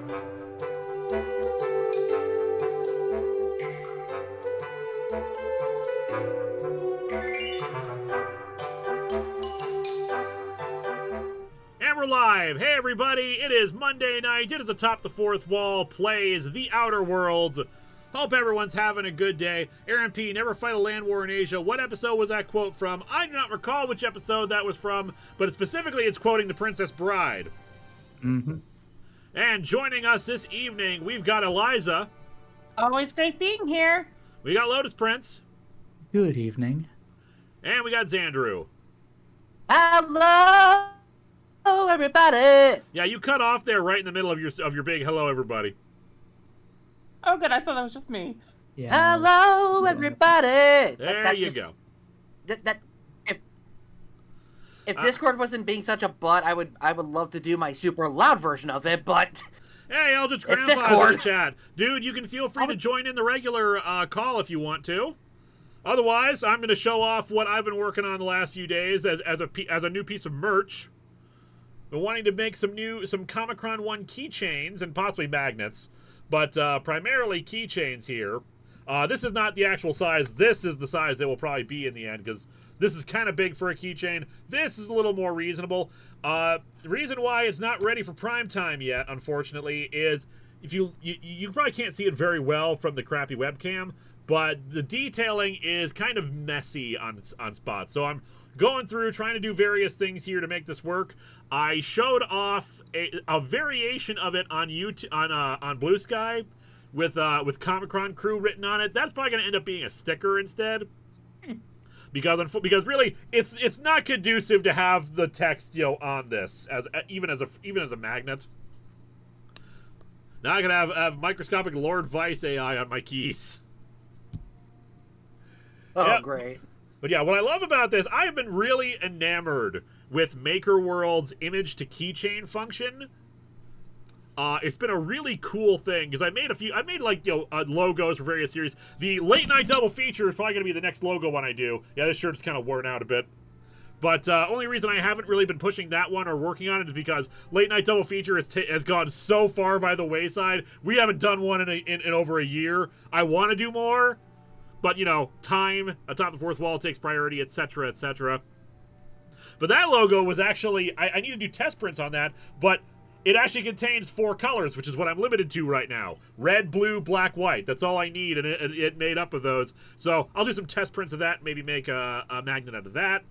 And we're live. Hey everybody, it is Monday night. It is Atop the Fourth Wall plays The Outer Worlds. Hope everyone's having a good day. Aaron P, never fight a land war in Asia. What episode was that quote from? I do not recall which episode that was from, but specifically it's quoting The Princess Bride. Mm-hmm. And joining us this evening, we've got Eliza. Always great being here. We got Lotus Prince. Good evening. And we got Xandru. Hello, everybody. Yeah, you cut off there right in the middle of your big hello everybody. Oh, good. I thought that was just me. Yeah. Hello, everybody. There you go. If Discord wasn't being such a butt, I would love to do my super loud version of it, but Hey, Eldritch it's Grandpa's in the Discord. chat. Dude, you can feel free to join in the regular call if you want to. Otherwise, I'm going to show off what I've been working on the last few days as a new piece of merch. Been wanting to make some Comic-Con 1 keychains and possibly magnets, but primarily keychains here. This is not the actual size. This is the size they will probably be in the end, because this is kind of big for a keychain. This is a little more reasonable. The reason why it's not ready for prime time yet, unfortunately, is if you probably can't see it very well from the crappy webcam, but the detailing is kind of messy on spots. So I'm going through trying to do various things here to make this work. I showed off a variation of it on YouTube on Blue Sky with Comic-Con Crew written on it. That's probably going to end up being a sticker instead. Because really it's not conducive to have the text on this even as a magnet. Now I can have microscopic Lord Vice AI on my keys. Oh, Yep. great. But yeah, what I love about this, I have been really enamored with MakerWorld's image to keychain function. It's been a really cool thing because I made logos for various series. The late night double feature is probably going to be the next logo one I do. Yeah, this shirt's kind of worn out a bit. But only reason I haven't really been pushing that one or working on it is because late night double feature has gone so far by the wayside. We haven't done one in over a year. I want to do more, but time atop the fourth wall takes priority, etc., etc. But that logo was actually I need to do test prints on that, but it actually contains 4 colors, which is what I'm limited to right now. Red, blue, black, white. That's all I need, and it made up of those. So I'll do some test prints of that, maybe make a magnet out of that.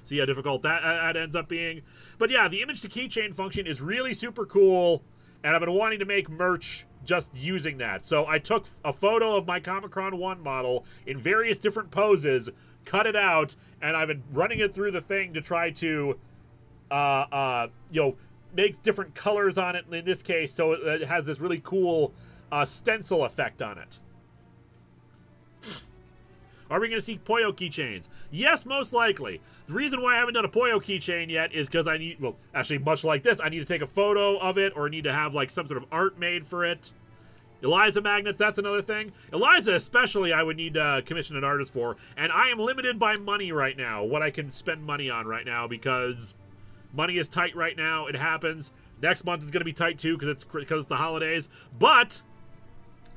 See how difficult that ends up being. But yeah, the image to keychain function is really super cool, and I've been wanting to make merch just using that. So I took a photo of my Comic-Con 1 model in various different poses, cut it out, and I've been running it through the thing to try to make different colors on it in this case, so it has this really cool stencil effect on it. Are we going to see Poyo keychains? Yes, most likely. The reason why I haven't done a Poyo keychain yet is because I need, well, actually much like this, I need to take a photo of it or need to have like some sort of art made for it. Eliza magnets, that's another thing. Eliza especially I would need to commission an artist for, and I am limited by money right now, what I can spend money on right now, because money is tight right now. It happens. Next month is going to be tight too because it's the holidays. But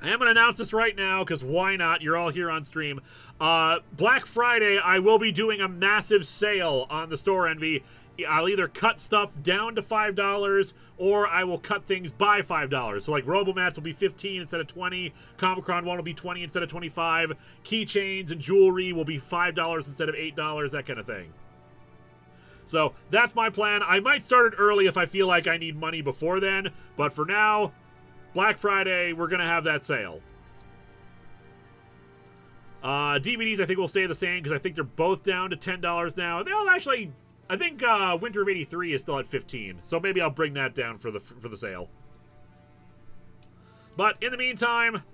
I am going to announce this right now because why not? You're all here on stream. Black Friday, I will be doing a massive sale on the Store Envy. I'll either cut stuff down to $5 or I will cut things by $5. So like Robomats will be 15 instead of 20. Comic-Con 1 will be 20 instead of 25. Keychains and jewelry will be $5 instead of $8, that kind of thing. So that's my plan. I might start it early if I feel like I need money before then. But for now, Black Friday, we're going to have that sale. DVDs, I think, will stay the same because I think they're both down to $10 now. They'll actually, I think Winter of '83 is still at 15. So maybe I'll bring that down for the sale. But in the meantime,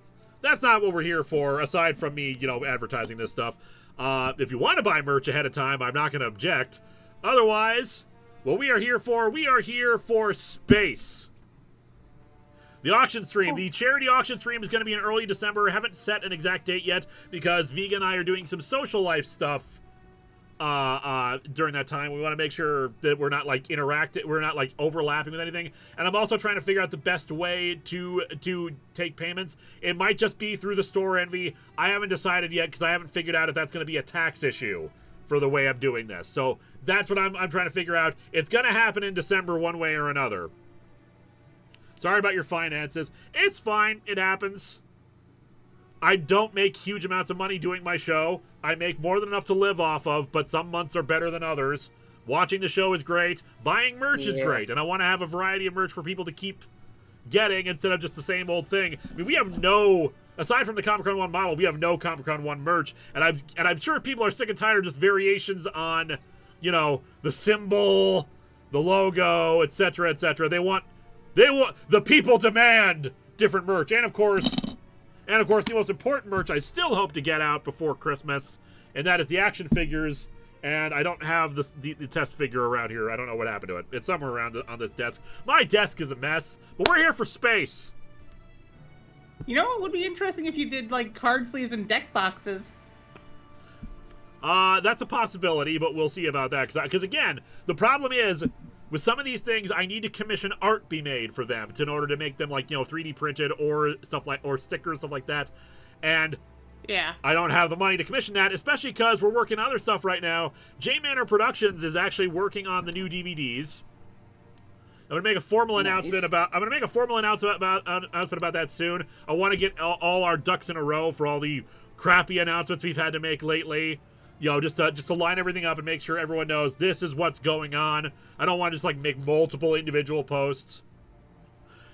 that's not what we're here for, aside from me, advertising this stuff. If you want to buy merch ahead of time, I'm not going to object. Otherwise, what we are here for space. The auction stream, the charity auction stream is going to be in early December. I haven't set an exact date yet because Vega and I are doing some social life stuff during that time. We want to make sure that we're not like we're not like overlapping with anything. And I'm also trying to figure out the best way to take payments. It might just be through the store envy. I haven't decided yet because I haven't figured out if that's going to be a tax issue for the way I'm doing this. So that's what I'm trying to figure out. It's going to happen in December one way or another. Sorry about your finances. It's fine. It happens. I don't make huge amounts of money doing my show. I make more than enough to live off of, but some months are better than others. Watching the show is great. Buying merch is great, and I want to have a variety of merch for people to keep getting instead of just the same old thing. I mean, we have no, aside from the Comic-Con 1 model, we have no Comic-Con 1 merch, and I'm sure people are sick and tired of just variations on, you know, the symbol, the logo, etc., etc. They want, the people demand different merch, and of course, the most important merch I still hope to get out before Christmas, and that is the action figures. And I don't have the test figure around here. I don't know what happened to it. It's somewhere around on this desk. My desk is a mess, but we're here for space. You know what would be interesting if you did, like, card sleeves and deck boxes? That's a possibility, but we'll see about that. Because again, the problem is, with some of these things, I need to commission art be made for them in order to make them, like, you know, 3D printed or stuff like, or stickers, stuff like that. And yeah, I don't have the money to commission that, especially because we're working on other stuff right now. J Manor Productions is actually working on the new DVDs. I'm gonna make a formal announcement about. I'm gonna make a formal announcement about that soon. I want to get all our ducks in a row for all the crappy announcements we've had to make lately. You know, just to line everything up and make sure everyone knows this is what's going on. I don't want to just like make multiple individual posts.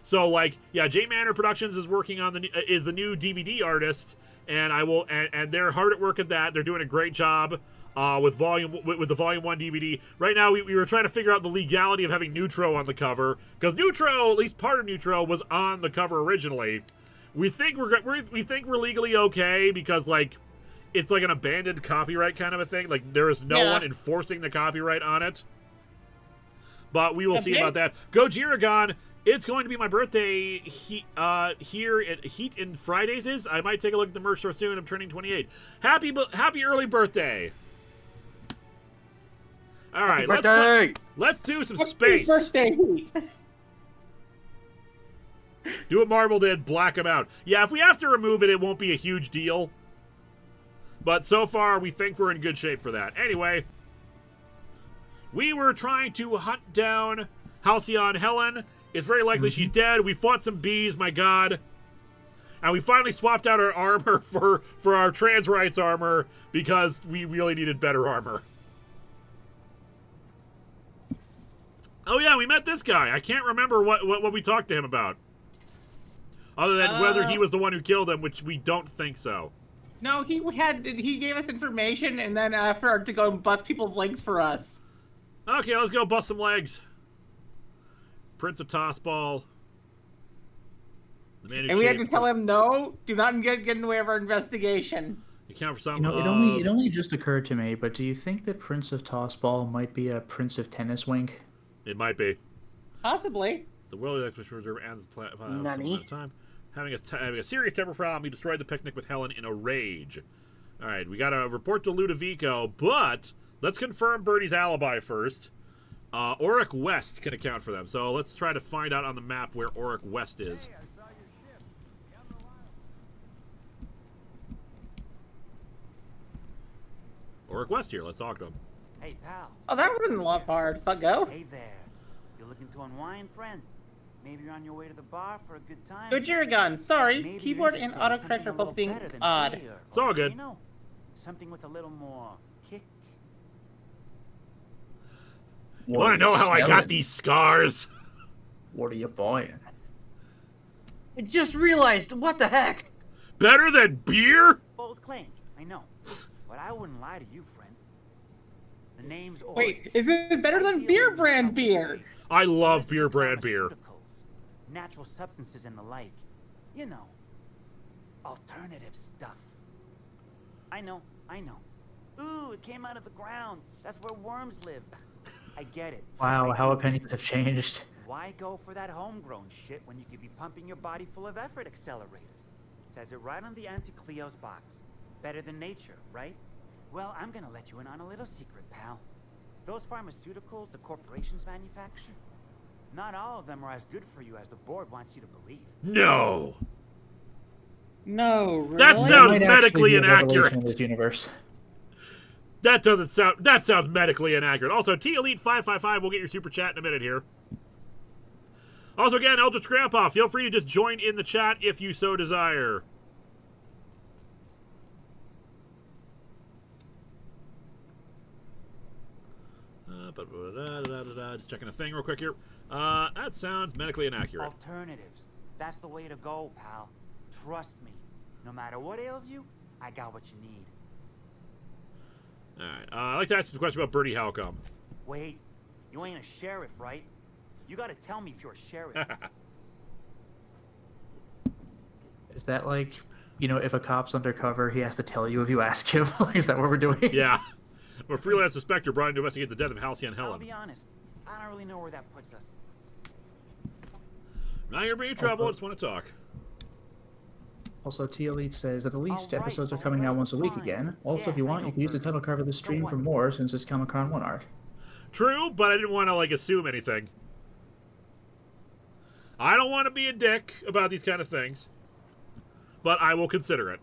So like, yeah, J Manor Productions is working on the new DVD artist, and I will and they're hard at work at that. They're doing a great job with the Volume 1 DVD. Right now, we were trying to figure out the legality of having Neutro on the cover, because Neutro, at least part of Neutro, was on the cover originally. We think we're legally okay because like it's like an abandoned copyright kind of a thing. Like there is no one enforcing the copyright on it. But we will see about that. Gojiragon. It's going to be my birthday here at Heat in Fridays. I might take a look at the merch store soon. I'm turning 28. Happy early birthday. All right, let's do some space. Birthday Heat. Do what Marvel did, black them out. Yeah, if we have to remove it, it won't be a huge deal. But so far, we think we're in good shape for that. Anyway, we were trying to hunt down Halcyon Helen. It's very likely she's dead. We fought some bees, my god. And we finally swapped out our armor for our trans rights armor because we really needed better armor. Oh yeah, we met this guy. I can't remember what we talked to him about. Other than whether he was the one who killed him, which we don't think so. No, he gave us information and then for to go and bust people's legs for us. Okay, let's go bust some legs. Prince of Tossball. The man who and we had to tell him, no, do not get in the way of our investigation. You count for some. You know, it only just occurred to me, but do you think that Prince of Tossball might be a Prince of Tennis Wink? It might be. Possibly. The World Expedition Reserve and the planet Nani? time. Having a serious temper problem, he destroyed the picnic with Helen in a rage. All right, we got to report to Ludovico, but let's confirm Birdie's alibi first. Auric West can account for them, so let's try to find out on the map where Auric West is. Auric West here, let's talk to him. Hey, pal. Oh, that wasn't a lot hard. Fuck, go. Hey there. You're looking to unwind, friend? Maybe you're on your way to the bar for a good time? Gojiragon, sorry. Maybe Keyboard you're and interested in autocorrect are something a both little being better than odd. beer, It's all good. You know, something with a little more kick. You want to know how I got these scars? What are you buying? I just realized, what the heck? Better than beer? Bold claim, I know. But I wouldn't lie to you, friend. The name's Auric. Wait, is it better than beer brand beer? I love beer brand beer. Natural substances and the like. You know, alternative stuff. I know. Ooh, it came out of the ground. That's where worms live. I get it. Wow, how opinions have changed. Why go for that homegrown shit when you could be pumping your body full of effort accelerators? Says it right on the Auntie Cleo's box. Better than nature, right? Well, I'm gonna let you in on a little secret, pal. Those pharmaceuticals the corporations manufacture, not all of them are as good for you as the board wants you to believe. No. No, really? That sounds Might actually medically be a revelation inaccurate. in this universe. That doesn't sound. That sounds medically inaccurate. Also, T Elite 555 will get your super chat in a minute here. Also, again, Eldritch Grandpa, feel free to just join in the chat if you so desire. Just checking a thing real quick here. That sounds medically inaccurate. Alternatives. That's the way to go, pal. Trust me. No matter what ails you, I got what you need. Alright, I'd like to ask you a question about Birdie Halcom. Wait, you ain't a sheriff, right? You gotta tell me if you're a sheriff. Is that like, you know, if a cop's undercover, he has to tell you if you ask him? Like, is that what we're doing? Yeah. I'm a freelance inspector brought in to investigate the death of Halcyon I'll Helen. be honest, I don't really know where that puts us. Not here to bring you trouble, I just want to talk. Also, T Elite says that the least Alright, episodes are coming out once a week fine. again. Also, Yeah, if you I want, know, you can use the Bert. title card of the stream what? for more, since it's Comic-Con 1 art. True, but I didn't want to, like, assume anything. I don't want to be a dick about these kind of things, but I will consider it.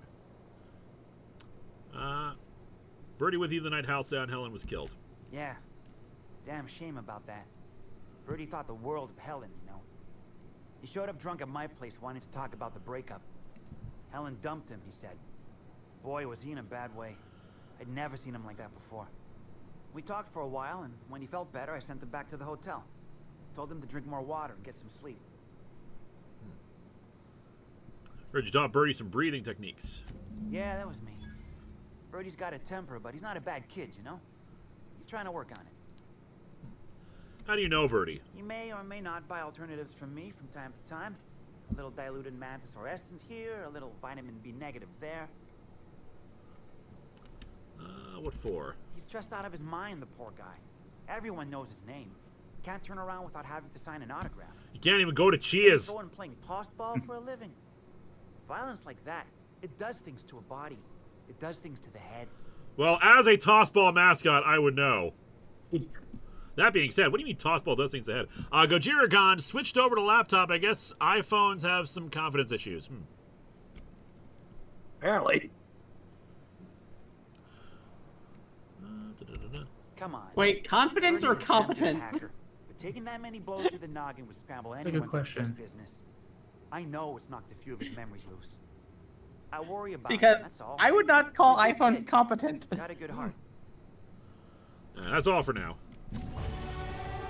Birdie with you the night Halcyon Helen was killed. Yeah, damn shame about that. Birdie thought the world of Helen, you know. He showed up drunk at my place wanting to talk about the breakup. Helen dumped him, he said. Boy, was he in a bad way. I'd never seen him like that before. We talked for a while, and when he felt better, I sent him back to the hotel. Told him to drink more water and get some sleep. Heard you taught Birdie some breathing techniques. Yeah, that was me. Birdie's got a temper, but he's not a bad kid, you know? He's trying to work on it. How do you know Birdie? He may or may not buy alternatives from me from time to time. A little diluted mantis or essence here, a little vitamin B negative there. What for? He's stressed out of his mind, the poor guy. Everyone knows his name. Can't turn around without having to sign an autograph. You can't even go to Cheers. Going playing tossball for a living. Violence like that, it does things to a body. It does things to the head. Well, as a tossball mascot, I would know. That being said, what do you mean tossball does things to the head? Gojiragon switched over to laptop. I guess iPhones have some confidence issues. Apparently. Come on. Wait, confidence or Birdie's a damn good competent? hacker, but taking that many blows to the noggin would scramble a good anyone's question. first business. I know it's knocked a few of his memories loose. I worry about Because it, that's all. I would not call He's a good iPhones kid. competent. Got a good heart. That's all for now.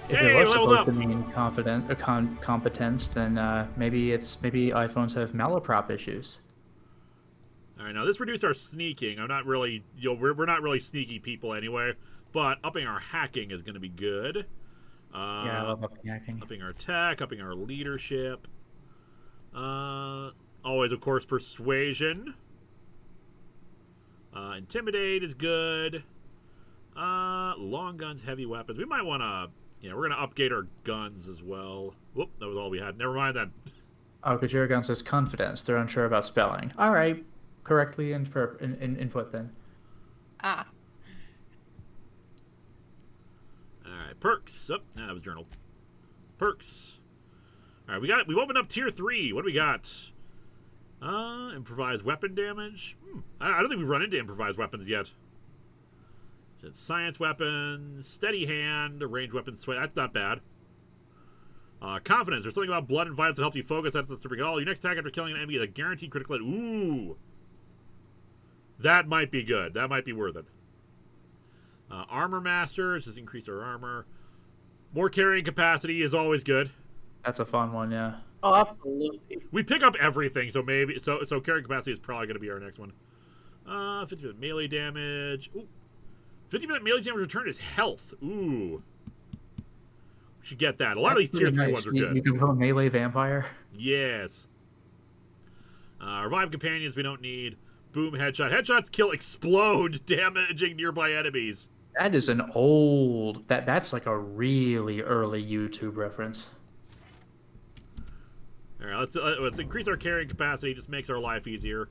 If Hey, it was leveled supposed up. to mean competence, then maybe iPhones have malaprop issues. All right, now this reduced our sneaking. I'm not really, we're not really sneaky people anyway, but upping our hacking is going to be good. Yeah, I love upping hacking. Upping our tech, upping our leadership. Always, of course, persuasion. Intimidate is good. Long guns, heavy weapons. We might want to, we're going to upgrade our guns as well. Whoop, that was all we had. Never mind then. Oh, Gojiragon says confidence. They're unsure about spelling. All right, correctly input then. Ah. All right, perks. Oh, that was journal. Perks. All right, we've opened up tier 3. What do we got? Improvised weapon damage. I don't think we've run into improvised weapons yet. Just science weapons, steady hand, ranged weapons. That's not bad. Confidence. There's something about blood and violence that helps you focus. That's the big all. Your next attack after killing an enemy is a guaranteed critical hit. Ooh. That might be good. That might be worth it. Armor Master. Just increase our armor. More carrying capacity is always good. That's a fun one, yeah. Oh, absolutely. We pick up everything, so maybe so carrying capacity is probably going to be our next one. 50% melee damage. Ooh. 50% melee damage return is health. Ooh. We should get that. A lot of these tier 3 ones are good. You can become a melee vampire. Yes. Revive companions we don't need. Boom headshot. Headshots kill explode, damaging nearby enemies. That is an old... That's like a really early YouTube reference. All right, let's increase our carrying capacity. Just makes our life easier.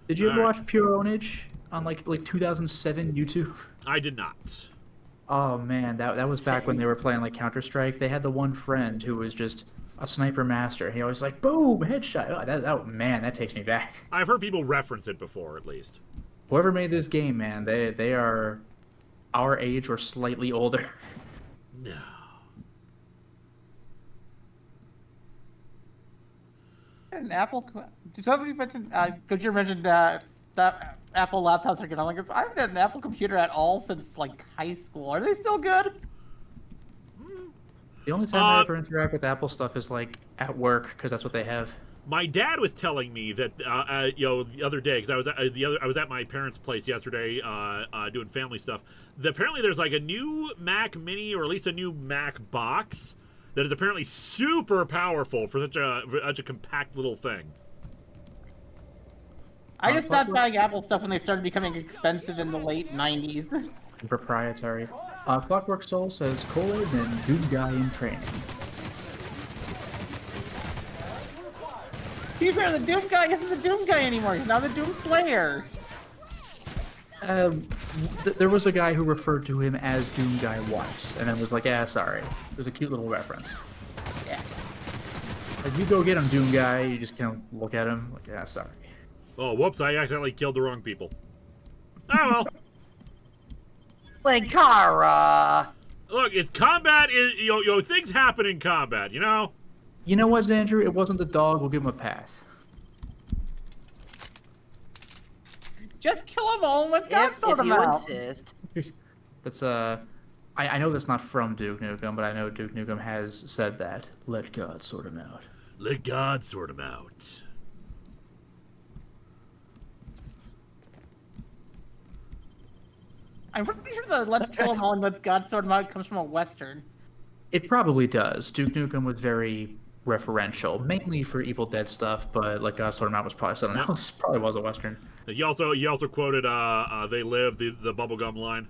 Did you ever Alright. watch Pure Ownage? on like 2007 YouTube? I did not. Oh man, that was back when they were playing like Counter-Strike. They had the one friend who was just a sniper master. He always like boom headshot. Oh, man, that takes me back. I've heard people reference it before, at least. Whoever made this game, man, they are our age or slightly older. No. An Apple. Did somebody mention? Goodyear mentioned that Apple laptops are good. I'm like, I haven't had an Apple computer at all since like high school. Are they still good? The only time I ever interact with Apple stuff is like at work because that's what they have. My dad was telling me that the other day, because I was at my parents' place yesterday doing family stuff. That apparently there's like a new Mac Mini, or at least a new Mac box, that is apparently super powerful for such a compact little thing. I just stopped buying Apple stuff when they started becoming expensive in the late 90s. Proprietary. Clockwork Soul says Cole Aidman, Doom Guy in training. To be fair, the Doom Guy isn't the Doom Guy anymore. He's now the Doom Slayer. There was a guy who referred to him as Doom Guy once, and then was like, "Yeah, sorry." It was a cute little reference. Yeah. Like, you go get him, Doom Guy. You just kind of look at him like, "Yeah, sorry." Oh, whoops! I accidentally killed the wrong people. Oh well. Linkara! Look, it's combat. Things happen in combat. You know. You know what, Xandru? It wasn't the dog. We'll give him a pass. Just kill them all and let God sort If them you out. insist. That's I know that's not from Duke Nukem, but I know Duke Nukem has said that. Let God sort him out. Let God sort him out. I'm pretty sure the let's kill them all and let God sort them out comes from a Western. It probably does. Duke Nukem was very referential, mainly for Evil Dead stuff, but Let God Sort Him Out was probably something else. Probably was a Western. He also quoted "They Live," the bubblegum line.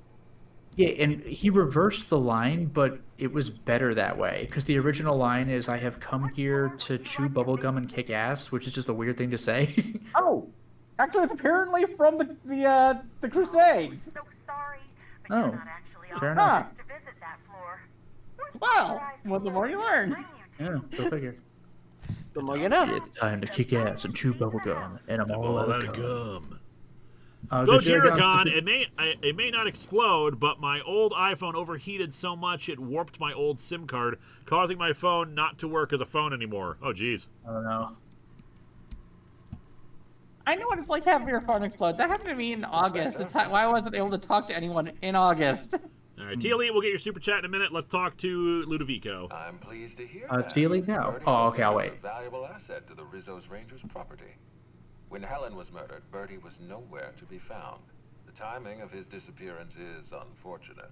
Yeah, and he reversed the line, but it was better that way, because the original line is, "I have come here to chew bubblegum and kick ass," which is just a weird thing to say. Oh, actually, it's apparently from the Crusades. So sorry, but Oh, you're not actually fair authorized enough. to visit that floor. Well, well, the more you learn. Yeah, go figure. The more you know. It's time to kick ass and chew bubblegum, and I'm all out of gum. Go Jiragon. It may not explode, but my old iPhone overheated so much it warped my old SIM card, causing my phone not to work as a phone anymore. Oh, geez. I don't know. I know what it's like to have your phone explode. That happened to me in August. That's why I wasn't able to talk to anyone in August. All right, T-Elite, we'll get your super chat in a minute. Let's talk to Ludovico. I'm pleased to hear that. T-Elite now? Bertie Oh, okay, I'll was wait. A valuable asset to the Rizzo's Rangers property. When Helen was murdered, Bertie was nowhere to be found. The timing of his disappearance is unfortunate.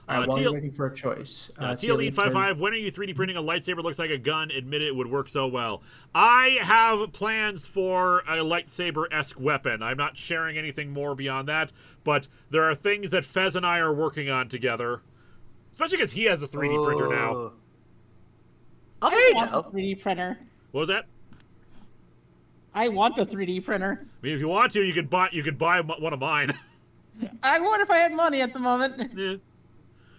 While you're waiting for a choice. T-Elite55, when are you 3D printing a lightsaber looks like a gun? Admit it would work so well. I have plans for a lightsaber-esque weapon. I'm not sharing anything more beyond that, but there are things that Fez and I are working on together. Especially because he has a 3D printer now. Oh, there you I want go. a 3D printer. What was that? I want a 3D printer. I mean, if you want to, you could buy one of mine. I would if I had money at the moment. Yeah.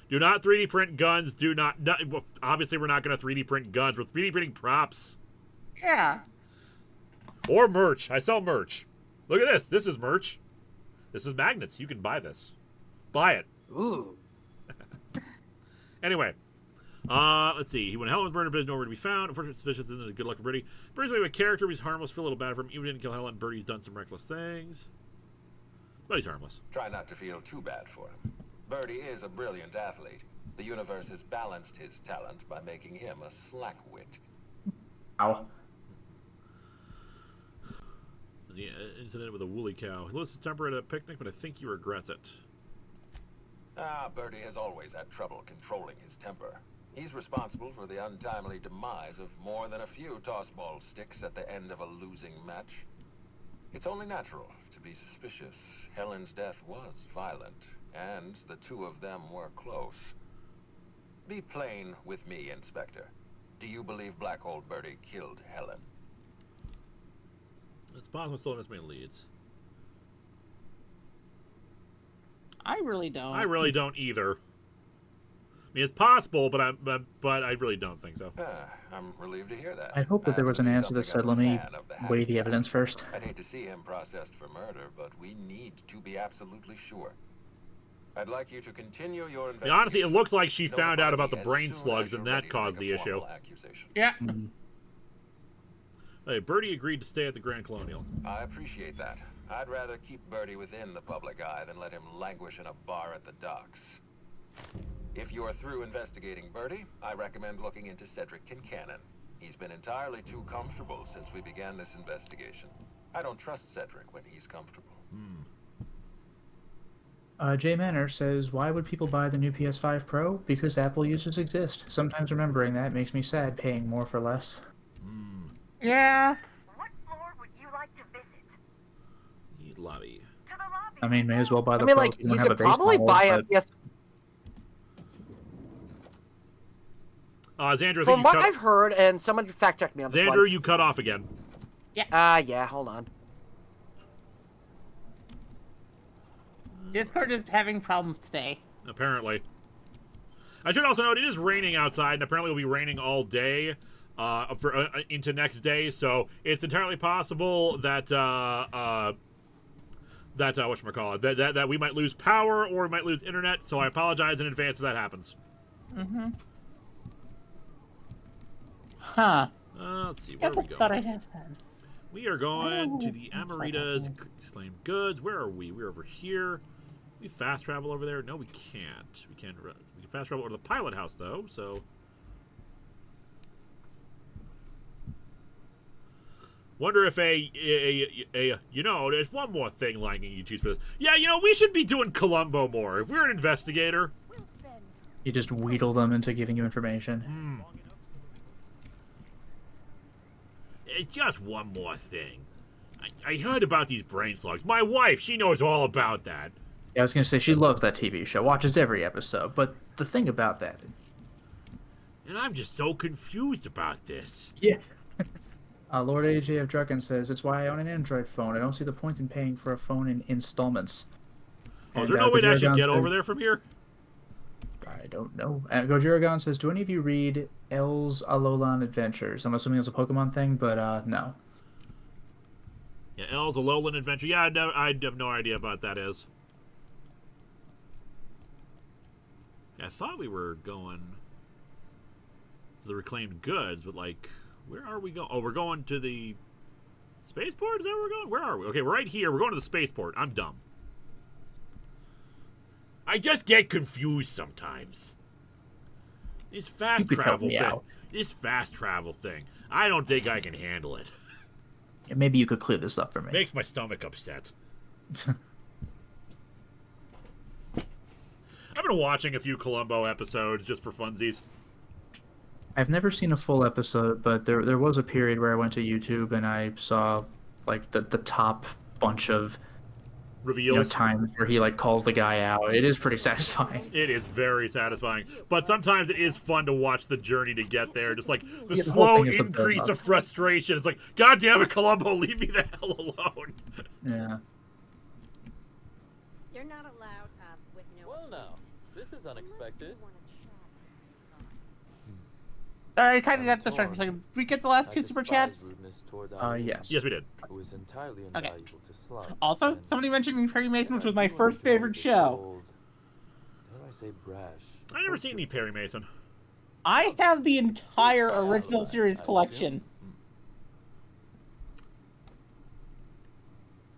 Do not 3D print guns. Do not well, obviously, we're not going to 3D print guns. We're 3D printing props. Yeah. Or merch. I sell merch. Look at this. This is merch. This is magnets. You can buy this. Buy it. Ooh. Anyway. Let's see. When Helen was murdered, Birdie's nowhere to be found. Unfortunately, suspicious isn't a good luck for Birdie. Birdie's like a character. He's harmless. Feel a little bad for him. Even didn't kill Helen. Birdie's done some reckless things. But he's harmless. Try not to feel too bad for him. Bertie is a brilliant athlete. The universe has balanced his talent by making him a slackwit. Ow. The incident with a woolly cow. He loses his temper at a picnic, but I think he regrets it. Bertie has always had trouble controlling his temper. He's responsible for the untimely demise of more than a few tossball sticks at the end of a losing match. It's only natural to be suspicious. Helen's death was violent, and the two of them were close. Be plain with me, Inspector. Do you believe Black Hole Bertie killed Helen? It's possible still missed my leads. I really don't. I really don't either. I mean, it's possible, but I really don't think so. I'm relieved to hear that. I'd hope that there was an answer that said, let me weigh the evidence first. I'd hate to see him processed for murder, but we need to be absolutely sure. I'd like you to continue your investigation. Honestly, it looks like she found out about the brain slugs, and that caused the issue. Yeah. Hey, Bertie agreed to stay at the Grand Colonial. I appreciate that. I'd rather keep Bertie within the public eye than let him languish in a bar at the docks. If you're through investigating Bertie, I recommend looking into Cedric Kincannon. He's been entirely too comfortable since we began this investigation. I don't trust Cedric when he's comfortable. Jay Manor says, why would people buy the new PS5 Pro? Because Apple users exist. Sometimes remembering that makes me sad, paying more for less. Yeah. What floor would you like to visit? Need lobby. To the lobby. I mean, may as well buy the I mean, Pro like, if you you don't have a could base probably model, buy a but- PS. Xander, I think From you what cut... I've heard, and someone fact check me on this Xander, one. you cut off again. Yeah, hold on. Discord is having problems today. Apparently. I should also note it is raining outside, and apparently it'll be raining all day into next day. So it's entirely possible that whatchamacallit, that we might lose power or we might lose internet. So I apologize in advance if that happens. Mm-hmm. Huh. Let's see, where Guess are I we thought going? I'd have time. We are going to the Amarita's Exclaimed Goods. Where are we? We're over here. Can we fast travel over there? No, we can't. We can fast travel over to the pilot house, though, so... Wonder if you know, there's one more thing lining you choose for this. Yeah, you know, we should be doing Cole-umbo more. If we're an investigator... You just wheedle them into giving you information. It's just one more thing. I heard about these brain slugs. My wife, she knows all about that. Yeah, I was gonna say, she loves that TV show, watches every episode, but the thing about that... And I'm just so confused about this. Yeah. Lord AJF Drucken says, it's why I own an Android phone. I don't see the point in paying for a phone in installments. Oh, is there no way to actually get over there from here? I don't know. Gojiragon says, do any of you read L's Alolan Adventures? I'm assuming it's a Pokemon thing, but no. Yeah, L's Alolan Adventure. Yeah, I have no idea what that is. Yeah, I thought we were going to the Reclaimed Goods, but, like, where are we going? Oh, we're going to the spaceport? Is that where we're going? Where are we? Okay, we're right here. We're going to the spaceport. I'm dumb. I just get confused sometimes. This fast travel thing. This fast travel thing. I don't think I can handle it. Yeah, maybe you could clear this up for me. Makes my stomach upset. I've been watching a few Cole-umbo episodes just for funsies. I've never seen a full episode, but there was a period where I went to YouTube and I saw like the top bunch of Reveals. times where he like calls the guy out. It is pretty satisfying. It is very satisfying, but sometimes it is fun to watch the journey to get there. Just like the Yeah, the whole slow thing is the increase build-up. of frustration. It's like, God damn it, Cole-umbo, leave me the hell alone. Yeah. You're not allowed with no. Well, now, this is unexpected. Sorry, I kind of got distracted for a second. Did we get the last two super chats? Yes. Yes, we did. Who is entirely Okay. invaluable to Slug. Also, And somebody mentioned Perry Mason, which was my I do first enjoy favorite this show. old, dare I say brash. I never seen any Perry Mason. I have the entire original series collection.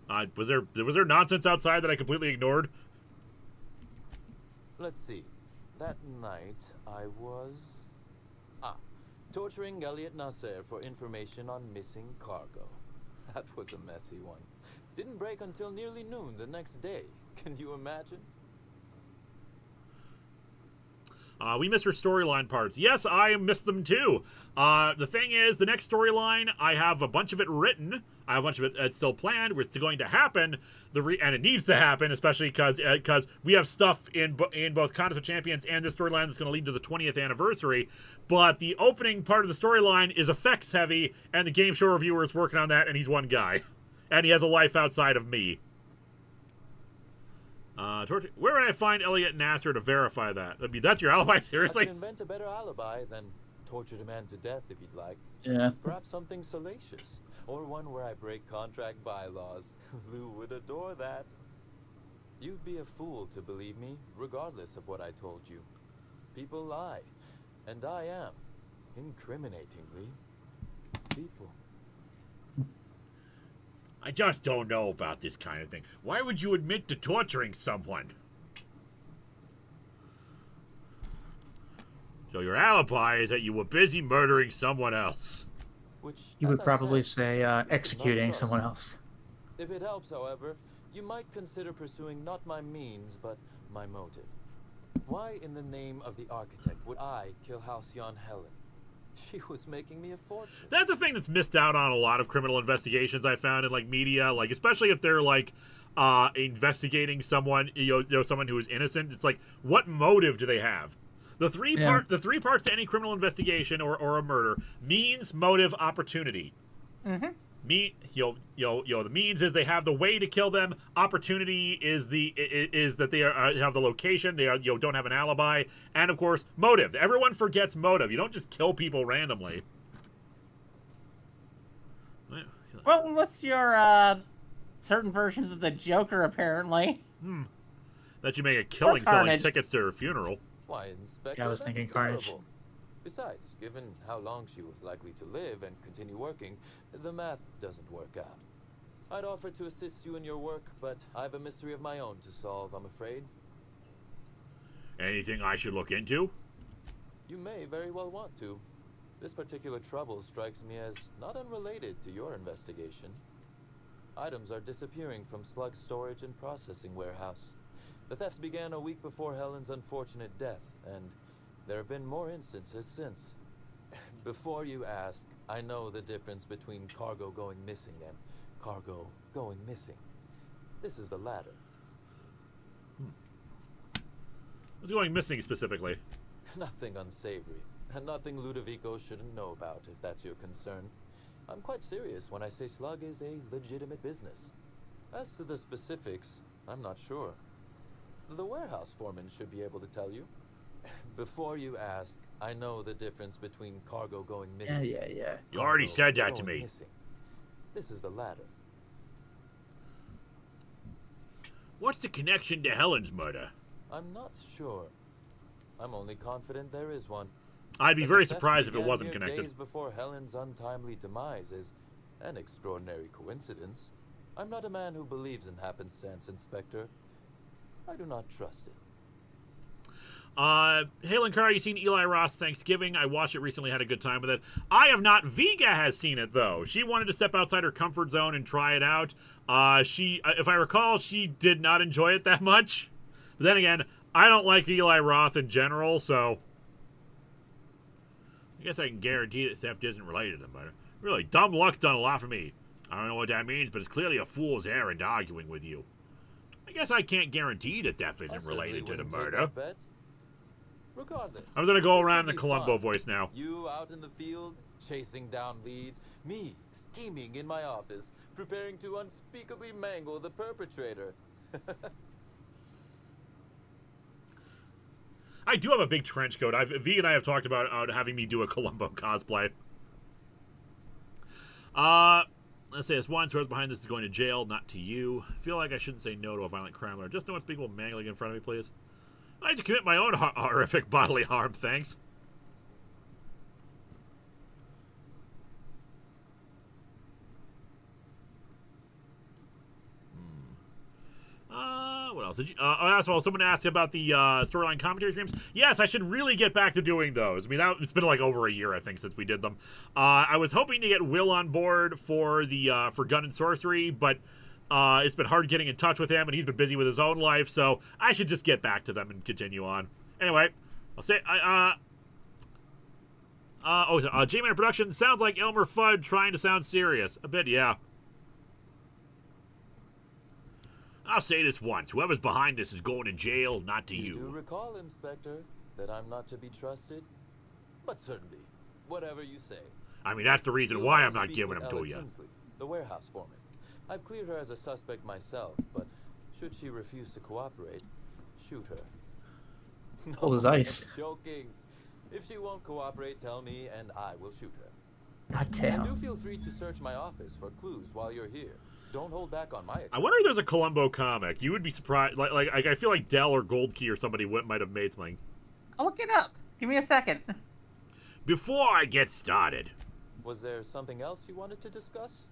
Was there nonsense outside that I completely ignored? Let's see. That night, I was... torturing Elliot Nasser for information on missing cargo. That was a messy one. Didn't break until nearly noon the next day. Can you imagine? We missed her storyline parts. Yes, I missed them too. The thing is, the next storyline, I have a bunch of it written. I have a bunch of it still planned. It's going to happen. And it needs to happen, especially because we have stuff in both Contest of Champions and this storyline that's going to lead to the 20th anniversary. But the opening part of the storyline is effects heavy, and the game show reviewer is working on that, and he's one guy. And he has a life outside of me. Torture. Where would I find Elliot Nasser to verify that? I mean, that's your alibi, I seriously? can invent a better alibi than torture a man to death if you'd like. Yeah. Perhaps something salacious, or one where I break contract bylaws. Lou would adore that. You'd be a fool to believe me, regardless of what I told you. People lie, and I am, incriminatingly, people. I just don't know about this kind of thing. Why would you admit to torturing someone? So your alibi is that you were busy murdering someone else. Which, You as would I probably said, say is not executing trust. someone else. If it helps, however, you might consider pursuing not my means, but my motive. Why in the name of the architect would I kill Halcyon Helen? She was making me a fortune. That's a thing that's missed out on a lot of criminal investigations I found in like media, like especially if they're like investigating someone, someone who is innocent. It's like, what motive do they have? The three parts to any criminal investigation or a murder: means, motive, opportunity. Mm-hmm. The means is they have the way to kill them. Opportunity is that they have the location. They don't have an alibi, and of course, motive. Everyone forgets motive. You don't just kill people randomly. Well, unless you're certain versions of the Joker, apparently. That you make a killing selling Carnage. tickets to her funeral. Why, Inspector? Yeah, I was that's thinking Carnage. terrible. Besides, given how long she was likely to live and continue working, the math doesn't work out. I'd offer to assist you in your work, but I have a mystery of my own to solve, I'm afraid. Anything I should look into? You may very well want to. This particular trouble strikes me as not unrelated to your investigation. Items are disappearing from Slug's storage and processing warehouse. The thefts began a week before Helen's unfortunate death, and there have been more instances since. Before you ask, I know the difference between cargo going missing and cargo going missing. This is the latter. What's going missing specifically? Nothing unsavory, and nothing Ludovico shouldn't know about, if that's your concern. I'm quite serious when I say Slug is a legitimate business. As to the specifics, I'm not sure. The warehouse foreman should be able to tell you. Before you ask, I know the difference between cargo going missing. Yeah. You already cargo said that to going me. missing. This is the latter. What's the connection to Helen's murder? I'm not sure. I'm only confident there is one. I'd be That very the theft surprised if it began wasn't mere connected. Days before Helen's untimely demise is an extraordinary coincidence. I'm not a man who believes in happenstance, Inspector. I do not trust it. Hey Linkara, you seen Eli Roth's Thanksgiving? I watched it recently, had a good time with it. I have not. Vega has seen it though. She wanted to step outside her comfort zone and try it out. If I recall, she did not enjoy it that much. But then again, I don't like Eli Roth in general, so I guess I can guarantee that theft isn't related to the murder. Really, dumb luck's done a lot for me. I don't know what that means, but it's clearly a fool's errand arguing with you. I guess I can't guarantee that theft I isn't certainly related to the wouldn't take murder. that bet. Regardless, I'm gonna go this around will the be Cole-umbo fun. voice now. You out in the field, chasing down leads. Me, scheming in my office, preparing to unspeakably mangle the perpetrator. I do have a big trench coat. V and I have talked about having me do a Cole-umbo cosplay. Let's say this one throws behind this is going to jail, not to you. I feel like I shouldn't say no to a violent crime lord. Just no unspeakable mangling in front of me, please. I'd like to commit my own horrific bodily harm, thanks. What else? Did you, well, someone asked about the storyline commentary streams. Yes, I should really get back to doing those. I mean, it's been like over a year, I think, since we did them. I was hoping to get Will on board for the for Gun and Sorcery, but it's been hard getting in touch with him, and he's been busy with his own life, so I should just get back to them and continue on. Anyway, I'll say, J-Man Production sounds like Elmer Fudd trying to sound serious. A bit, yeah. I'll say this once. Whoever's behind this is going to jail, not to You do you. recall, Inspector, that I'm not to be trusted? But certainly, whatever you say. I mean, that's the reason You'll why have I'm to not speak giving with them to Ella you. Tinsley, the warehouse foreman. I've cleared her as a suspect myself, but Should she refuse to cooperate, shoot her. Cold as ice. I'm joking. If she won't cooperate, tell me and I will shoot her. God And do damn. feel free to search my office for clues while you're here. Don't hold back on my account. I wonder if there's a Cole-umbo comic. You would be surprised. Like I feel like Dell or Gold Key or somebody might have made something. I'll look it up. Give me a second. Before I get started. Was there something else you wanted to discuss?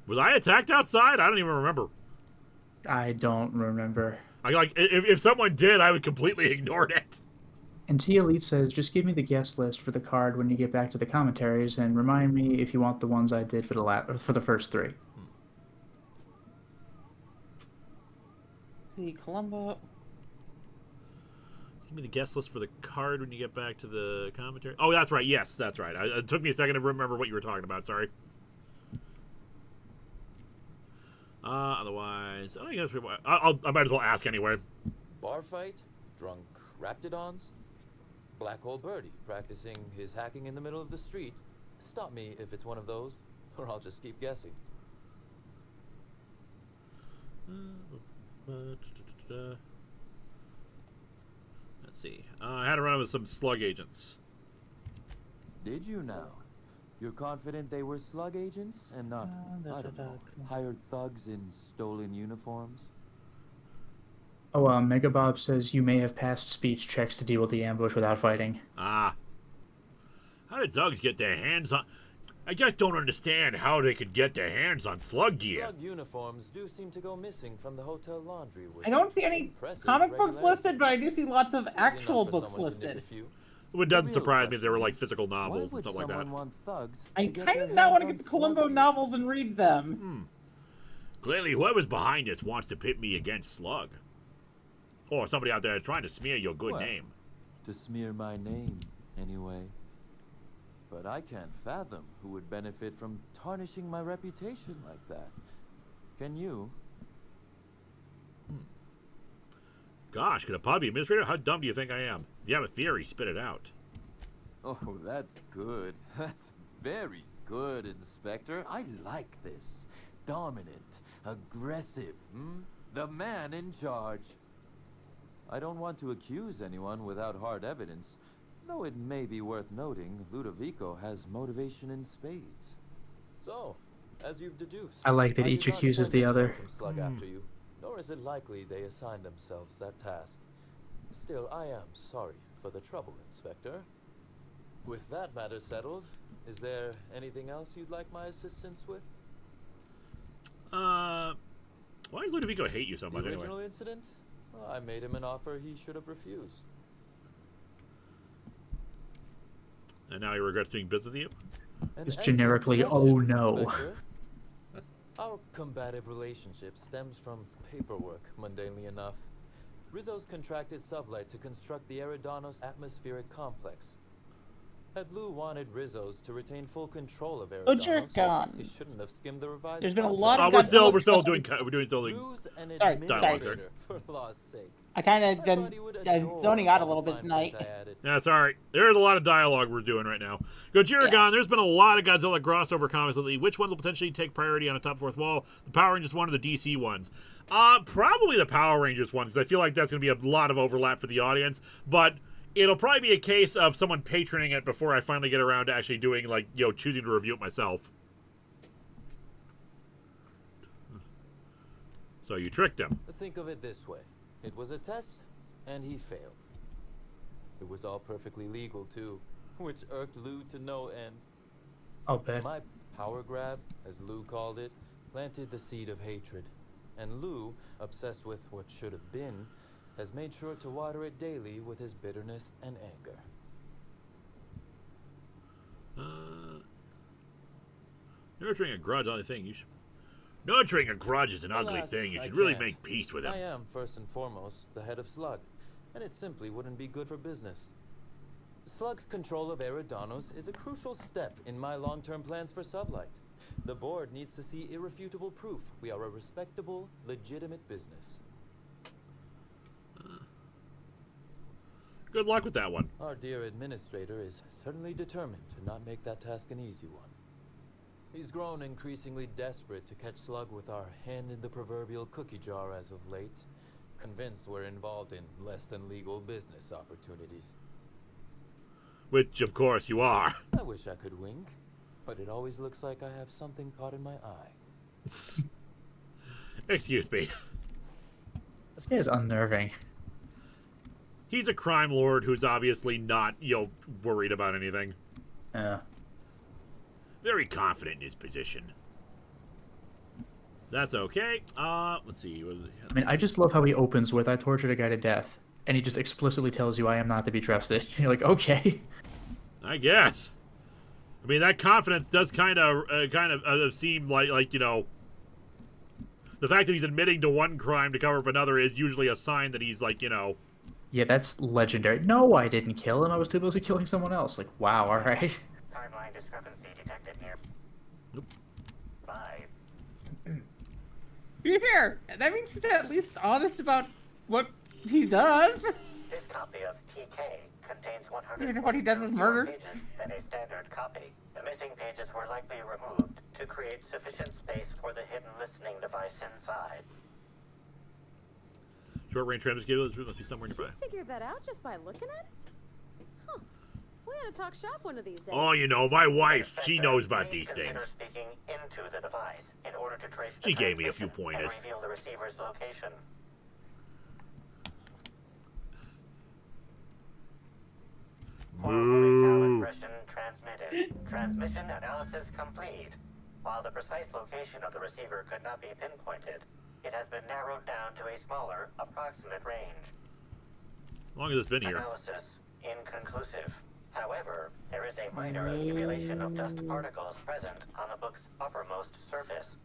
Was I attacked outside? I don't even remember. I don't remember. If someone did, I would completely ignore it. And T Elite says, just give me the guest list for the card when you get back to the commentaries, and remind me if you want the ones I did for the first 3. See, Cole-umbo. Give me the guest list for the card when you get back to the commentary. Oh, that's right. Yes, that's right. It took me a second to remember what you were talking about. Sorry. Otherwise, I guess I might as well ask anyway. Bar fight? Drunk raptidons? Black hole birdie practicing his hacking in the middle of the street? Stop me if it's one of those, or I'll just keep guessing. Let's see. I had to run with some slug agents. Did you now? You're confident they were slug agents and not, I don't know, hired thugs in stolen uniforms? Oh, Megabob says you may have passed speech checks to deal with the ambush without fighting. Ah. How did thugs get their hands on... I just don't understand how they could get their hands on slug gear. Slug uniforms do seem to go missing from the hotel laundry. I don't see any comic books listed, but I do see lots of actual books listed. It doesn't surprise me if there were like physical novels and stuff like that. I kind of now want to get the Cole-umbo novels and read them. Clearly, whoever's behind this wants to pit me against Slug. Or somebody out there trying to smear your good name. To smear my name, anyway. But I can't fathom who would benefit from tarnishing my reputation like that. Can you? Gosh, could a pod be administrator? How dumb do you think I am? If you have a theory, spit it out. Oh, that's good. That's very good, Inspector. I like this. Dominant, aggressive, The man in charge. I don't want to accuse anyone without hard evidence, though it may be worth noting Ludovico has motivation in spades. So, as you've deduced, I like that each did not accuses send the anyone other. from Slug after you, nor is it likely they assigned themselves that task. Still, I am sorry for the trouble, Inspector. With that matter settled, is there anything else you'd like my assistance with? Why does Ludovico hate you so much The anyway? original incident? Well, I made him an offer he should have refused. And now he regrets doing business with you? And Just as you generically, mentioned, oh no. Inspector, our combative relationship stems from paperwork, mundanely enough. Rizzo's contracted Sublight to construct the Eridanos atmospheric complex. Had Lou wanted Rizzo's to retain full control of Eridanos, Oh, you're gone. he shouldn't have skimmed the revised There's been a contract. lot of we're still Godzilla doing questions. Lou's an Sorry, administrator, for law's sake. I kind I of thought been he would adore zoning out a all little the bit fine tonight. print I added. Yeah, sorry. There's a lot of dialogue we're doing right now. Gojiragon, there's been a lot of Godzilla crossover comics lately. Which ones will potentially take priority on a top fourth wall? The Power Rangers one or the DC ones? Probably the Power Rangers one, because I feel like that's going to be a lot of overlap for the audience. But it'll probably be a case of someone patroning it before I finally get around to actually doing, like, choosing to review it myself. So you tricked him. Think of it this way. It was a test, and he failed. It was all perfectly legal, too, which irked Lou to no end. I'll bet. My power grab, as Lou called it, planted the seed of hatred. And Lou, obsessed with what should have been, has made sure to water it daily with his bitterness and anger. Nurturing a grudge, only thing you should... Nurturing a grudge is an ugly Alas, thing. You I should really can't. make peace with him. I am, first and foremost, the head of Slug, and it simply wouldn't be good for business. Slug's control of Eridanos is a crucial step in my long-term plans for Sublight. The board needs to see irrefutable proof we are a respectable, legitimate business. Good luck with that one. Our dear administrator is certainly determined to not make that task an easy one. He's grown increasingly desperate to catch Slug with our hand in the proverbial cookie jar as of late, convinced we're involved in less than legal business opportunities. Which, of course, you are. I wish I could wink, but it always looks like I have something caught in my eye. Excuse me. This guy is unnerving. He's a crime lord who's obviously not, worried about anything. Yeah. Very confident in his position. That's okay. Let's see. I mean, I just love how he opens with, "I tortured a guy to death," and he just explicitly tells you, "I am not to be trusted." You're like, okay. I guess. I mean, that confidence does kind of seem like the fact that he's admitting to one crime to cover up another is usually a sign that he's Yeah, that's legendary. No, I didn't kill him. I was too busy killing someone else. Like, wow, all right. Timeline discrepancy detected here. Nope. 5. To be fair, that means he's at least honest about what he does. This copy of TK contains Even what he does is murder. 100 pages than a standard copy. The missing pages were likely removed to create sufficient space for the hidden listening device inside. Short-range transmitters must be somewhere nearby. Figured that out just by looking at it? Huh. We ought to talk shop one of these days. Oh, my wife, she knows about Please these consider things. speaking into the device in order to trace the She gave me a few transmission and pointers. reveal the receiver's location. Holy cow impression transmitted. Transmission analysis complete. While the precise location of the receiver could not be pinpointed, it has been narrowed down to a smaller, approximate range. How long has this been here? Analysis inconclusive. However, there is a minor accumulation of dust particles present on the book's uppermost surface.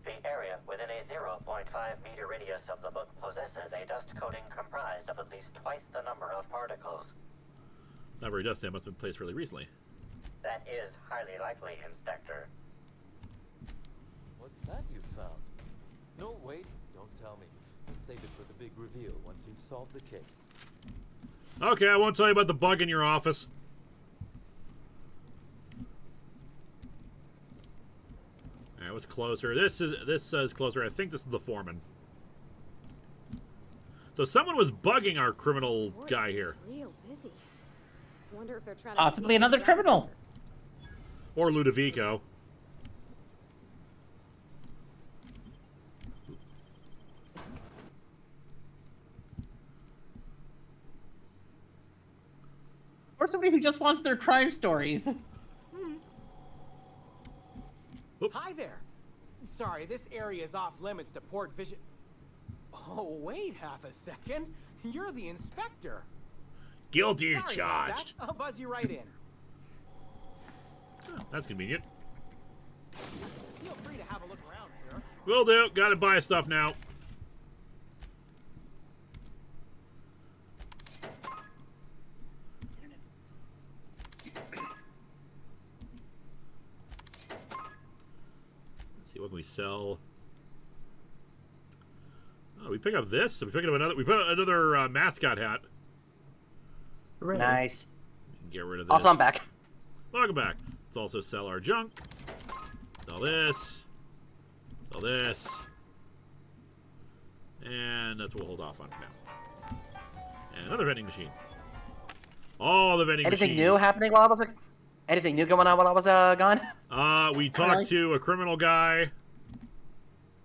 The area within a 0.5 meter radius of the book possesses a dust coating comprised of at least twice the number of particles. Not very dusty. It must have been placed fairly recently. That is highly likely, Inspector. What's that you found? No, wait, don't tell me. Let's save it for the big reveal once you've solved the case. Okay, I won't tell you about the bug in your office. All right, what's closer? This says closer. I think this is the foreman. So someone was bugging our criminal guy here, Real busy. Wonder if they're trying to Possibly another criminal. or Ludovico. Or somebody who just wants their crime stories. Hi there. Sorry, this area is off limits to port vision. Oh, wait half a second. You're the inspector. Guilty as Sorry about that. charged. I'll buzz you right in. Oh, that's convenient. Feel free to have a look around, sir. Will do. Gotta buy stuff now. Let's see, what can we sell? Oh, we pick up this. We pick up another. We put another mascot hat. Hooray. Nice. We can get rid of this. Also, I'm back. Welcome back. Let's also sell our junk. Sell this. Sell this. And that's what we'll hold off on for now. And another vending machine. All the vending Anything machines. new happening while I was anything new going on while I was gone? We talked to a criminal guy.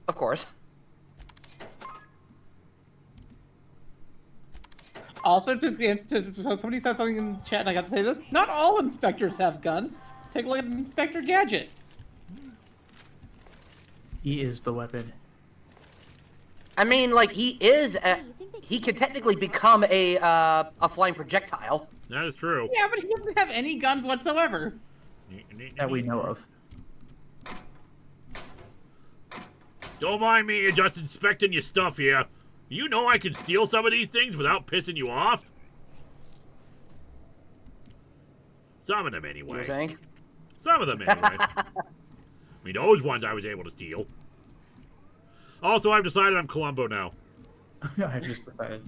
Of course. Also, so somebody said something in the chat, and I got to say this. Not all inspectors have guns. Take a look at Inspector Gadget. He is the weapon. I mean, like he he could technically become a flying projectile. That is true. Yeah, but he doesn't have any guns whatsoever. That we know of. Don't mind me, just inspecting your stuff here. You know I can steal some of these things without pissing you off? Some of them, anyway. You're saying? Some of them, anyway. I mean, those ones I was able to steal. Also, I've decided I'm Cole-umbo now. I just decided.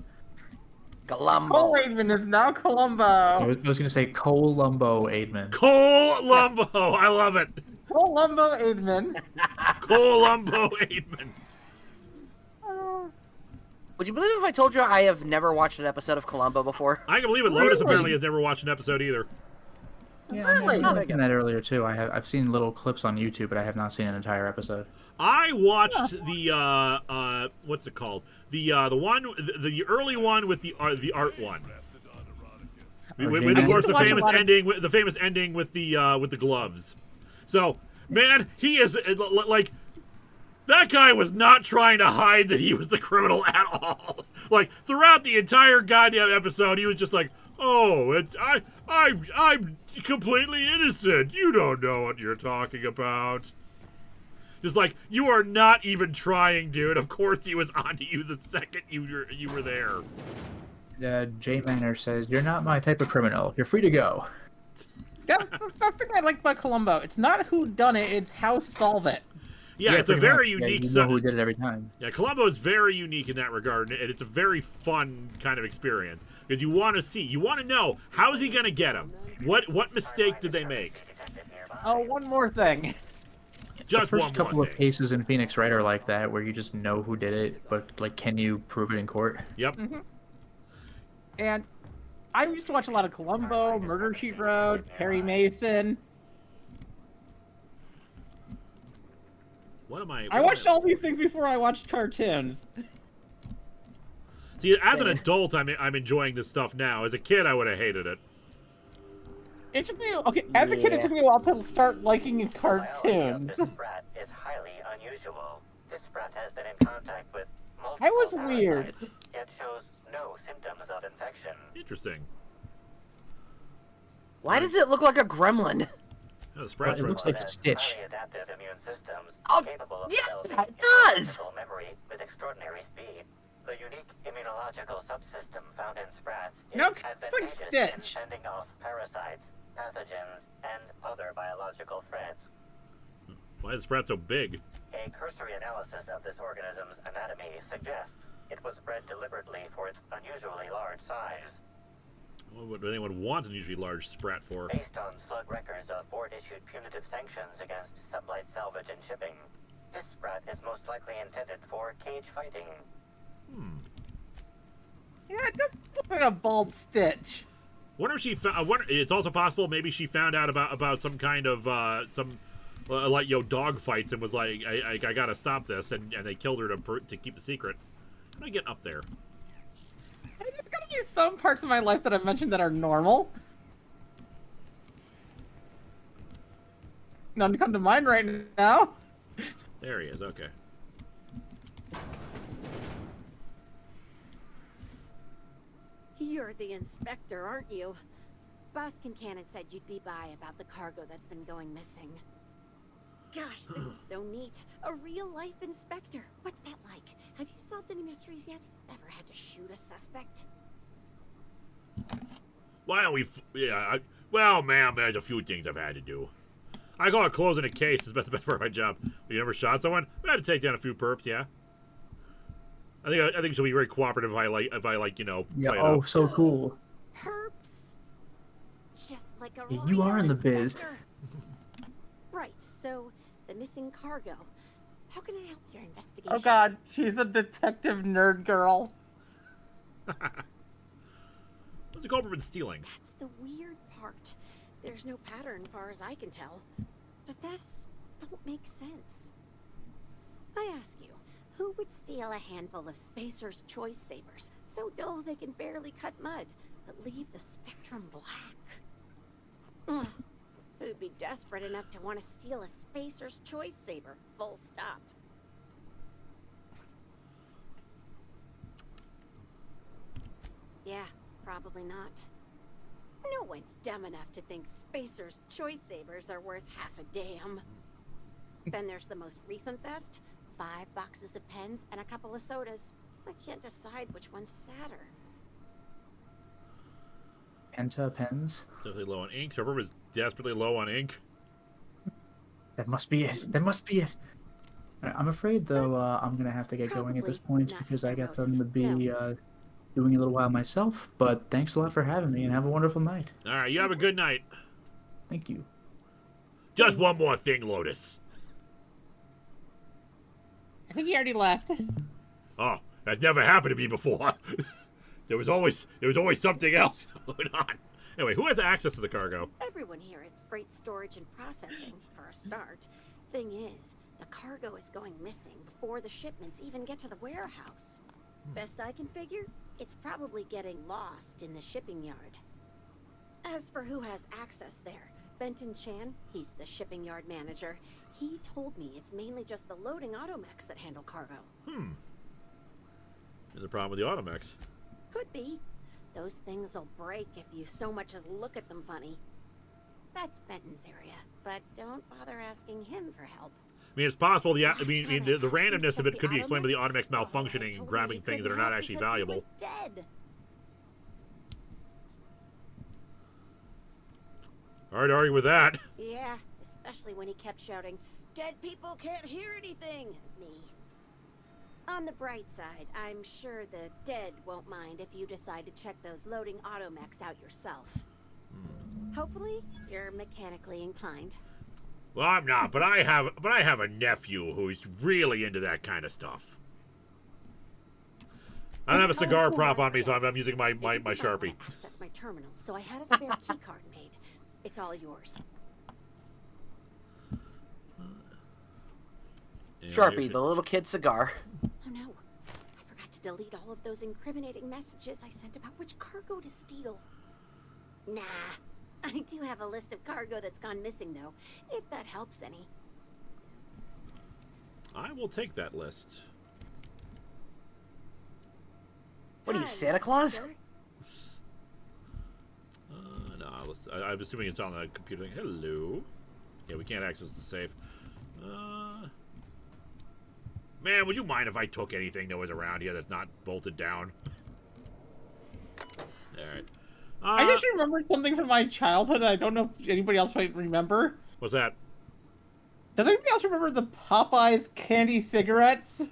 Columbo. Cole Aidman is now Cole-umbo. I was going to say Cole-umbo Aidman. Cole-umbo! I love it. Cole-umbo Aidman. Cole-umbo Aidman. Would you believe if I told you I have never watched an episode of Columbo before? I can believe it. Lotus apparently has never watched an episode either. Yeah, Really? I mentioned that earlier too. I've seen little clips on YouTube, but I have not seen an entire episode. I watched the what's it called? The one, the early one with the art one. With of course the famous ending, with the gloves. So man, he is like. That guy was not trying to hide that he was the criminal at all. Like throughout the entire goddamn episode, he was just like, "Oh, I'm completely innocent. You don't know what you're talking about." Just like, you are not even trying, dude. Of course he was onto you the second you were there. Jay Manor says, "You're not my type of criminal. You're free to go." That's the thing I like about Columbo. It's not who done it; it's how solve it. Yeah, it's a very unique. You know who did it every time. Yeah, Columbo is very unique in that regard, and it's a very fun kind of experience because you want to know how is he going to get him? What mistake did they make? Oh, one more thing. Just the first one couple of cases in Phoenix Wright are like that, where you just know who did it, but like, can you prove it in court? Yep. Mm-hmm. And I used to watch a lot of Columbo, Murder She Wrote, Perry Mason. What am I? I watched all these things before I watched cartoons. See, as an adult, I'm enjoying this stuff now. As a kid, I would have hated it. It took me as a kid. It took me a while to start liking cartoons. This sprat is highly unusual. This sprat has been in contact with multiple I was weird. parasites, yet shows no symptoms of infection. Interesting. Why does it look like a gremlin? Oh, the sprat's It looks like Stitch. Highly adaptive immune systems, Oh, capable of yeah, developing it does! impenetrable memory with extraordinary speed. The unique immunological subsystem found in sprats is No, it's like advantageous in Stitch. fending off parasites, pathogens, and other biological threats. Why is the sprat so big? A cursory analysis of this organism's anatomy suggests it was bred deliberately for its unusually large size. What would anyone want an usually large sprat for? Based on slug records of board-issued punitive sanctions against sublight salvage and shipping, this sprat is most likely intended for cage fighting. Yeah, it does look like a bald Stitch. Wonder if she found. It's also possible maybe she found out about some kind of like dog fights and was like, I gotta stop this, and they killed her to keep the secret. How do I get up there? I mean, there's gotta be some parts of my life that I mentioned that are normal. None come to mind right now. There he is. Okay. You're the inspector, aren't you? Boss Kincannon said you'd be by about the cargo that's been going missing. Gosh, this is so neat. A real-life inspector. What's that like? Have you solved any mysteries yet? Ever had to shoot a suspect? Why don't we? Well, ma'am, there's a few things I've had to do. I call it closing a case. It's the best part of my job. You never shot someone? I had to take down a few perps. Yeah. I think she'll be very cooperative if I like Yeah. play it Oh, up. so cool. Perps. Just like a Yeah, you are in the biz. inspector. Right, so the missing cargo. How can I help your investigation? Oh god, she's a detective nerd girl. What's the culprit been stealing? That's the weird part. There's no pattern, far as I can tell. The thefts don't make sense. I ask you, who would steal a handful of Spacer's Choice Sabers, so dull they can barely cut mud, but leave the spectrum black? Ugh. Who'd be desperate enough to want to steal a Spacer's Choice Saber, full stop? Yeah, probably not. No one's dumb enough to think Spacer's Choice Sabers are worth half a damn. Then there's the most recent theft. 5 boxes of pens and a couple of sodas. I can't decide which one's sadder. Penta pens? Definitely low on ink. So Herb is desperately low on ink. That must be it. That must be it. I'm afraid, though, I'm going to have to get going at this point because I got something to be doing a little while myself, but thanks a lot for having me, and have a wonderful night. All right, you have a good night. Thank you. Just one more thing, Lotus. I think he already left. Oh, that never happened to me before. there was always something else going on. Anyway, who has access to the cargo? Everyone here at Freight Storage and Processing, for a start. Thing is, the cargo is going missing before the shipments even get to the warehouse. Best I can figure, it's probably getting lost in the shipping yard. As for who has access there, Benton Chan, he's the shipping yard manager. He told me it's mainly just the loading automechs that handle cargo. There's a problem with the automechs. Could be. Those things will break if you so much as look at them funny. That's Benton's area, but don't bother asking him for help. I mean, it's possible. The randomness of it could be explained by the automechs malfunctioning and grabbing things that are not actually valuable. He was dead. Hard to argue with that. Yeah, especially when he kept shouting, "Dead people can't hear anything," at me. On the bright side, I'm sure the dead won't mind if you decide to check those loading automechs out yourself. Hopefully, you're mechanically inclined. Well, I'm not, but I have a nephew who's really into that kind of stuff. I don't have a cigar prop on me, so I'm using my Sharpie. Access my terminal, so I had a spare key card made. It's all yours. Sharpie, the little kid cigar. Oh no, I forgot to delete all of those incriminating messages I sent about which cargo to steal. Nah, I do have a list of cargo that's gone missing though, if that helps any. I will take that list. What are you, Santa Claus? No, I'm assuming it's on the computer thing. Hello. Yeah, we can't access the safe. Man, would you mind if I took anything that was around here that's not bolted down? Alright. I just remembered something from my childhood. I don't know if anybody else might remember. What's that? Does anybody else remember the Popeyes candy cigarettes?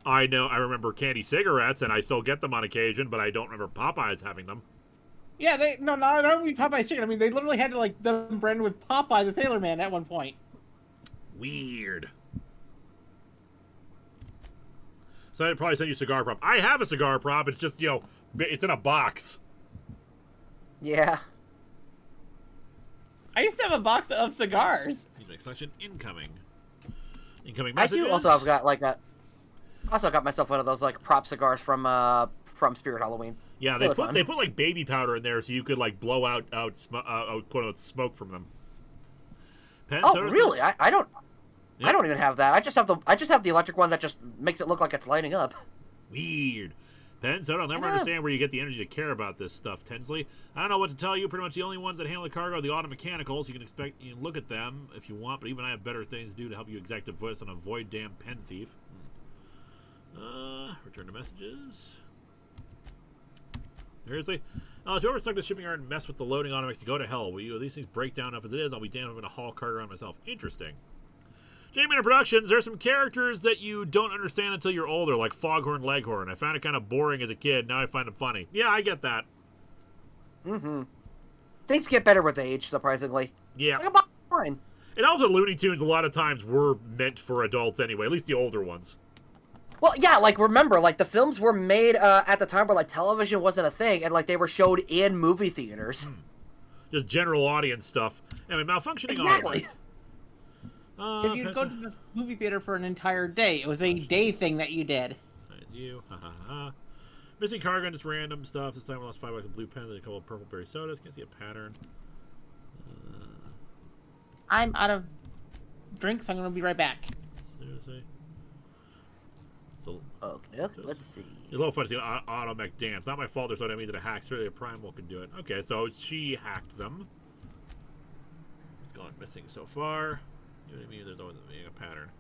I know. I remember candy cigarettes, and I still get them on occasion, but I don't remember Popeyes having them. Yeah, I don't mean Popeyes chicken. I mean, they literally had like them branded with Popeye the Sailor Man at one point. Weird. So I'd probably send you a cigar prop. I have a cigar prop. It's just, it's in a box. Yeah. I used to have a box of cigars. Please make selection. Incoming. Incoming messages. I do also have got like a. Also got myself one of those like prop cigars from Spirit Halloween. Yeah, they put like baby powder in there so you could like blow out quote unquote smoke from them. Really? I don't. Yeah. I don't even have that. I just have the electric one that just makes it look like it's lighting up. Weird. Pen Soda, I'll never understand where you get the energy to care about this stuff, Tensley. I don't know what to tell you. Pretty much the only ones that handle the cargo are the auto mechanicals. You can look at them if you want, but even I have better things to do to help you exact a voice and avoid damn pen thief. Return to messages. Seriously? If you ever stuck the shipping yard and mess with the loading automatics, you go to hell. Will you? These things break down enough as it is. I'll be damned if I'm going to haul cargo around myself. Interesting. J-Man Productions, there's some characters that you don't understand until you're older, like Foghorn Leghorn. I found it kind of boring as a kid. Now I find them funny. Yeah, I get that. Mm-hmm. Things get better with age, surprisingly. Yeah. Like fine. And also Looney Tunes a lot of times were meant for adults anyway, at least the older ones. Well, yeah, like, remember, like, the films were made at the time where, like, television wasn't a thing, and, like, they were showed in movie theaters. Just general audience stuff. I mean, malfunctioning exactly. Because you'd go to the movie theater for an entire day. It was a day thing that you did. That's you. Ha ha ha. Missing cargo and just random stuff. This time I lost $5 of blue pens and a couple of purple berry sodas. Can't see a pattern. I'm out of drinks. I'm going to be right back. Seriously? Okay, let's see. It's a little funny to see automech dance. Not my fault. There's no means that a hack. Really, a primal can do it. Okay, so she hacked them. It's gone missing so far. You know what I mean? There's no being a pattern.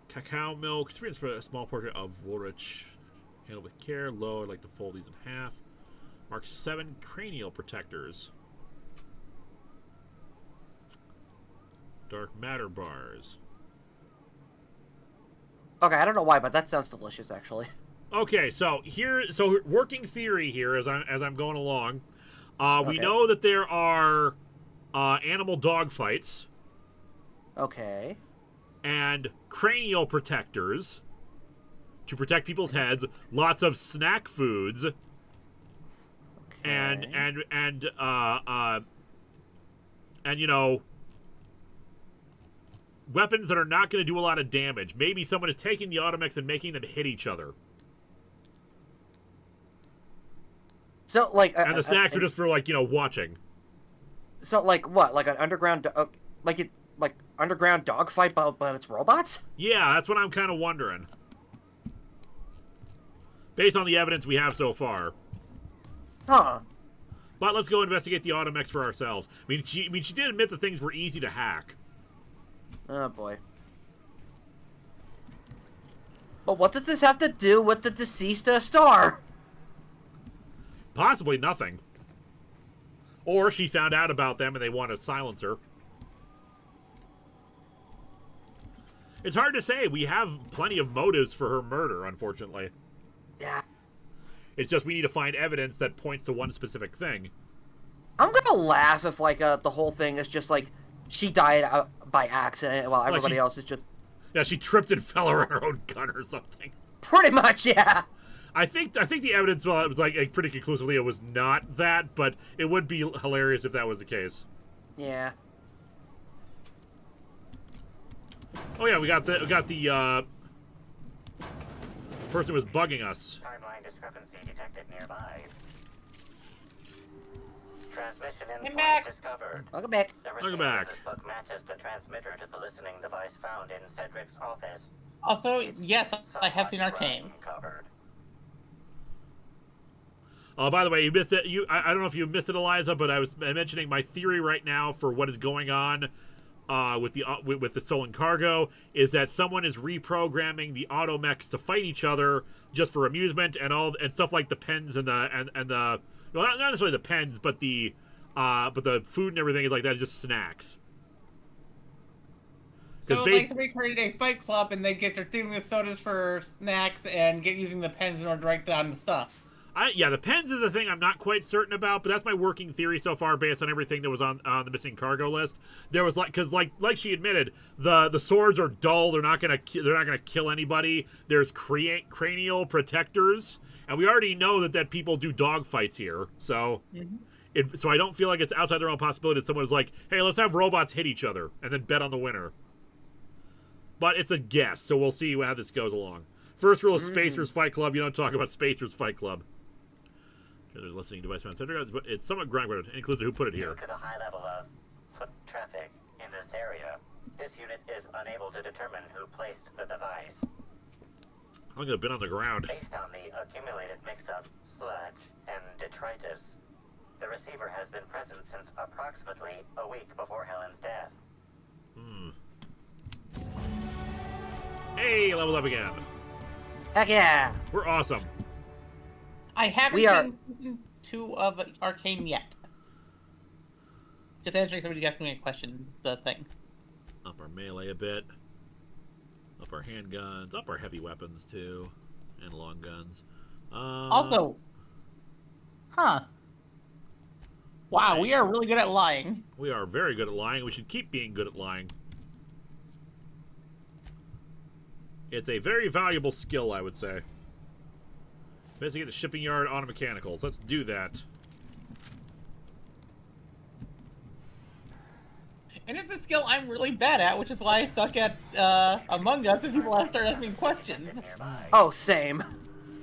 Cacao milk. Experience for a small portrait of Woolrich. Handle with care. Low. I'd like to fold these in half. Mark 7 cranial protectors. Dark matter bars. Okay, I don't know why, but that sounds delicious, actually. Okay, so working theory here as I'm going along. We Okay. know that there are animal dog fights Okay. and cranial protectors to protect people's heads. Lots of snack foods. And you know, weapons that are not going to do a lot of damage. Maybe someone is taking the automechs and making them hit each other. So like, And the snacks are just for, like, you know, watching. So like what? Like an underground, like underground dogfight, but it's robots? Yeah, that's what I'm kind of wondering. Based on the evidence we have so far. Huh. But let's go investigate the automechs for ourselves. I mean, she did admit that things were easy to hack. Oh boy. But what does this have to do with the deceased star? Possibly nothing. Or she found out about them and they want to silence her. It's hard to say. We have plenty of motives for her murder, unfortunately. Yeah. It's just we need to find evidence that points to one specific thing. I'm gonna laugh if, like, the whole thing is just, like, she died by accident while everybody else is just... Yeah, she tripped and fell around her own gun or something. Pretty much, yeah. I think the evidence was like pretty conclusively it was not that, but it would be hilarious if that was the case. Yeah. Oh yeah, we got the person who was bugging us. Timeline discrepancy detected nearby. Transmission Come endpoint back. discovered. Welcome back. The Welcome receiver back. of this book matches the transmitter to the listening device found in Cedric's office. Also, yes, I have seen Somewhat Arcane. covered. Oh, by the way, you missed it. I don't know if you missed it, Eliza, but I was mentioning my theory right now for what is going on with the stolen cargo is that someone is reprogramming the automechs to fight each other just for amusement and stuff like the pens and the well, not necessarily the pens, but the food and everything is like that is just snacks. So, like, somebody created a fight club and they get their stealing the sodas for snacks and get using the pens in order to write down the stuff. Yeah, the pens is a thing I'm not quite certain about, but that's my working theory so far based on everything that was on the missing cargo list. There was because like she admitted, the swords are dull. They're not gonna kill anybody. There's cranial protectors, and we already know that people do dog fights here. So, so I don't feel like it's outside the realm of possibility that someone was like, hey, let's have robots hit each other and then bet on the winner. But it's a guess, so we'll see how this goes along. First rule of Spacers Fight Club: you don't talk about Spacers Fight Club. There's a listening device found center, but it's somewhat grounded. It includes who put it here. Due to the high level of foot traffic in this area, this unit is unable to determine who placed the device. I'm gonna been on the ground. Based on the accumulated mix of sludge and detritus, the receiver has been present since approximately a week before Helen's death. Hey, leveled up again. Heck yeah. We're awesome. I haven't seen season 2 of Arcane yet. Just answering somebody asking me a question, the thing. Up our melee a bit. Up our handguns. Up our heavy weapons, too. And long guns. Also... Wow, we are really good at lying. We are very good at lying. We should keep being good at lying. It's a very valuable skill, I would say. Investigate the shipping yard auto mechanicals. Let's do that. And it's a skill I'm really bad at, which is why I suck at Among Us and people start asking me questions. Oh, same.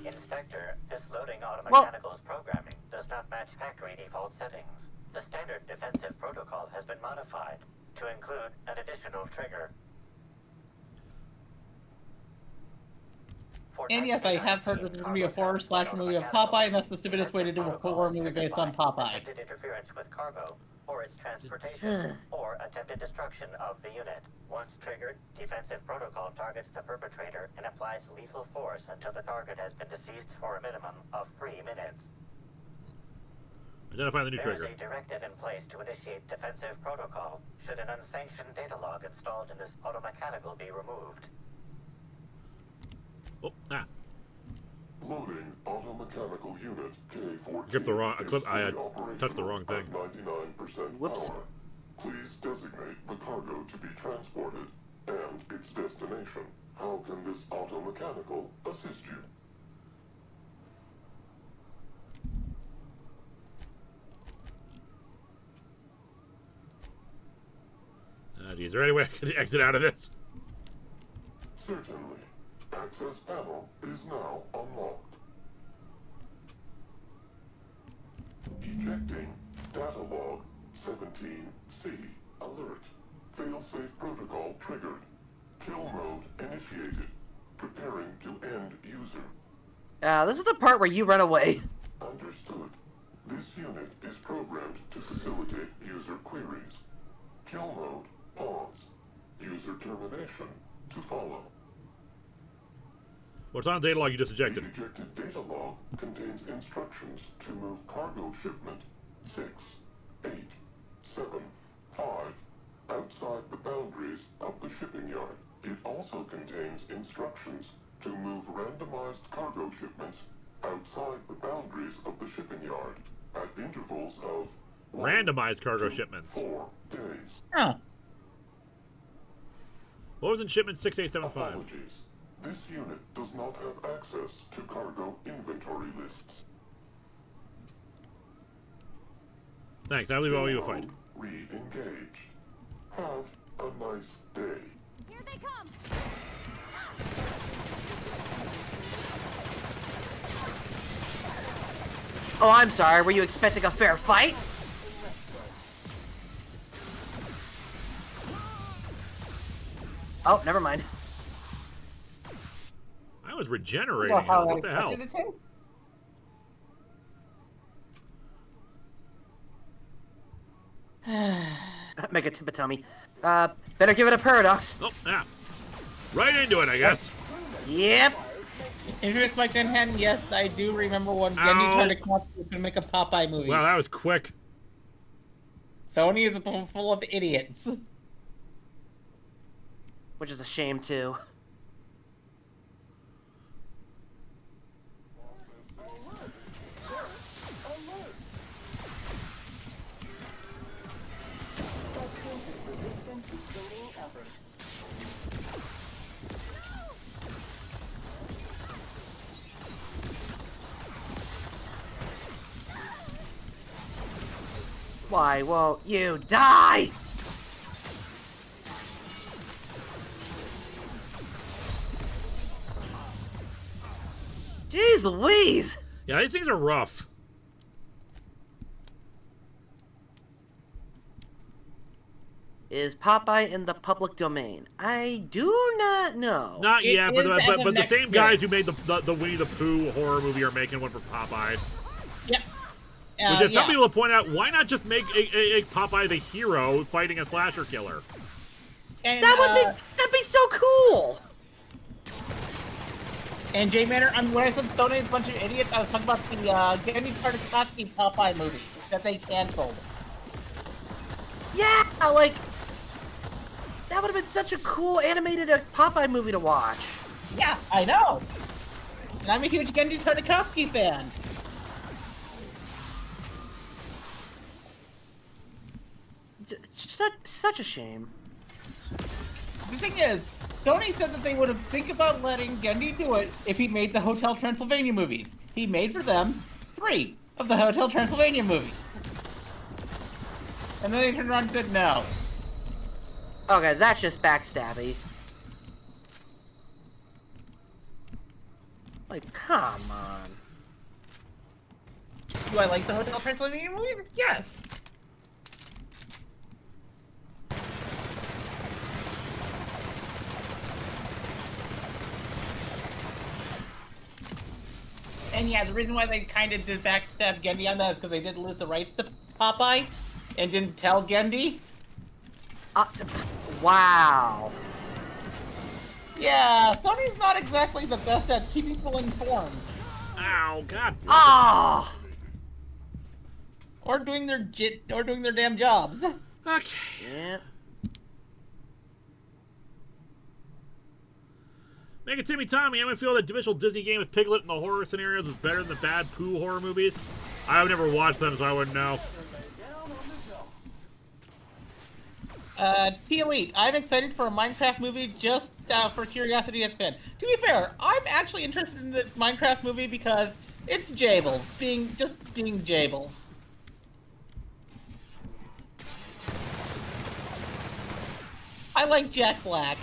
Inspector, this loading automechanicals programming does not match factory default settings. The standard defensive protocol has been modified to include an additional trigger. And yes, I have heard that there's going to be a horror/slash movie of Popeye, and that's the stupidest way to do a horror movie based on Popeye. Attempted interference with cargo, or its transportation, or attempted destruction of the unit. Once triggered, defensive protocol targets the perpetrator and applies lethal force until the target has been deceased for a minimum of 3 minutes. Identify the new trigger. There is a directive in place to initiate defensive protocol should an unsanctioned data log installed in this automechanical be removed. Oh, ah. Loading automechanical unit K14. I touched the wrong thing. 99% Whoops. power. Please designate the cargo to be transported and its destination. How can this automechanical assist you? Is there any way I can exit out of this? Certainly. Access panel is now unlocked. Ejecting data log 17C. Alert. Failsafe protocol triggered. Kill mode initiated. Preparing to end user. This is the part where you run away. Understood. This unit is programmed to facilitate user queries. Kill mode pause. User termination to follow. What's on the data log you just ejected? The ejected data log contains instructions to move cargo shipment 6, 8, 7, 5 outside the boundaries of the shipping yard. It also contains instructions to move randomized cargo shipments outside the boundaries of the shipping yard at intervals of randomized cargo shipments. 4 days. Oh. What was in shipment 6875? Apologies. This unit does not have access to cargo inventory lists. Thanks, I leave all you to fight. Re-engage. Have a nice day. Here they come! Oh, I'm sorry. Were you expecting a fair fight? Oh, never mind. I was regenerating. What the hell? Make a tummy. Better give it a paradox. Oh, yeah. Right into it, I guess. Yep. Introduce my Gunhan, yes, I do remember when Gendy tried to come up with to make a Popeye movie. Wow, that was quick. Sony is full of idiots. Which is a shame, too. Why won't you die? Jeez Louise! Yeah, these things are rough. Is Popeye in the public domain? I do not know. Not yet, but the same bit. guys who made the Winnie the Pooh horror movie are making one for Popeye. Yep. Which is some people will point out, why not just make a Popeye the hero fighting a slasher killer? And, that'd be so cool. And Jay Manor, when I said Sony is a bunch of idiots, I was talking about the Gendy Tartakovsky Popeye movie that they canceled. Yeah, like that would have been such a cool animated Popeye movie to watch. Yeah, I know. And I'm a huge Gendy Tartakovsky fan. Such a shame. The thing is, Sony said that they would have think about letting Gendy do it if he made the Hotel Transylvania movies. He made for them 3 of the Hotel Transylvania movies. And then they turned around and said no. Okay, that's just backstabby. Like, come on. Do I like the Hotel Transylvania movies? Yes. And yeah, the reason why they kind of did backstab Gendy on that is because they did lose the rights to Popeye and didn't tell Gendy. Wow. Yeah, Sony's not exactly the best at keeping people informed. Ow, God. Ah. Or doing their damn jobs. Okay. Yeah. Make it Timmy Tommy. I'm gonna feel that divisional Disney game with Piglet in the horror scenarios is better than the bad poo horror movies. I've never watched them, so I wouldn't know. T-Elite, I'm excited for a Minecraft movie just for curiosity as fan. To be fair, I'm actually interested in the Minecraft movie because it's Jables, being Jables. I like Jack Black.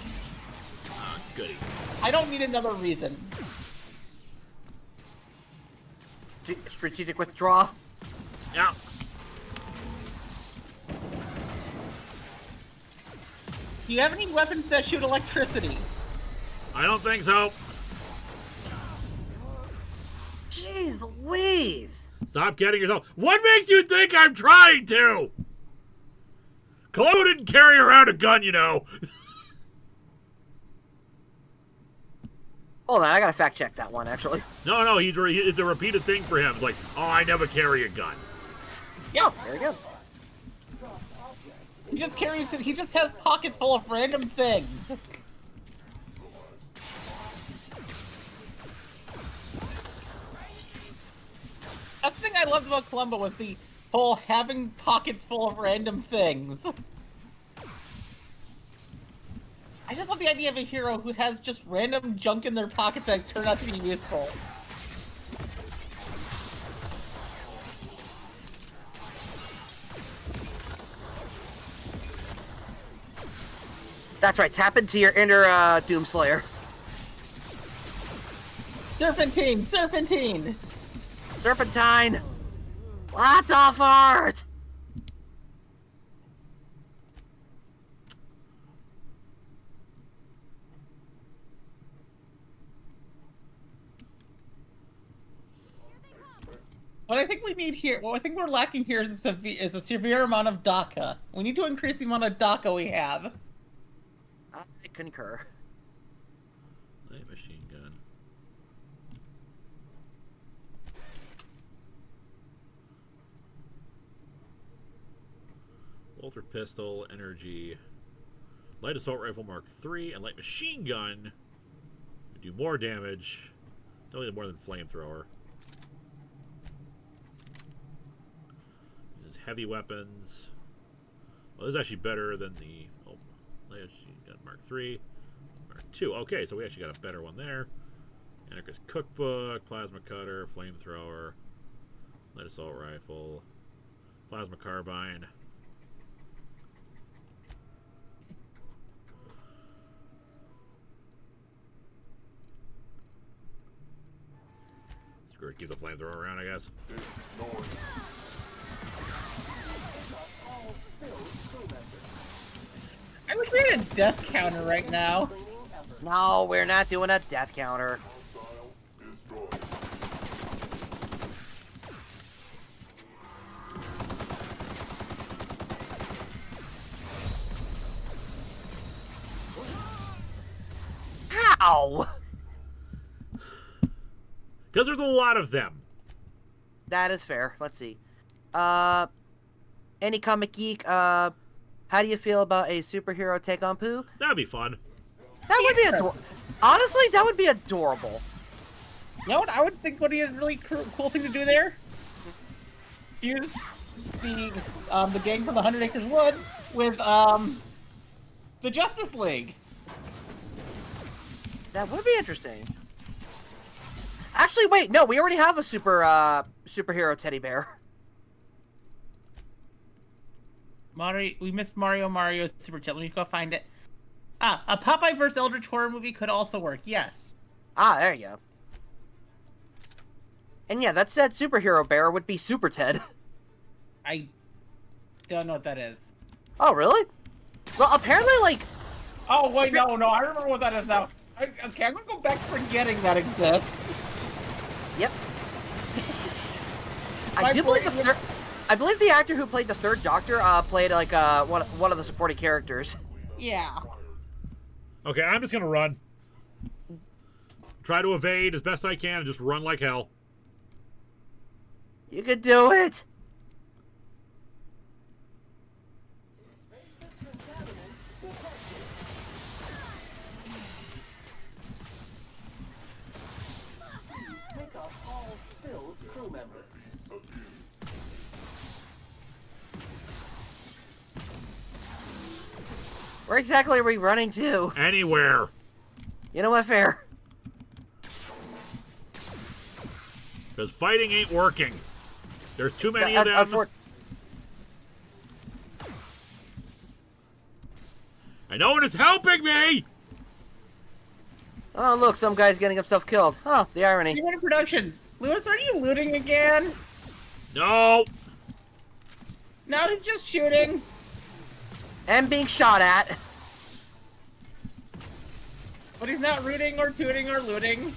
Goody. I don't need another reason. Strategic withdrawal. Yeah. Do you have any weapons that shoot electricity? I don't think so. Jeez Louise! Stop getting yourself. What makes you think I'm trying to? Chloe didn't carry around a gun, you know. Hold on, I gotta fact check that one, actually. No, it's a repeated thing for him. It's like, oh, I never carry a gun. Yeah, there you go. He just carries it. He just has pockets full of random things. That's the thing I loved about Cole-umbo was the whole having pockets full of random things. I just love the idea of a hero who has just random junk in their pockets that turn out to be useful. That's right, tap into your inner Doomslayer. Serpentine! Serpentine! Serpentine! What the fart? What I think we need here, what I think we're lacking here is a severe amount of DACA. We need to increase the amount of DACA we have. I concur. Light machine gun. Walther pistol, energy, light assault rifle Mark III, and light machine gun do more damage. Only more than flamethrower. This is heavy weapons. Well, this is actually better than the light machine gun Mark III, Mark II. Okay, so we actually got a better one there. Anarchist cookbook, plasma cutter, flamethrower, light assault rifle, plasma carbine. Screw it, keep the flamethrower around, I guess. I wish we had a death counter right now. No, we're not doing a death counter. How? Because there's a lot of them. That is fair. Let's see. Any comic geek, how do you feel about a superhero take on poo? That'd be fun. That would be adorable. Honestly, that would be adorable. You know what I would think would be a really cool thing to do there? Use the gang from the 100 Acres Woods with the Justice League. That would be interesting. Actually, wait, no, we already have a superhero teddy bear. We missed Mario's super chat. Let me go find it. A Popeye vs. Eldritch horror movie could also work. Yes. Ah, there you go. And yeah, that said superhero bear would be Super Ted. I don't know what that is. Oh, really? Well, apparently, like... Oh, wait, no, I remember what that is now. Okay, I'm gonna go back forgetting that exists. Yep. I believe the actor who played the third Doctor played like one of the supporting characters. Yeah. Okay, I'm just gonna run. Try to evade as best I can and just run like hell. You could do it. Where exactly are we running to? Anywhere. You know what, fair? Because fighting ain't working. There's too many of them. And no one is helping me! Oh, look, some guy's getting himself killed. Oh, the irony. Deepening Productions. Lewis, are you looting again? No! No, he's just shooting. And being shot at. But he's not rooting or tooting or looting.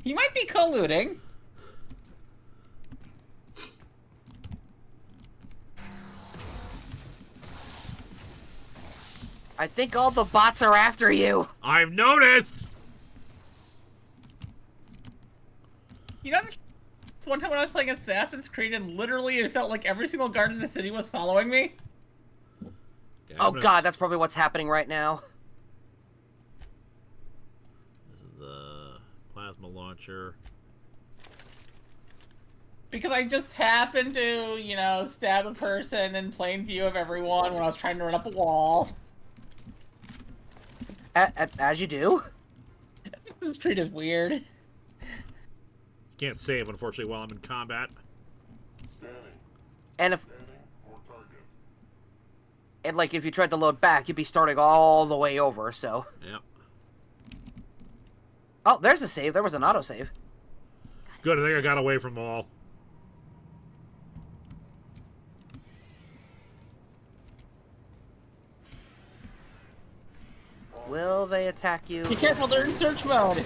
He might be colluding. I think all the bots are after you. I've noticed! You know, this one time when I was playing Assassin's Creed and literally it felt like every single guard in the city was following me? Yeah, oh god, that's probably what's happening right now. This is the plasma launcher. Because I just happened to, you know, stab a person in plain view of everyone when I was trying to run up a wall. As you do. Assassin's Creed is weird. You can't save, unfortunately, while I'm in combat. And if you tried to load back, you'd be starting all the way over, so. Yep. Oh, there's a save. There was an autosave. Good, I think I got away from them all. Will they attack you? Be careful, they're in search mode.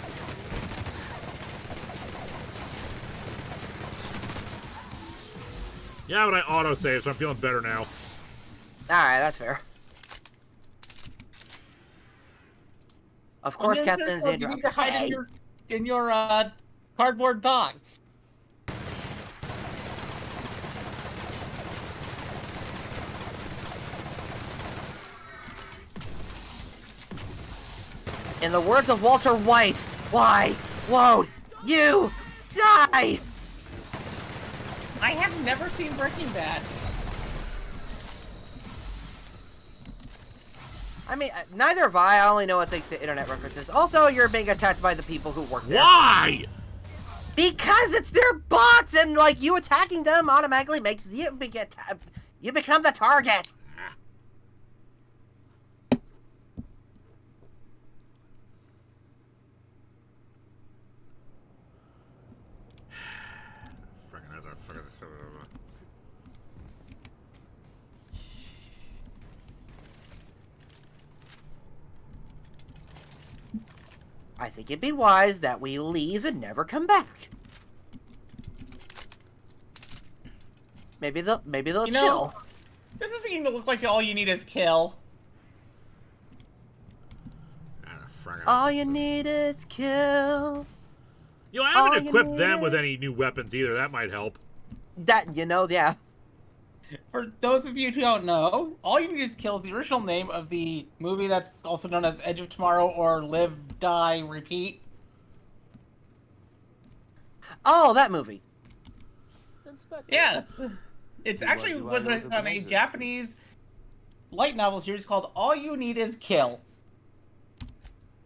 Yeah, but I autosave, so I'm feeling better now. Alright, that's fair. Of course, Captain Xander. You need to hide in your cardboard box. In the words of Walter White, why won't you die? I have never seen Breaking Bad. I mean, neither have I. I only know it thanks to internet references. Also, you're being attacked by the people who work there. Why? Because it's their bots, and like you attacking them automatically makes you become the target. I think it'd be wise that we leave and never come back. Maybe they'll You chill. know, this is beginning to look like all you need is kill. All you need is kill. You know, I haven't equipped them with any new weapons either. That might help. That, you know, yeah. For those of you who don't know, All You Need Is Kill is the original name of the movie that's also known as Edge of Tomorrow or Live, Die, Repeat. Oh, that movie. Yes. It's actually was based on a Japanese light novel series called All You Need Is Kill.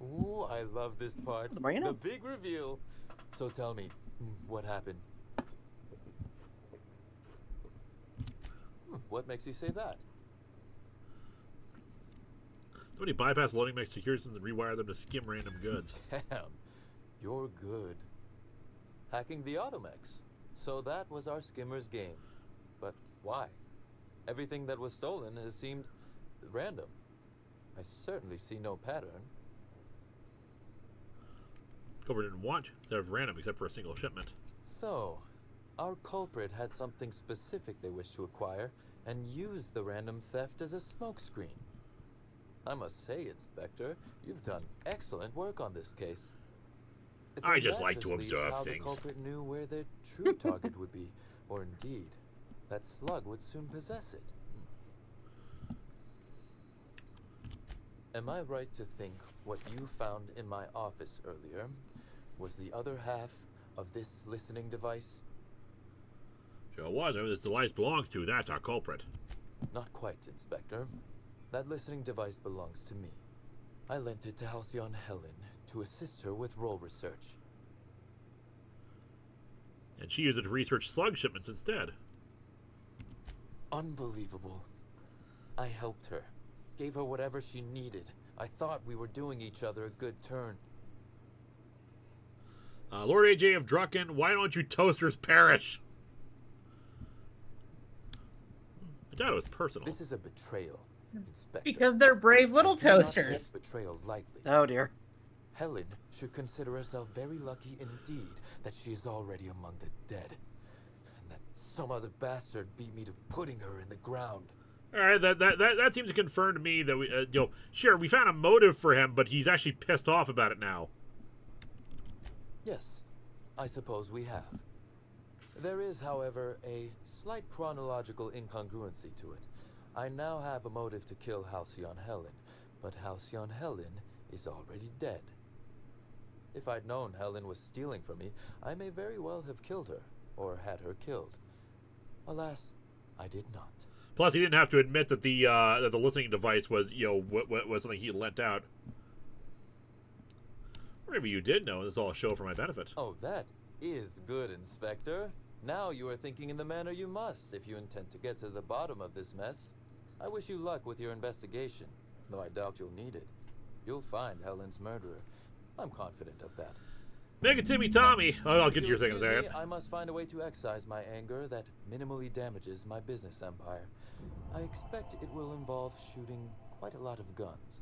Ooh, I love this part. The big reveal. So tell me, what happened? What makes you say that? Somebody bypass loading mech security systems and rewire them to skim random goods. Damn, you're good. Hacking the automechs. So that was our skimmer's game. But why? Everything that was stolen has seemed random. I certainly see no pattern. Cobra didn't want to have random except for a single shipment. So, our culprit had something specific they wished to acquire and used the random theft as a smokescreen. I must say, Inspector, you've done excellent work on this case. I just like to leaves observe how things. The culprit knew where their true target would be, or indeed, that slug would soon possess it. Am I right to think what you found in my office earlier was the other half of this listening device? Sure was. Whoever this device belongs to, that's our culprit. Not quite, Inspector. That listening device belongs to me. I lent it to Halcyon Helen to assist her with role research. And she used it to research slug shipments instead. Unbelievable. I helped her. Gave her whatever she needed. I thought we were doing each other a good turn. Lord AJ of Drucken, why don't you toasters perish? I doubt it was personal. This is a betrayal, Inspector. Because they're brave little I do not toasters. take betrayal lightly. Oh dear. Helen should consider herself very lucky indeed that she is already among the dead. And that some other bastard beat me to putting her in the ground. All right, that seems to confirm to me that we, sure, we found a motive for him, but he's actually pissed off about it now. Yes, I suppose we have. There is, however, a slight chronological incongruency to it. I now have a motive to kill Halcyon Helen, but Halcyon Helen is already dead. If I'd known Helen was stealing from me, I may very well have killed her, or had her killed. Alas, I did not. Plus, he didn't have to admit that the listening device was, was something he lent out. Or maybe you did know, and this is all a show for my benefit. Oh, that is good, Inspector. Now you are thinking in the manner you must if you intend to get to the bottom of this mess. I wish you luck with your investigation, though I doubt you'll need it. You'll find Helen's murderer. I'm confident of that. Make it Timmy Tommy. Oh, I'll get to your second Excuse there. me, I must find a way to excise my anger that minimally damages my business empire. I expect it will involve shooting quite a lot of guns.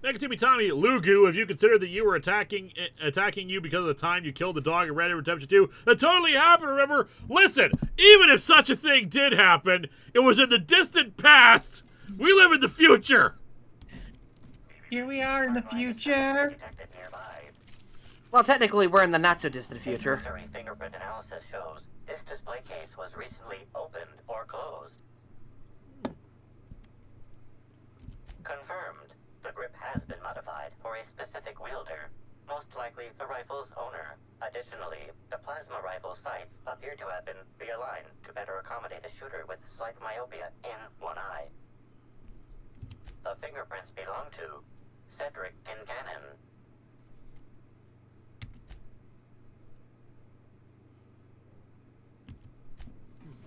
Megatimi Tommy, Lugu, if you consider that you were attacking you because of the time you killed the dog in Red Dead Redemption 2, that totally happened, remember? Listen, even if such a thing did happen, it was in the distant past. We live in the future. Here we are in the future. Well, technically, we're in the not-so-distant future. Cursory fingerprint analysis shows this display case was recently opened or closed. Confirmed. The grip has been modified for a specific wielder, most likely the rifle's owner. Additionally, the plasma rifle sights appear to have been realigned to better accommodate a shooter with slight myopia in one eye. The fingerprints belong to Cedric Kincannon.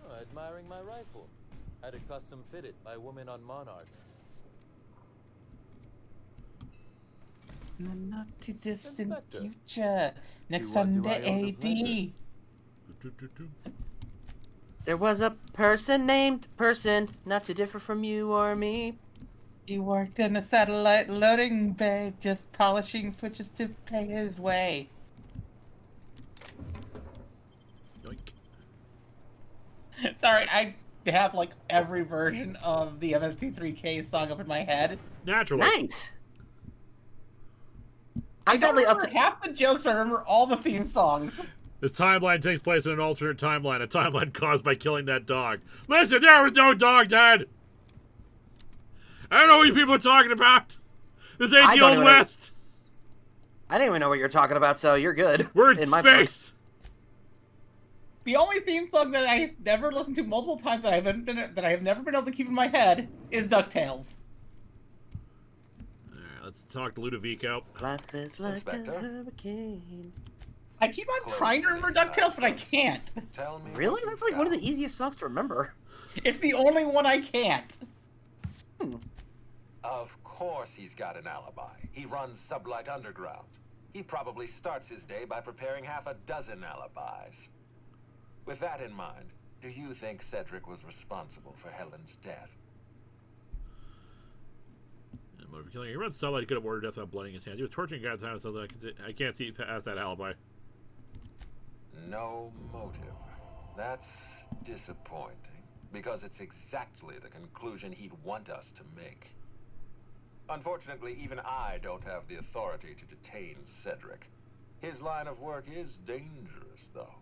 Oh, admiring my rifle. Had it custom fitted by a woman on Monarch. In the not too distant Inspector. future. Next Do I Sunday own AD. There was a person named Person, not too different from you or me. He worked in a satellite loading bay, just polishing switches to pay his way. Yoink. Sorry, I have like every version of the MST3K song up in my head. Naturally. Nice. I I'm don't totally up remember to. half the jokes, but I remember all the theme songs. This timeline takes place in an alternate timeline, a timeline caused by killing that dog. Listen, there was no dog, Dad! I don't know what you people are talking about! This ain't the Old West! I didn't even know what you're talking about, so you're good. We're in my book. space! The only theme song that I've never listened to multiple times that I have never been able to keep in my head is DuckTales. Alright, let's talk to Ludovico. Life is like Inspector? a hurricane. I keep on trying to remember DuckTales, but I can't. Tell me Really? what That's you've like one of got. the easiest songs to remember. It's the only one I can't. Of course he's got an alibi. He runs Sublight Underground. He probably starts his day by preparing half a dozen alibis. With that in mind, do you think Cedric was responsible for Helen's death? Motive for killing. He runs Sublight. He could have ordered death without blooding his hands. He was torturing guys time, so I can't see past that alibi. No motive. That's disappointing, because it's exactly the conclusion he'd want us to make. Unfortunately, even I don't have the authority to detain Cedric. His line of work is dangerous, though.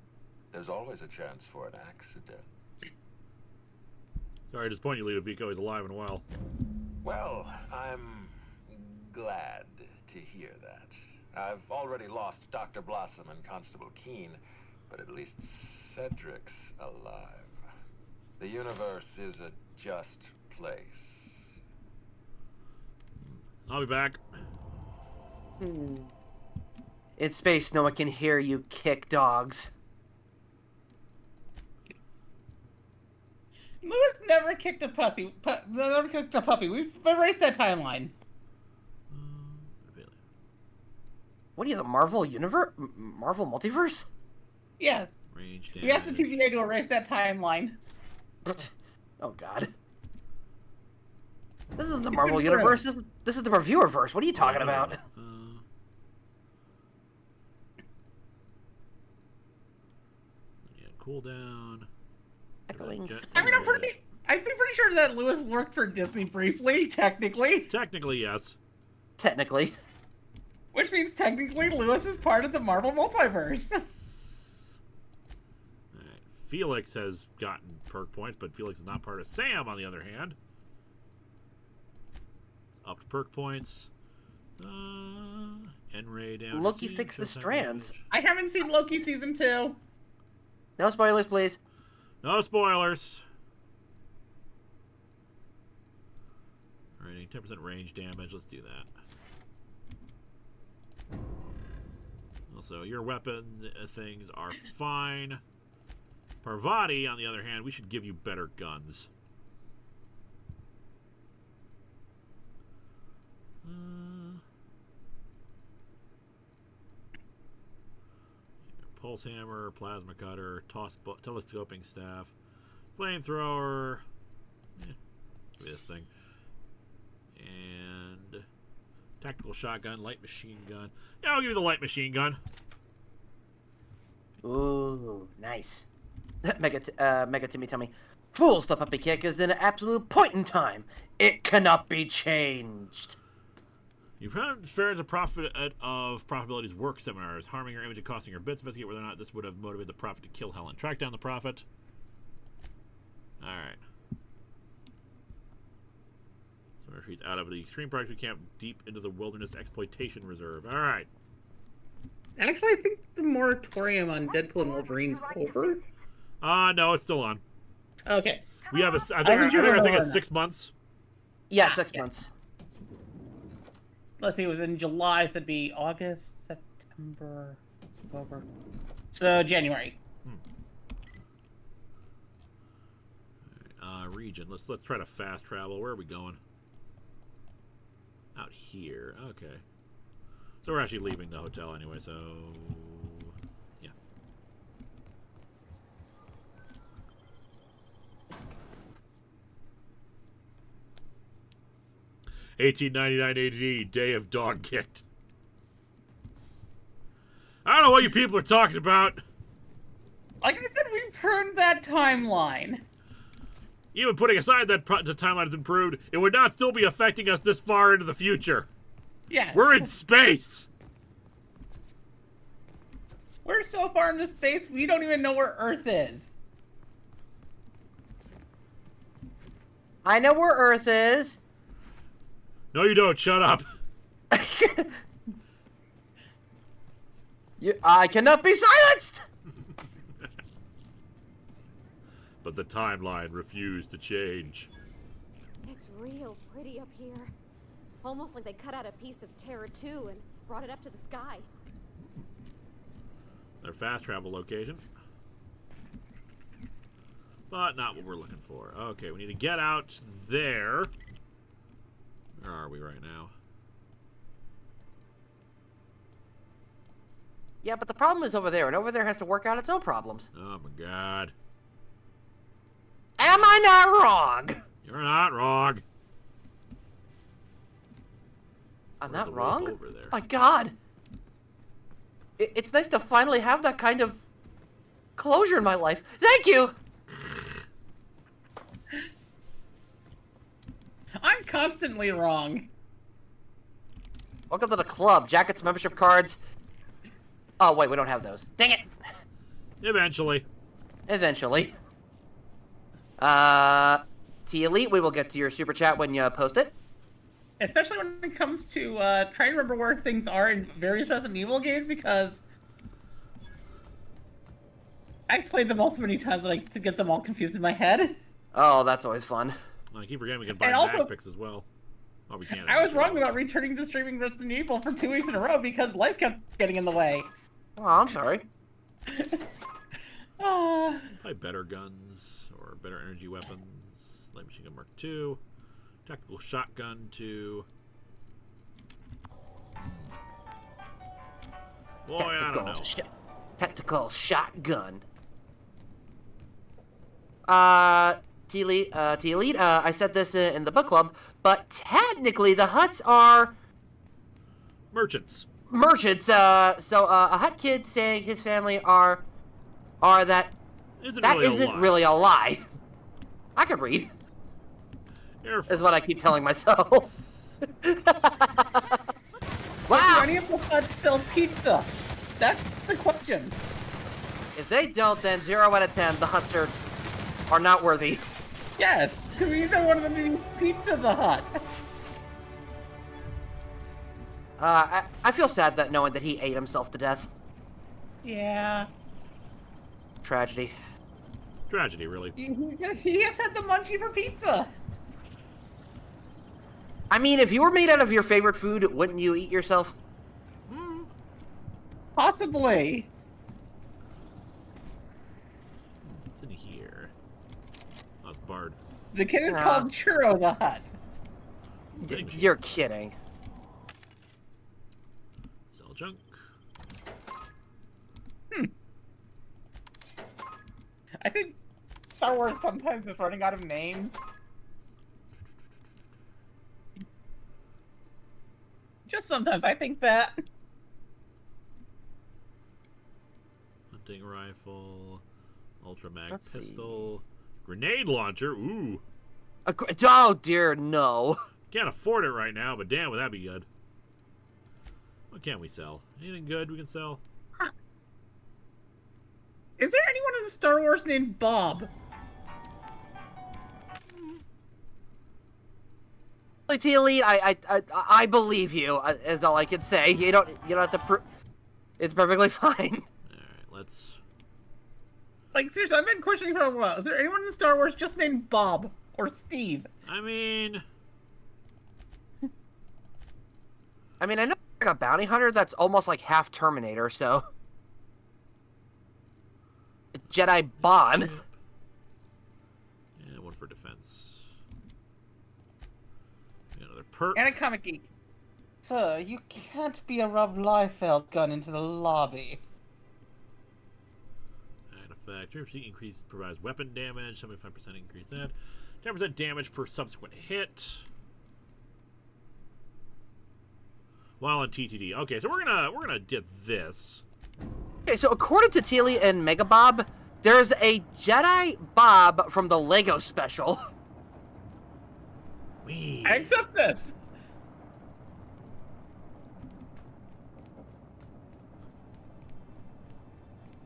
There's always a chance for an accident. Sorry to disappoint you, Ludovico. He's alive and well. Well, I'm glad to hear that. I've already lost Dr. Blossom and Constable Keene, but at least Cedric's alive. The universe is a just place. I'll be back. In space, no one can hear you kick dogs. Lewis never kicked a pussy. Never kicked a puppy. We've erased that timeline. What are you, the Marvel universe? Marvel multiverse? Yes. Range We asked the TVA to erase that timeline. Oh God. This isn't the Marvel universe. This is the reviewerverse. What are you talking about? Yeah, cooldown. I mean, I'm pretty sure that Lewis worked for Disney briefly, technically. Technically, yes. Technically. Which means technically Lewis is part of the Marvel multiverse. Alright. Felix has gotten perk points, but Felix is not part of Sam, on the other hand. Upped perk points. N-ray down. Loki fixed the strands. I haven't seen Loki season 2. No spoilers, please. No spoilers. Alright, 10% range damage. Let's do that. Also, your weapon things are fine. Parvati, on the other hand, we should give you better guns. Pulse hammer, plasma cutter, telescoping staff, flamethrower. This thing. And tactical shotgun, light machine gun. Yeah, I'll give you the light machine gun. Ooh, nice. Mega Timmy Tummy. Fools, the puppy kick is an absolute point in time. It cannot be changed. You've found experience of Profitability's work seminars, harming your image and costing your bits. Investigate whether or not this would have motivated the Prophet to kill Helen. Track down the Prophet. Alright. So retreats out of the extreme project camp deep into the wilderness exploitation reserve. Alright. Actually, I think the moratorium on Deadpool and Wolverine's over. No, it's still on. Okay. We have I think it's 6 months. Yeah, 6 months. Let's see, it was in July, so it'd be August, September, October. So, January. Region. Let's try to fast travel. Where are we going? Out here. Okay. So we're actually leaving the hotel anyway, so... yeah. $18.99 AD, day of dog kicked. I don't know what you people are talking about. Like I said, we've turned that timeline. Even putting aside that the timeline has improved, it would not still be affecting us this far into the future. Yeah. We're in space. We're so far into space, we don't even know where Earth is. I know where Earth is. No, you don't. Shut up. I cannot be silenced! But the timeline refused to change. It's real pretty up here. Almost like they cut out a piece of Terra 2 and brought it up to the sky. Their fast travel location. But not what we're looking for. Okay, we need to get out there. Where are we right now? Yeah, but the problem is over there, and over there has to work out its own problems. Oh my god. Am I not wrong? You're not wrong. I'm Where's not the wrong? rope over there? My god. It's nice to finally have that kind of closure in my life. Thank you! I'm constantly wrong. Welcome to the club. Jackets, membership cards. Oh, wait, we don't have those. Dang it! Eventually. Eventually. T-Elite, we will get to your super chat when you post it. Especially when it comes to trying to remember where things are in various Resident Evil games, because I've played them all so many times that I get them all confused in my head. Oh, that's always fun. I keep forgetting we can buy And also- backpicks as well. Oh, we can't. I was wrong about returning to streaming Resident Evil for 2 weeks in a row because life kept getting in the way. Oh, I'm sorry. Probably better guns or better energy weapons. Light machine gun Mark II. Tactical shotgun 2. Boy, I don't know. Tactical shotgun. T-Elite, I said this in the book club, but technically the huts are... Merchants. Merchants, so a hut kid saying his family are that... Isn't really a lie. I could read. Is what I keep telling myself. Wow! Do any of the huts sell pizza? That's the question. If they don't, then 0 out of 10, the huts are not worthy. Yes, because either one of them eating Pizza the Hut. I feel sad that knowing that he ate himself to death. Yeah. Tragedy, really. He just had the munchie for pizza. I mean, if you were made out of your favorite food, wouldn't you eat yourself? Possibly. What's in here? Oh, it's Bard. The kid is called Churro the Hut. You're kidding. Sell junk. I think Star Wars sometimes is running out of names. Just sometimes I think that. Hunting rifle. Ultra mag pistol. Grenade launcher. Ooh. Oh dear, no. Can't afford it right now, but damn, would that be good. What can we sell? Anything good we can sell? Is there anyone in Star Wars named Bob? T-Elite, I believe you. Is all I can say. You don't have to. It's perfectly fine. All right, let's. Like seriously, I've been questioning for a while. Is there anyone in Star Wars just named Bob or Steve? I mean, I know like a bounty hunter that's almost like half Terminator, so. Jedi Bond. Yeah, one for defense. Another perk. And a comic geek. Sir, you can't be a Rob Liefeld gun into the lobby. And effect. 3% increase provides weapon damage. 75% increase that. 10% damage per subsequent hit. While on TTD. Okay, so we're gonna get this. Okay, so according to Teely and Mega Bob, there's a Jedi Bob from the Lego special. I accept this.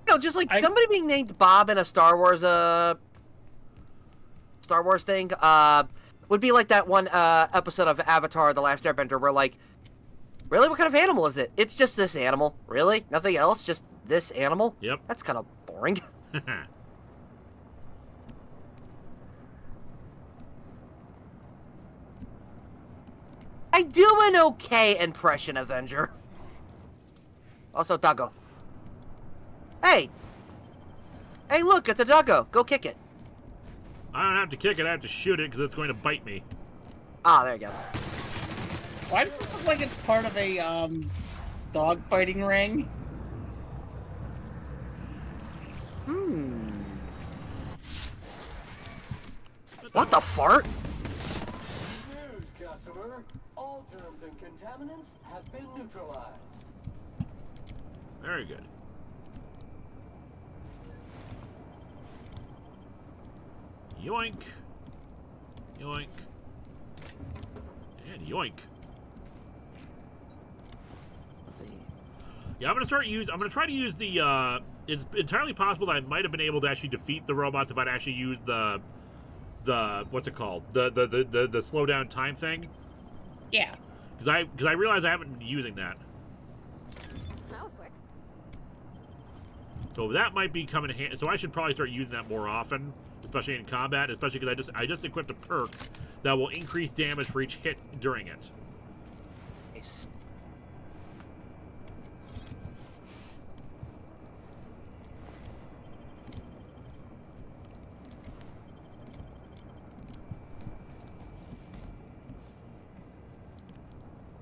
No, just like somebody being named Bob in a Star Wars thing, would be like that one episode of Avatar: The Last Airbender where like, really, what kind of animal is it? It's just this animal. Really? Nothing else? Just this animal? Yep. That's kind of boring. I do an okay impression, Avenger. Also, doggo. Hey! Hey, look, it's a doggo. Go kick it. I don't have to kick it, I have to shoot it because it's going to bite me. Ah, there you go. Why does it look like it's part of a dog fighting ring? What the fart? News, customer. All germs and contaminants have been neutralized. Very good. Yoink. Yoink. And yoink. Let's see. Yeah, I'm gonna try to use the it's entirely possible that I might have been able to actually defeat the robots if I'd actually used the what's it called? The slow down time thing. Yeah. Because I realize I haven't been using that. That was quick. So that might be coming in handy. So I should probably start using that more often, especially in combat, especially because I just equipped a perk that will increase damage for each hit during it. Nice.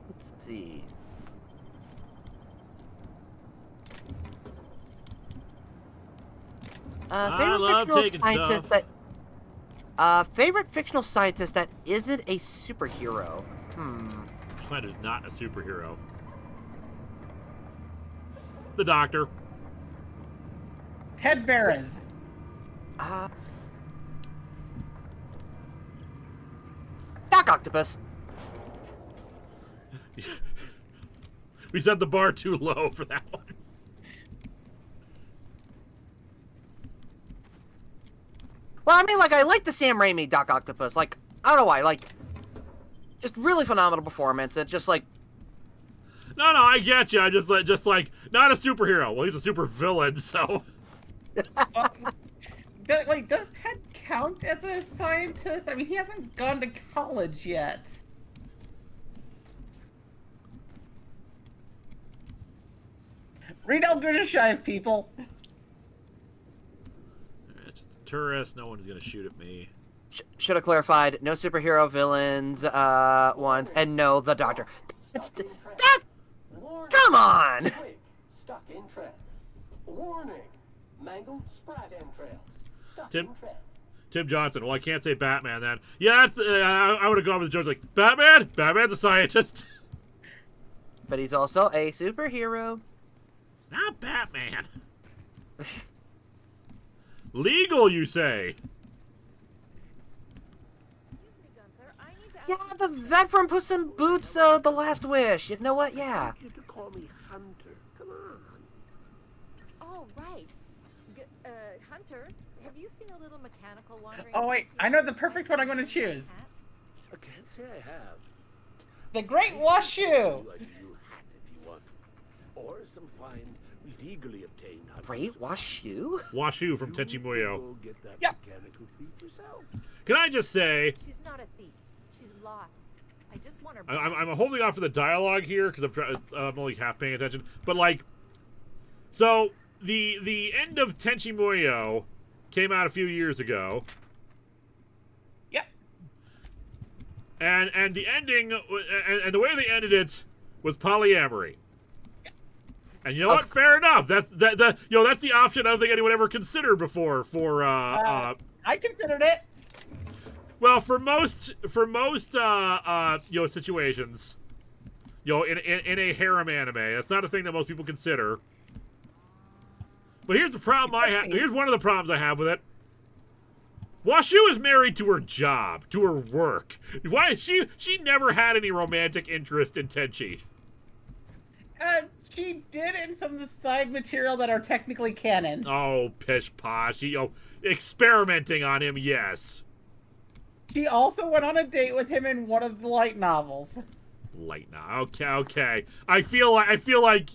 Let's see. Favorite fictional scientist that isn't a superhero. Scientist is not a superhero. The Doctor. Ted Barris. Doc Octopus. We set the bar too low for that one. Well, I mean, like, I like the Sam Raimi Doc Octopus. Like, I don't know why. Like, just really phenomenal performance. It's just like... No, I get you. I just like, not a superhero. Well, he's a super villain, so... Wait, does Ted count as a scientist? I mean, he hasn't gone to college yet. Read Al-Gunashai's people. Just a tourist. No one's gonna shoot at me. Should have clarified. No superhero villains ones, and no, the Doctor. Come on! Stuck in trap. Warning! Mangled sprat entrails. Stuck Tim, in trap. Tim Johnson. Well, I can't say Batman then. Yeah, that's. I would have gone with the jokes like Batman. Batman's a scientist. But he's also a superhero. Not Batman. Legal, you say? Yeah, the vet from Puss in Boots, The Last Wish. You know what? Yeah. I want you to call me Hunter. Come on. Oh, right. Hunter, have you seen a little mechanical wandering? Oh, wait. I know the perfect one I'm going to choose. I can't say I have. The Great Washoe. I'll give you a hat if you want. Or some fine, legally obtained hunting. Great Washoe? Washoe from Tenchi Muyo. Go get that mechanical thief yourself. Can I just say... She's not a thief. She's lost. I just want her... I'm holding off for the dialogue here because I'm only half paying attention. But, like... So, the end of Tenchi Muyo came out a few years ago. Yep. And the ending... And the way they ended it was polyamory. And you know what? Fair enough. That's the option I don't think anyone ever considered before for I considered it. Well, for most situations, in a harem anime, that's not a thing that most people consider. But here's the problem I have. Here's one of the problems I have with it. Washoe is married to her job, to her work. Why she never had any romantic interest in Tenchi. She did in some of the side material that are technically canon. Oh, pish posh. Experimenting on him, yes. She also went on a date with him in one of the light novels. Light novel. Okay. I feel like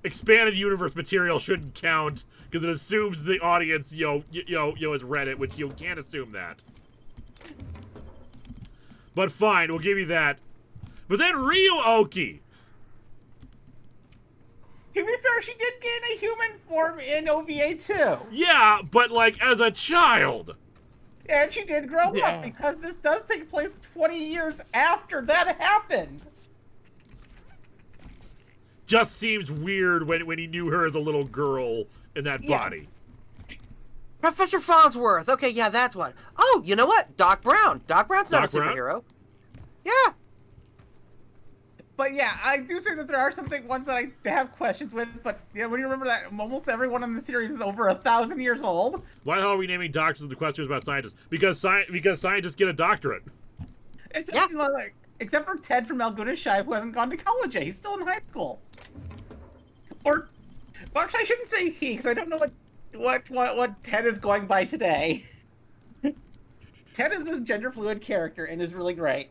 expanded universe material shouldn't count because it assumes the audience has read it, which you can't assume that. But fine, we'll give you that. But then Ryuoki. To be fair, she did gain a human form in OVA too. Yeah, but like as a child. And she did grow up because this does take place 20 years after that happened. Just seems weird when he knew her as a little girl in that body. Professor Farnsworth. Okay, yeah, that's one. Oh, you know what? Doc Brown. Doc Brown's not a superhero. Yeah. But yeah, I do say that there are some ones that I have questions with, but when you remember that almost everyone in the series is over 1,000 years old. Why the hell are we naming doctors the questions about scientists? Because scientists get a doctorate. Except for Ted from Al-Gunashai, who hasn't gone to college yet. He's still in high school. Well, actually, I shouldn't say he, because I don't know what Ted is going by today. Ted is a gender fluid character and is really great.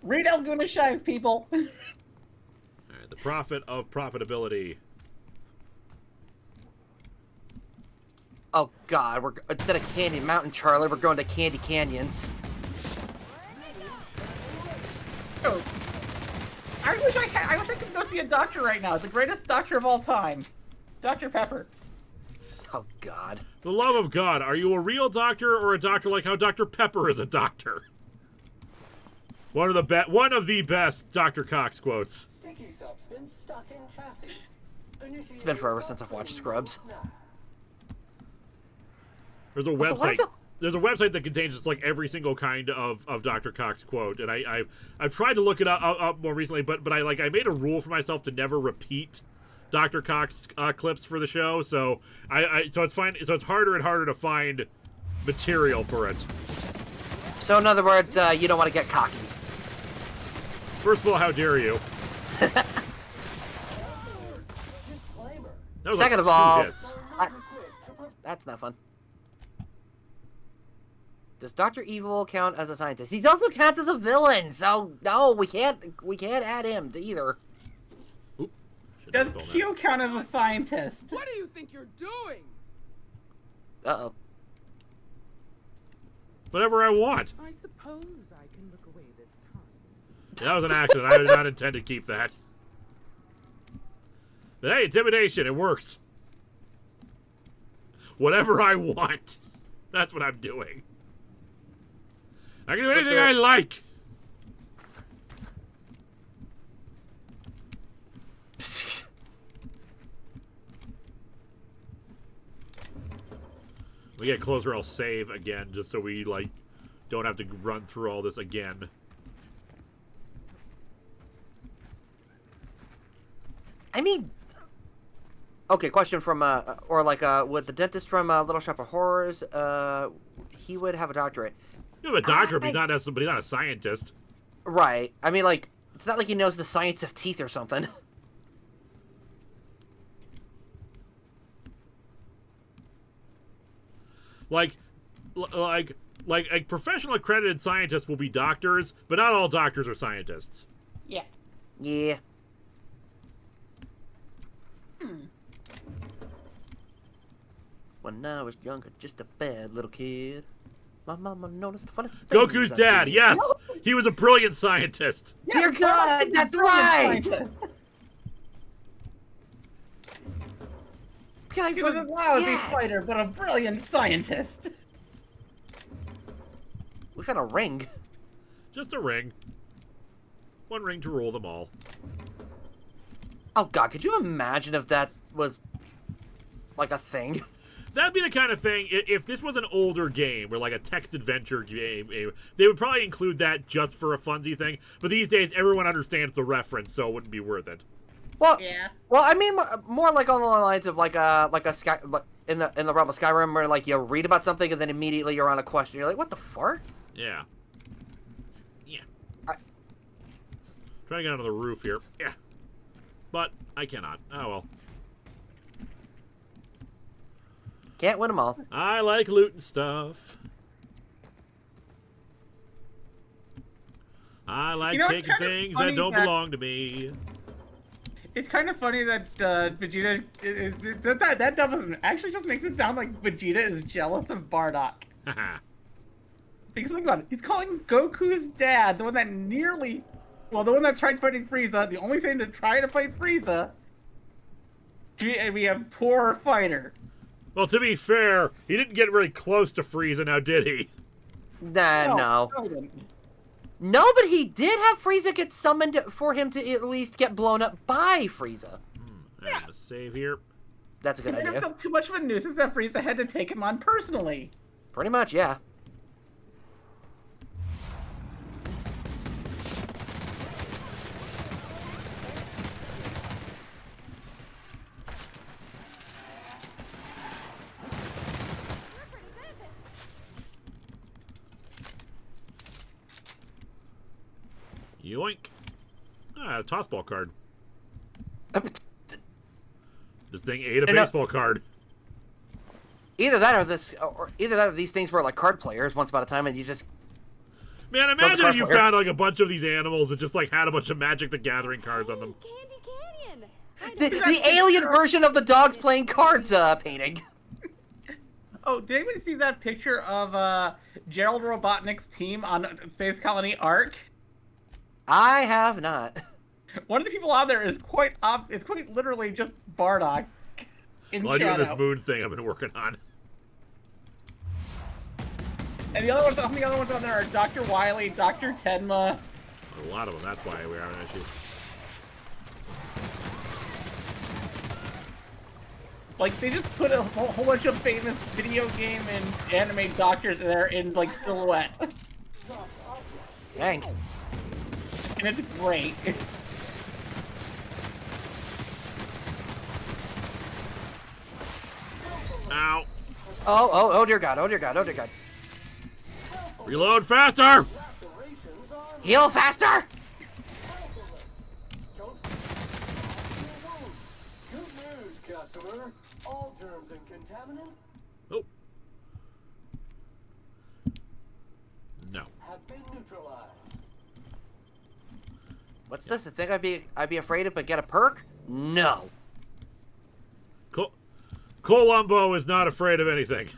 Read Al-Gunashai, people. All right, the profit of profitability. Oh God, instead of Candy Mountain, Charlie, we're going to Candy Canyons. Oh, I wish I could go see a doctor right now. The greatest doctor of all time, Dr. Pepper. Oh God. The love of God, are you a real doctor or a doctor like how Dr. Pepper is a doctor? One of the best Dr. Cox quotes. Sticky substance stuck in chassis. It's been forever since I've watched Scrubs. There's a website. There's a website that contains just like every single kind of Dr. Cox quote, and I've tried to look it up more recently, but I made a rule for myself to never repeat Dr. Cox clips for the show, so so it's fine. So it's harder and harder to find material for it. So in other words, you don't want to get cocky. First of all, how dare you? Second of all, that's not fun. Does Dr. Evil count as a scientist? He also counts as a villain, so no, we can't add him to either. Oop, Does Q count as a scientist? What do you think you're doing? Uh-oh. Whatever I want. I suppose I can look away this time. That was an accident. I did not intend to keep that. But hey, intimidation, it works. Whatever I want. That's what I'm doing. I can do anything I like. We get closer, I'll save again, just so we, like, don't have to run through all this again. I mean... Okay, question from, with the dentist from Little Shop of Horrors, he would have a doctorate. You have a doctor, but he's not a scientist. Right. I mean, like, it's not like he knows the science of teeth or something. Like professional accredited scientists will be doctors, but not all doctors are scientists. Yeah. Yeah. When I was younger, just a bad little kid, my mama noticed funny things. Goku's dad, yes! He was a brilliant scientist. Yeah, dear God, that's right! He was a lousy fighter, but a brilliant scientist. We found a ring. Just a ring. One ring to rule them all. Oh God, could you imagine if that was like a thing? That'd be the kind of thing, if this was an older game, or like a text adventure game, they would probably include that just for a funsy thing. But these days, everyone understands the reference, so it wouldn't be worth it. Well, yeah. Well, I mean, more like on the lines of like a Sky, in the realm of Skyrim, where like you read about something and then immediately you're on a question. You're like, what the fart? Yeah. Yeah. Trying to get onto the roof here. Yeah. But I cannot. Oh well. Can't win them all. I like looting stuff. I like taking things that don't belong to me. It's kind of funny that Vegeta that doesn't actually just makes it sound like Vegeta is jealous of Bardock. Because think about it, he's calling Goku's dad, the one that the one that tried fighting Frieza, the only thing to try to fight Frieza, to be a poor fighter. Well, to be fair, he didn't get very close to Frieza, now did he? No. No, but he did have Frieza get summoned for him to at least get blown up by Frieza. I'm gonna save here. That's a good idea. He made himself too much of a nuisance that Frieza had to take him on personally. Pretty much, yeah. Yoink. A tossball card. This thing ate a baseball card. Either that or these things were like card players once upon a time, and you just... Man, imagine if you found like a bunch of these animals that just like had a bunch of Magic the Gathering cards on them. The alien version of the dogs playing cards painting. Oh, did anybody see that picture of Gerald Robotnik's team on Space Colony Arc? I have not. One of the people on there is quite literally just Bardock in I do shadow. this moon thing I've been working on. And the other ones on there are Dr. Wily, Dr. Tenma. A lot of them. That's why we are having issues. Like, they just put a whole bunch of famous video game and anime doctors in there in, like, silhouette. Dang. And it's great. Ow. Oh dear God, oh dear God, oh dear God. Reload faster! Heal faster! Good news, customer. All germs and contaminants No. have been neutralized. What's this? I think I'd be afraid of, but get a perk? No. Cole-umbo is not afraid of anything.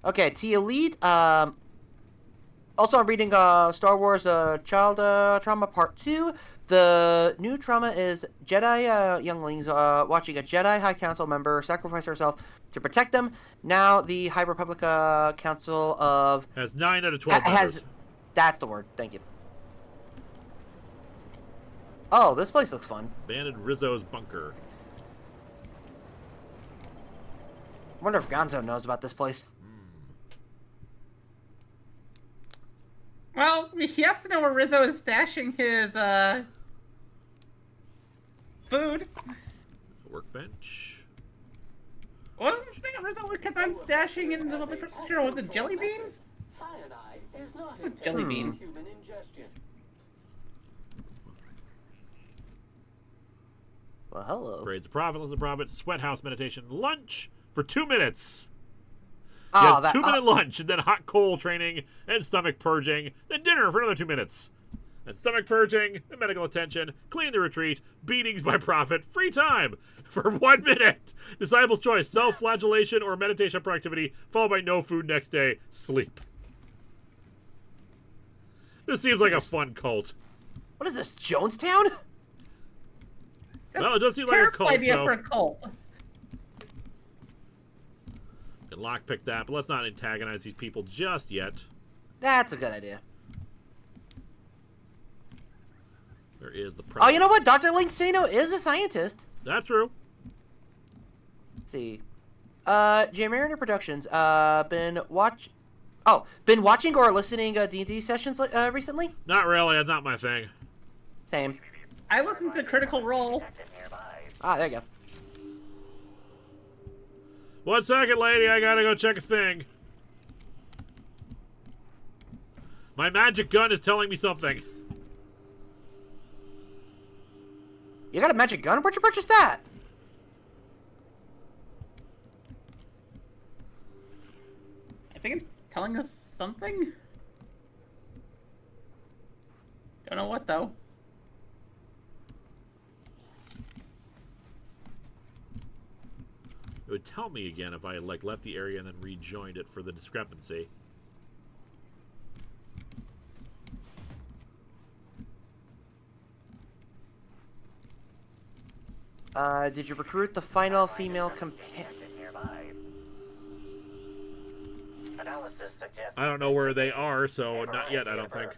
Okay, T Elite. Also, I'm reading Star Wars Child Trauma Part 2. The new trauma is Jedi younglings watching a Jedi High Council member sacrifice herself to protect them. Now the High Republic Council of... Has 9 out of 12 members. That's the word. Thank you. Oh, this place looks fun. Banded Rizzo's bunker. I wonder if Gonzo knows about this place. Well, he has to know where Rizzo is stashing his, food. Workbench. What was the thing that Rizzo kept on stashing in the little bit? Was it jelly beans? Cyanide is not Jelly bean. human ingestion. Well, hello. Grades of profit, listen profit, sweat house meditation, lunch for 2 minutes. Oh, You have 2-minute lunch, and then hot coal training, and stomach purging, then dinner for another 2 minutes. And stomach purging, and medical attention, clean the retreat, beatings by profit, free time for 1 minute. Disciple's choice, self-flagellation or meditation productivity, followed by no food next day, sleep. This seems like a fun cult. What is this, Jonestown? Well, it does seem like a cult, idea so... for a cult. Can lockpick that, but let's not antagonize these people just yet. That's a good idea. There is the Oh, you know what? Dr. Linkano is a scientist. That's true. Let's see. J Mariner Productions. Been watching or listening D&D sessions recently? Not really. That's not my thing. Same. I listened to Critical Role. Ah, there you go. 1 second, lady. I gotta go check a thing. My magic gun is telling me something. You got a magic gun? Where'd you purchase that? I think it's telling us something. Don't know what, though. It would tell me again if I like left the area and then rejoined it for the discrepancy. Did you recruit the final female companion? I don't know where they are, so not yet, I don't think.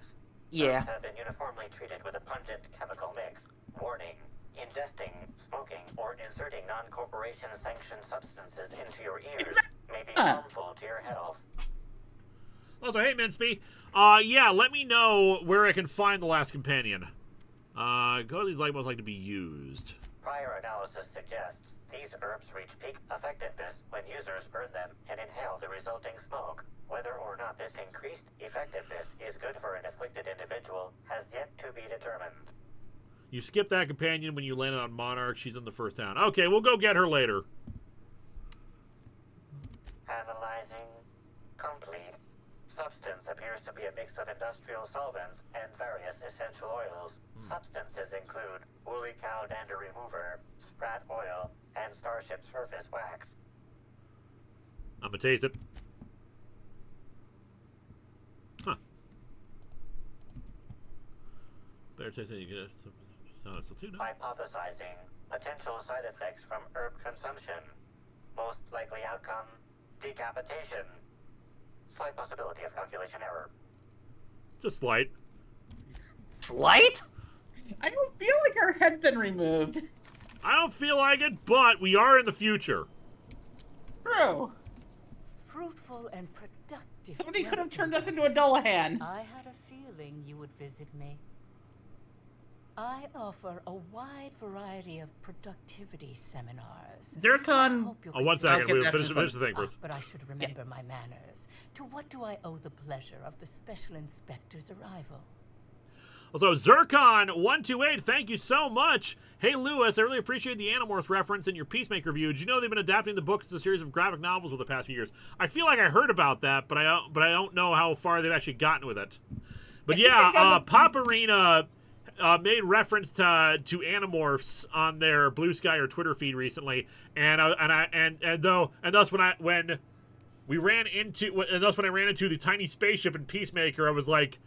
Yeah. Have been uniformly treated with a pungent chemical mix. Warning: ingesting, smoking, or inserting non-corporation sanctioned substances into your ears may be harmful to your health. Also, hey, Minspy. Yeah, let me know where I can find the last companion. Go to these like most like to be used. Prior analysis suggests these herbs reach peak effectiveness when users burn them and inhale the resulting smoke. Whether or not this increased effectiveness is good for an afflicted individual has yet to be determined. You skip that companion when you landed on Monarch. She's in the first town. Okay, we'll go get her later. Analyzing complete. Substance appears to be a mix of industrial solvents and various essential oils. Substances include woolly cow dander remover, sprat oil, and starship surface wax. I'm gonna taste it. Huh. Better taste it. You get so too. Hypothesizing potential side effects from herb consumption. Most likely outcome, decapitation. Slight possibility of calculation error. Just slight. Slight? I don't feel like her head's been removed. I don't feel like it, but we are in the future. True. Fruitful and productive. Somebody could have turned us into a Dullahan. I had a feeling you would visit me. I offer a wide variety of productivity seminars. Zircon. Oh, 1 second. We'll finish the thing first. But I should remember my manners. To what do I owe the pleasure of the Special Inspector's arrival? Also, Zircon128, thank you so much. Hey, Lewis, I really appreciate the Animorphs reference in your Peacemaker review. Did you know they've been adapting the books as a series of graphic novels over the past few years? I feel like I heard about that, but I don't know how far they've actually gotten with it. But yeah, Paparina made reference to Animorphs on their Blue Sky or Twitter feed recently, and thus when I ran into the tiny spaceship in Peacemaker, I was like,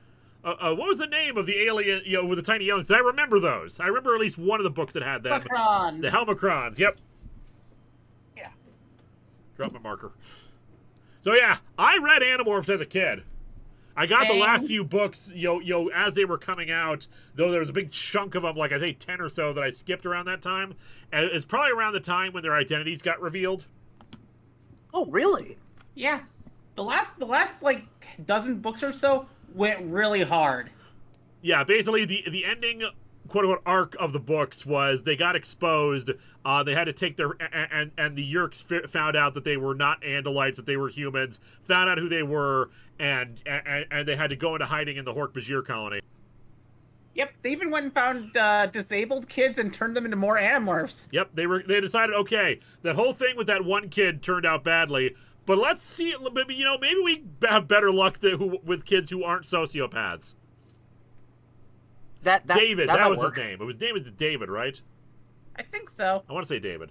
what was the name of the alien, with the tiny aliens? I remember those. I remember at least one of the books that had them. Helmacrons. The Helmacrons, yep. Yeah. Drop my marker. So yeah, I read Animorphs as a kid. I got the last few books, as they were coming out, though there was a big chunk of them, like I say 10 or so, that I skipped around that time. And it's probably around the time when their identities got revealed. Oh, really? Yeah. The last like dozen books or so went really hard. Yeah, basically the ending, quote-unquote, arc of the books was they got exposed. They had to take their... And the Yeerks found out that they were not Andalites, that they were humans, found out who they were, and they had to go into hiding in the Hork-Bajir colony. Yep, they even went and found disabled kids and turned them into more Animorphs. Yep, they decided, okay, that whole thing with that one kid turned out badly, but let's see, maybe we have better luck with kids who aren't sociopaths. David, that was his name. His name was David, right? I think so. I want to say David.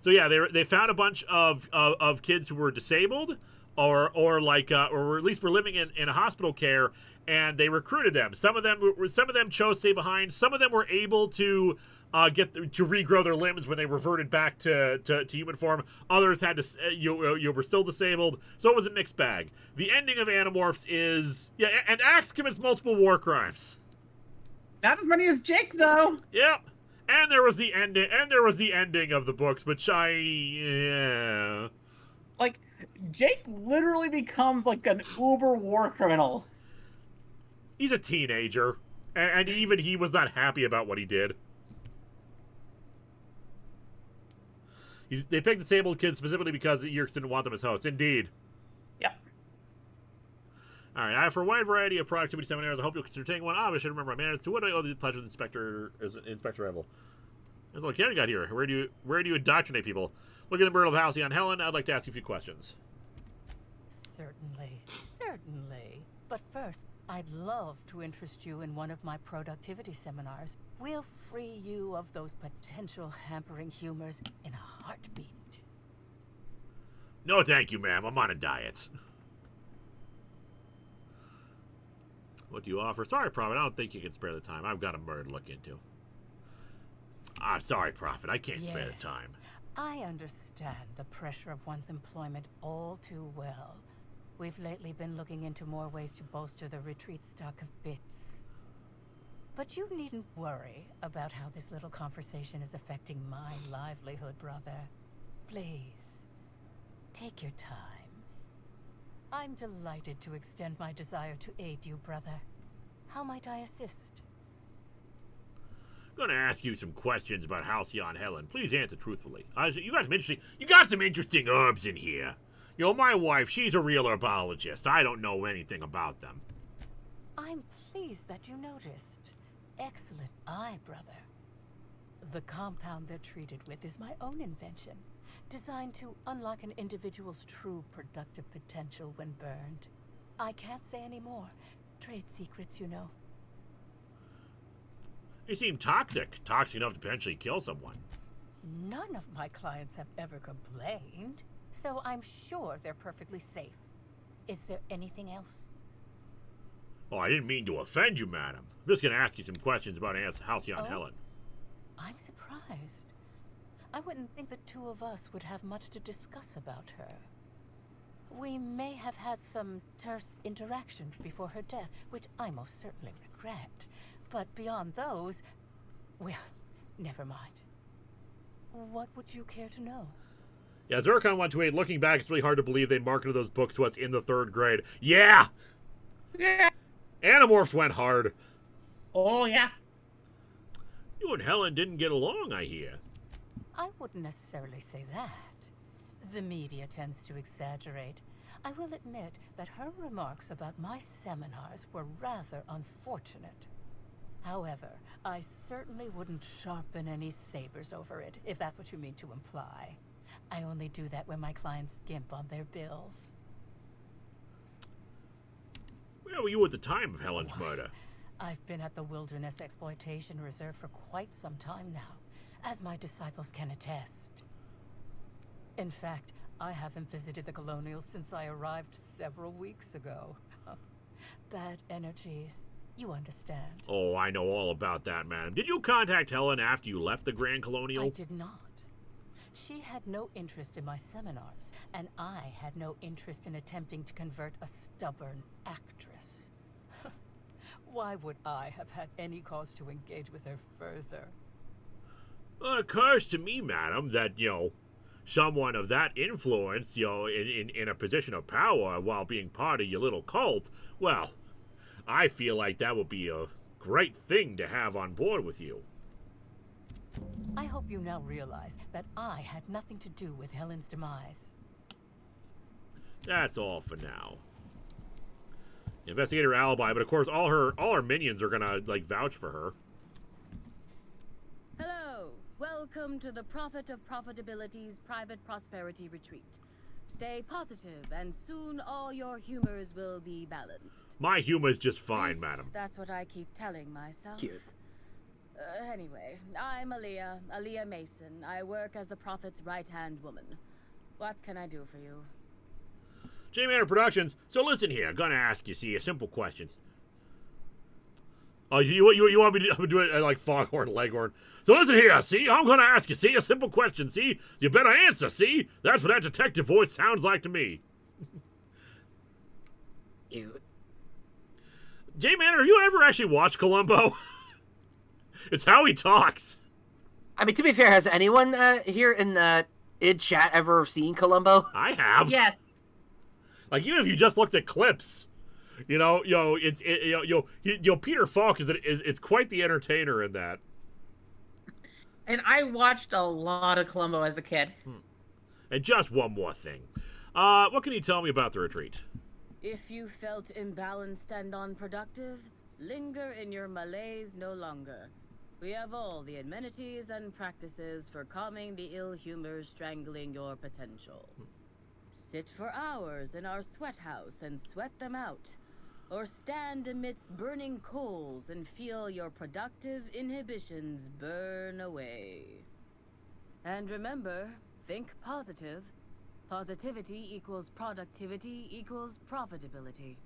So yeah, they found a bunch of kids who were disabled, or at least were living in a hospital care, and they recruited them. Some of them chose to stay behind. Some of them were able to to regrow their limbs when they reverted back to human form. Others had to were still disabled. So it was a mixed bag. The ending of Animorphs is and Axe commits multiple war crimes. Not as many as Jake, though. Yep. And there was the ending. And there was the ending of the books, which like, Jake literally becomes like an uber war criminal. He's a teenager, and even he was not happy about what he did. They picked disabled kids specifically because the Yeerks didn't want them as hosts. Indeed. Yep. All right. I have for a wide variety of productivity seminars. I hope you'll consider taking one. I should remember my manners. To what do I owe the pleasure of Inspector Revel? There's a little kid got here. Where do you indoctrinate people? Look at the bird of Halcyon Helen. I'd like to ask you a few questions. Certainly. But first, I'd love to interest you in one of my productivity seminars. We'll free you of those potential hampering humors in a heartbeat. No, thank you, ma'am. I'm on a diet. What do you offer? Sorry, Prophet. I don't think you can spare the time. I've got a murder to look into. I'm sorry, Prophet. I can't spare the time. I understand the pressure of one's employment all too well. We've lately been looking into more ways to bolster the retreat stock of bits. But you needn't worry about how this little conversation is affecting my livelihood, brother. Please, take your time. I'm delighted to extend my desire to aid you, brother. How might I assist? I'm going to ask you some questions about Halcyon Helen. Please answer truthfully. You got some interesting herbs in here. My wife, she's a real herbologist. I don't know anything about them. I'm pleased that you noticed. Excellent eye, brother. The compound they're treated with is my own invention, designed to unlock an individual's true productive potential when burned. I can't say any more. Trade secrets, you know. They seem toxic. Toxic enough to potentially kill someone. None of my clients have ever complained, so I'm sure they're perfectly safe. Is there anything else? Oh, I didn't mean to offend you, madam. I'm just going to ask you some questions about Halcyon Helen. I'm surprised. I wouldn't think the two of us would have much to discuss about her. We may have had some terse interactions before her death, which I most certainly regret. But beyond those, well, never mind. What would you care to know? Yeah, Zircon128, looking back, it's really hard to believe they marketed those books to us in the 3rd grade. Yeah! Yeah. Animorphs went hard. Oh, yeah. You and Helen didn't get along, I hear. I wouldn't necessarily say that. The media tends to exaggerate. I will admit that her remarks about my seminars were rather unfortunate. However, I certainly wouldn't sharpen any sabers over it, if that's what you mean to imply. I only do that when my clients skimp on their bills. Where were you at the time of Helen's murder? I've been at the Wilderness Exploitation Reserve for quite some time now, as my disciples can attest. In fact, I haven't visited the Colonials since I arrived several weeks ago. Bad energies. You understand. Oh, I know all about that, madam. Did you contact Helen after you left the Grand Colonial? I did not. She had no interest in my seminars, and I had no interest in attempting to convert a stubborn actress. Why would I have had any cause to engage with her further? Well, it occurs to me, madam, that, someone of that influence, in a position of power while being part of your little cult, well, I feel like that would be a great thing to have on board with you. I hope you now realize that I had nothing to do with Helen's demise. That's all for now. Investigator alibi, but of course all her minions are gonna vouch for her. Hello, welcome to the Prophet of Profitability's Private Prosperity Retreat. Stay positive, and soon all your humors will be balanced. My humor's just fine, madam. That's what I keep telling myself. Cute. Anyway, I'm Aaliyah Mason. I work as the Prophet's right-hand woman. What can I do for you? J Manor Productions. So listen here, I'm gonna ask you, a simple questions. Oh, you want me to do it like Foghorn Leghorn? So listen here, I'm gonna ask you, a simple question, you better answer, That's what that detective voice sounds like to me. Cute. J Manor, have you ever actually watched Cole-umbo? It's how he talks. I mean, to be fair, has anyone here in id chat ever seen Cole-umbo? I have. Yes. Even if you just looked at clips, Peter Falk is quite the entertainer in that. And I watched a lot of Cole-umbo as a kid. And just one more thing. What can you tell me about the retreat? If you felt imbalanced and unproductive, linger in your malaise no longer. We have all the amenities and practices for calming the ill humors strangling your potential. Sit for hours in our sweat house and sweat them out. Or stand amidst burning coals and feel your productive inhibitions burn away. And remember, think positive. Positivity equals productivity equals profitability.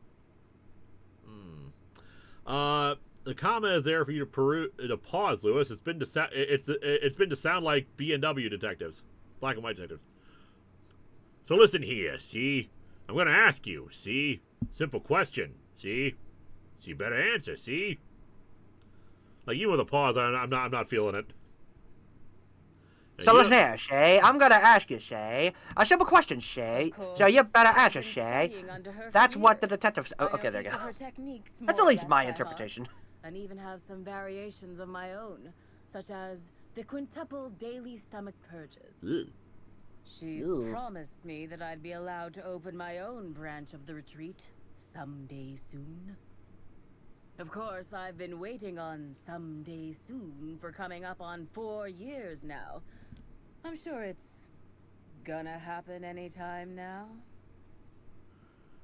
The comma is there for you to pause, Lewis. It's been to sound like B&W detectives, black and white detectives. So listen here, I'm gonna ask you, simple question, So you better answer, Like even with a pause, I'm not feeling it. So listen here, Shay. I'm gonna ask you, Shay. A simple question, Shay. So you better answer, Shay. That's what the detectives. Oh, okay, there you go. That's at least my interpretation. And even have some variations of my own, such as the quintuple daily stomach purges. Ugh. She's promised me that I'd be allowed to open my own branch of the retreat someday soon. Of course, I've been waiting on someday soon for coming up on 4 years now. I'm sure it's gonna happen anytime now.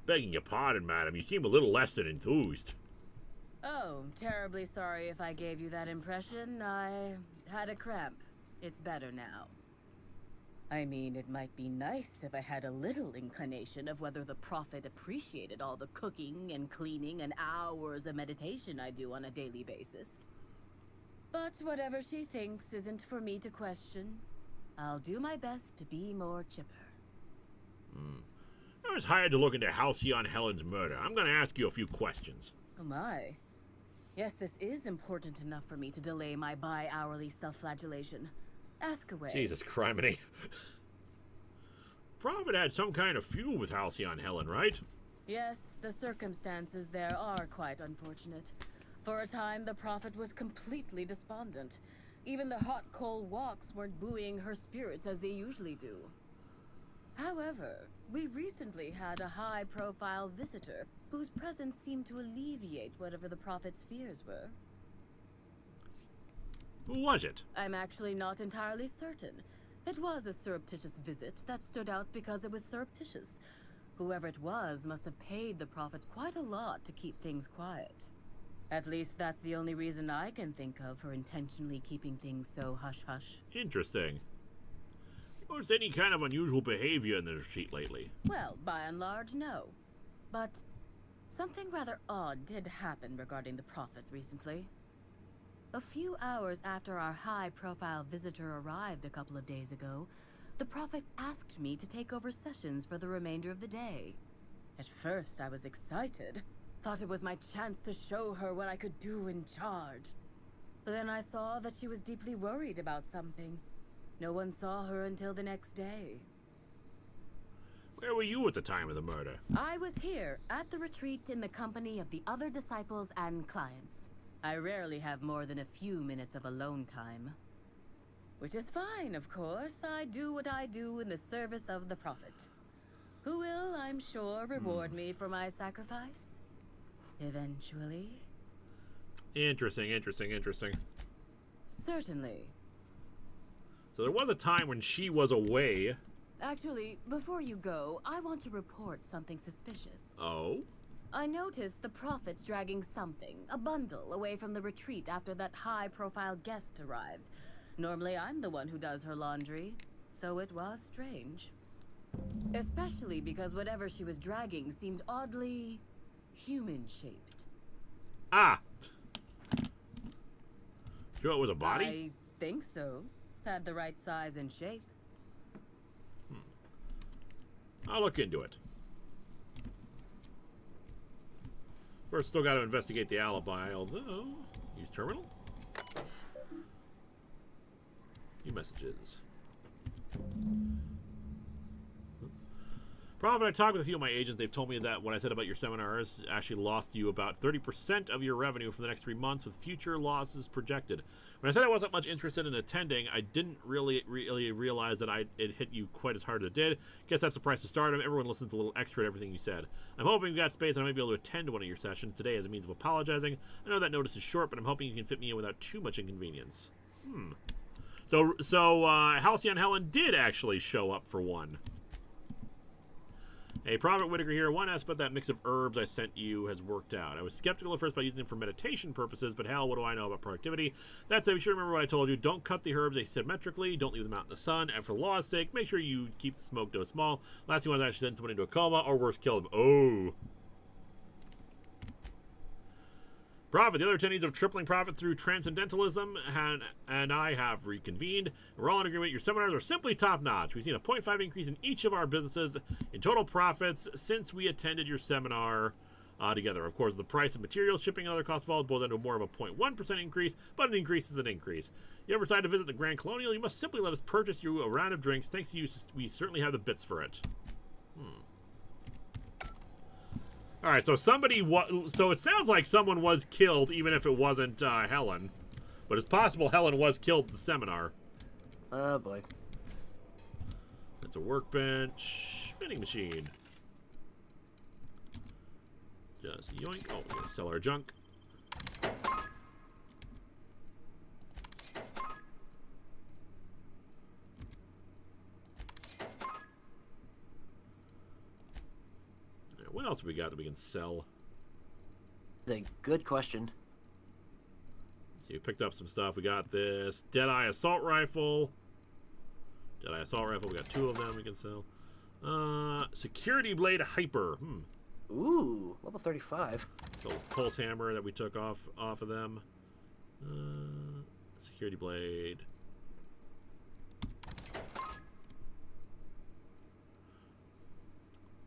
Begging your pardon, madam, you seem a little less than enthused. Oh, terribly sorry if I gave you that impression. I had a cramp. It's better now. I mean, it might be nice if I had a little inclination of whether the Prophet appreciated all the cooking and cleaning and hours of meditation I do on a daily basis. But whatever she thinks isn't for me to question. I'll do my best to be more chipper. I was hired to look into Halcyon Helen's murder. I'm going to ask you a few questions. Oh my. Yes, this is important enough for me to delay my bi-hourly self-flagellation. Ask away. Jesus criminy. Prophet had some kind of feud with Halcyon Helen, right? Yes, the circumstances there are quite unfortunate. For a time, the Prophet was completely despondent. Even the hot coal walks weren't buoying her spirits as they usually do. However, we recently had a high-profile visitor whose presence seemed to alleviate whatever the Prophet's fears were. Who was it? I'm actually not entirely certain. It was a surreptitious visit that stood out because it was surreptitious. Whoever it was must have paid the Prophet quite a lot to keep things quiet. At least that's the only reason I can think of for intentionally keeping things so hush-hush. Interesting. Noticed any kind of unusual behavior in the retreat lately? Well, by and large, no. But something rather odd did happen regarding the Prophet recently. A few hours after our high-profile visitor arrived a couple of days ago, the Prophet asked me to take over sessions for the remainder of the day. At first, I was excited. Thought it was my chance to show her what I could do in charge. But then I saw that she was deeply worried about something. No one saw her until the next day. Where were you at the time of the murder? I was here, at the retreat in the company of the other disciples and clients. I rarely have more than a few minutes of alone time. Which is fine, of course. I do what I do in the service of the Prophet, who will, I'm sure, reward me for my sacrifice. Eventually. Interesting. Certainly. So there was a time when she was away. Actually, before you go, I want to report something suspicious. Oh? I noticed the Prophet's dragging something, a bundle, away from the retreat after that high-profile guest arrived. Normally, I'm the one who does her laundry, so it was strange. Especially because whatever she was dragging seemed oddly human-shaped. Ah! Sure it was a body? I think so. Had the right size and shape. I'll look into it. First, still got to investigate the alibi, although... Use terminal? New messages. Prophet, I talked with a few of my agents. They've told me that what I said about your seminars actually lost you about 30% of your revenue for the next 3 months, with future losses projected. When I said I wasn't much interested in attending, I didn't really realize that it hit you quite as hard as it did. Guess that's the price of stardom. Everyone listens a little extra to everything you said. I'm hoping you've got space and I might be able to attend one of your sessions today as a means of apologizing. I know that notice is short, but I'm hoping you can fit me in without too much inconvenience. So Halcyon Helen did actually show up for one. Hey, Prophet Whitaker here. One asked about that mix of herbs I sent you has worked out. I was skeptical at first about using them for meditation purposes, but hell, what do I know about productivity? That said, be sure to remember what I told you. Don't cut the herbs asymmetrically. Don't leave them out in the sun. And for the law's sake, make sure you keep the smoke dose small. Last thing you want to actually send someone into a coma, or worse, kill them. Oh. Prophet, the other attendees of Tripling Prophet through Transcendentalism and I have reconvened. We're all in agreement your seminars are simply top-notch. We've seen a 0.5 increase in each of our businesses in total profits since we attended your seminar together. Of course, the price of materials, shipping, and other costs boiled down to more of a 0.1% increase, but an increase is an increase. If you ever decide to visit the Grand Colonial, you must simply let us purchase you a round of drinks. Thanks to you, we certainly have the bits for it. All right, so so it sounds like someone was killed, even if it wasn't Helen. But it's possible Helen was killed at the seminar. Oh, boy. That's a workbench. Vending machine. Just yoink. Oh, we're gonna sell our junk. What else have we got that we can sell? That's a good question. So we picked up some stuff. We got this Deadeye assault rifle. We got 2 of them we can sell. Security blade hyper. Ooh, level 35. So this pulse hammer that we took off of them. Security blade.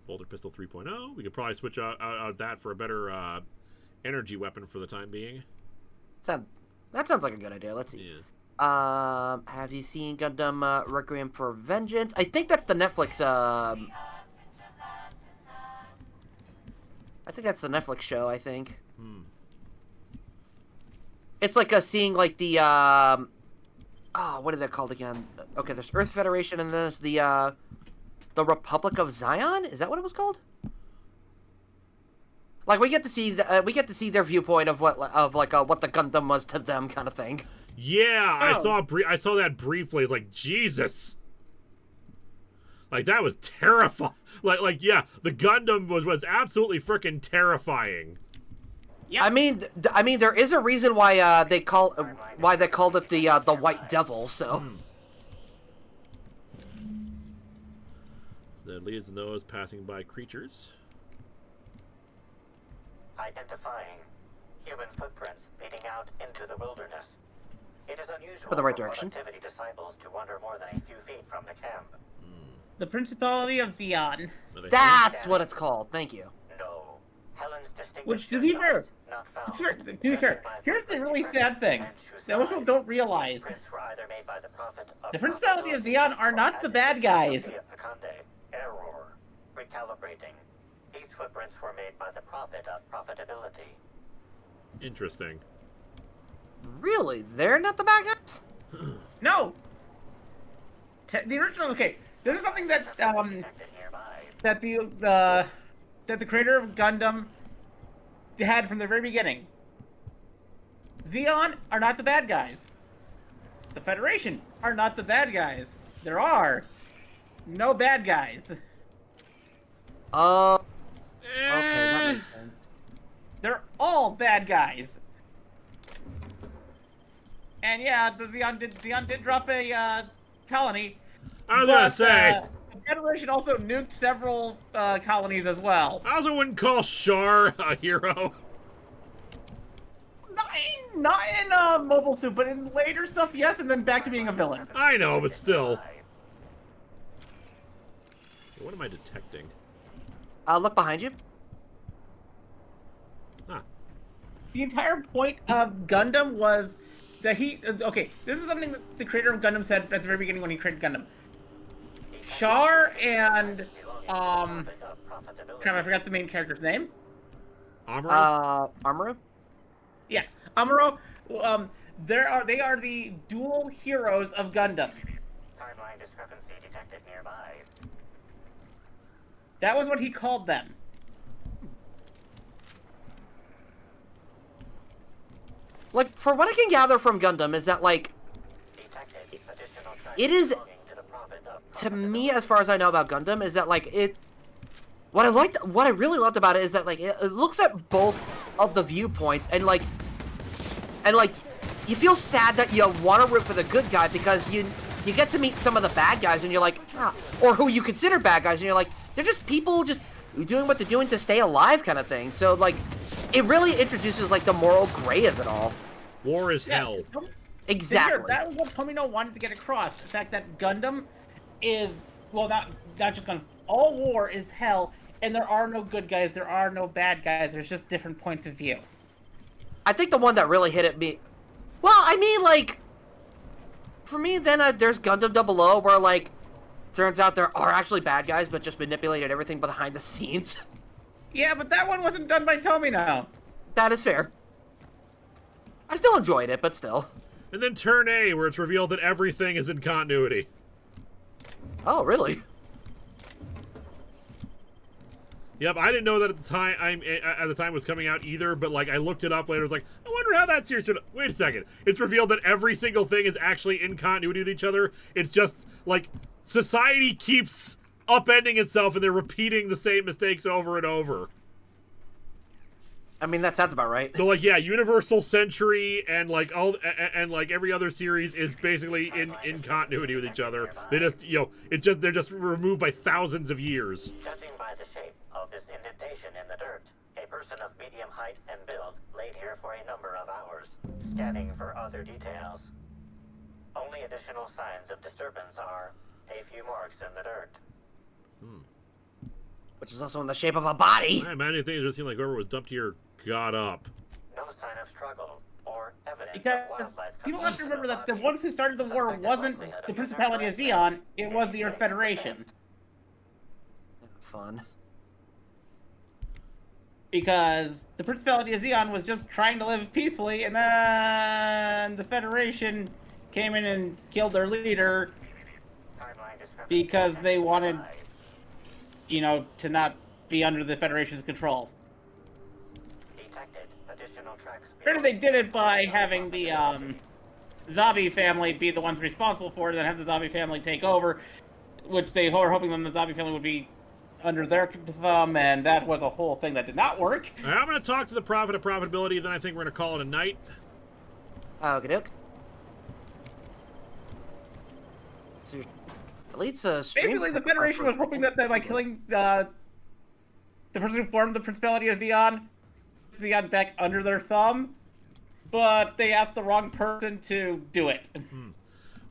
Bolter pistol 3.0. We could probably switch out that for a better energy weapon for the time being. That sounds like a good idea. Let's see. Yeah. Have you seen Gundam Requiem for Vengeance? I think that's the Netflix. I think that's the Netflix show. I think. It's like seeing like the what are they called again? Okay, there's Earth Federation and there's the Republic of Zion. Is that what it was called? Like we get to see their viewpoint of what the Gundam was to them, kind of thing. Yeah, oh. I saw that briefly. It's like, Jesus. Like that was terrifying. Like yeah, the Gundam was absolutely freaking terrifying. Yeah. I mean, there is a reason why they called it the White Devil. So. That leaves the nose passing by creatures. Identifying human footprints leading out into the wilderness. It is unusual for the right direction. Activity disciples to wander more than a few feet from the camp. The Principality of Zeon. That's what it's called. Thank you. No. Helen's distinguished. Which, to be fair, here's the really sad thing that most people don't realize. The Principality of Zeon are not the bad guys. Error. Recalibrating. These footprints were made by the Prophet of Profitability. Interesting. Really? They're not the bad guys? No. The original. Okay, this is something that that the creator of Gundam had from the very beginning. Zeon are not the bad guys. The Federation are not the bad guys. There are no bad guys. Okay, that makes sense. They're all bad guys. And yeah, Zeon did drop a colony. I was gonna say the Federation also nuked several colonies as well. I also wouldn't call Char a hero. Not in Mobile Suit, but in later stuff, yes, and then back to being a villain. I know, but still. What am I detecting? Look behind you. Huh. The entire point of Gundam was that okay, this is something that the creator of Gundam said at the very beginning when he created Gundam. Char and I forgot the main character's name. Amuro? Amuro? Yeah, Amuro. They are the dual heroes of Gundam. Timeline discrepancy detected nearby. That was what he called them. Like, for what I can gather from Gundam is that, like, it is, to me, as far as I know about Gundam, is that, like, what I really loved about it is that, like, it looks at both of the viewpoints, and you feel sad that you want to root for the good guy because you get to meet some of the bad guys, and you're like, or who you consider bad guys, and you're like, they're just people just doing what they're doing to stay alive kind of thing. So, like, it really introduces, like, the moral gray of it all. War is hell. Exactly. That was what Tomino wanted to get across. The fact that Gundam is, well, not just Gundam. All war is hell, and there are no good guys, there are no bad guys, there's just different points of view. I think the one that really hit at me... Well, I mean, like... For me, then, there's Gundam 00, where, like, turns out there are actually bad guys, but just manipulated everything behind the scenes. Yeah, but that one wasn't done by Tomino. That is fair. I still enjoyed it, but still. And then Turn A, where it's revealed that everything is in continuity. Oh, really? Yep, I didn't know that at the time. At the time it was coming out either, but like I looked it up later. I was like, I wonder how that series. Wait a second. It's revealed that every single thing is actually in continuity with each other. It's just like society keeps upending itself, and they're repeating the same mistakes over and over. I mean, that sounds about right. So, like, yeah, Universal Century and like and like every other series is basically in continuity with each other. They just, you know, they're just removed by thousands of years. Judging by the shape of this indentation in the dirt, a person of medium height and build laid here for a number of hours, scanning for other details. Only additional signs of disturbance are a few marks in the dirt. Which is also in the shape of a body. I imagine things just seem like whoever was dumped here got up. No sign of struggle or evidence Because of wildlife. people have to remember that the ones who started the war wasn't the Principality of Xeon, it was the Earth Federation. Fun. Because the Principality of Xeon was just trying to live peacefully, and then the Federation came in and killed their leader because they wanted, you know, to not be under the Federation's control. Detected additional tracks. Granted, they did it by having the zombie family be the ones responsible for it, and then have the zombie family take over, which they were hoping then the zombie family would be under their thumb, and that was a whole thing that did not work. All right, I'm going to talk to the Prophet of Profitability, then I think we're going to call it a night. Okey-doke. So at least basically, the Federation was hoping that by killing the person who formed the Principality of Xeon back under their thumb, but they asked the wrong person to do it.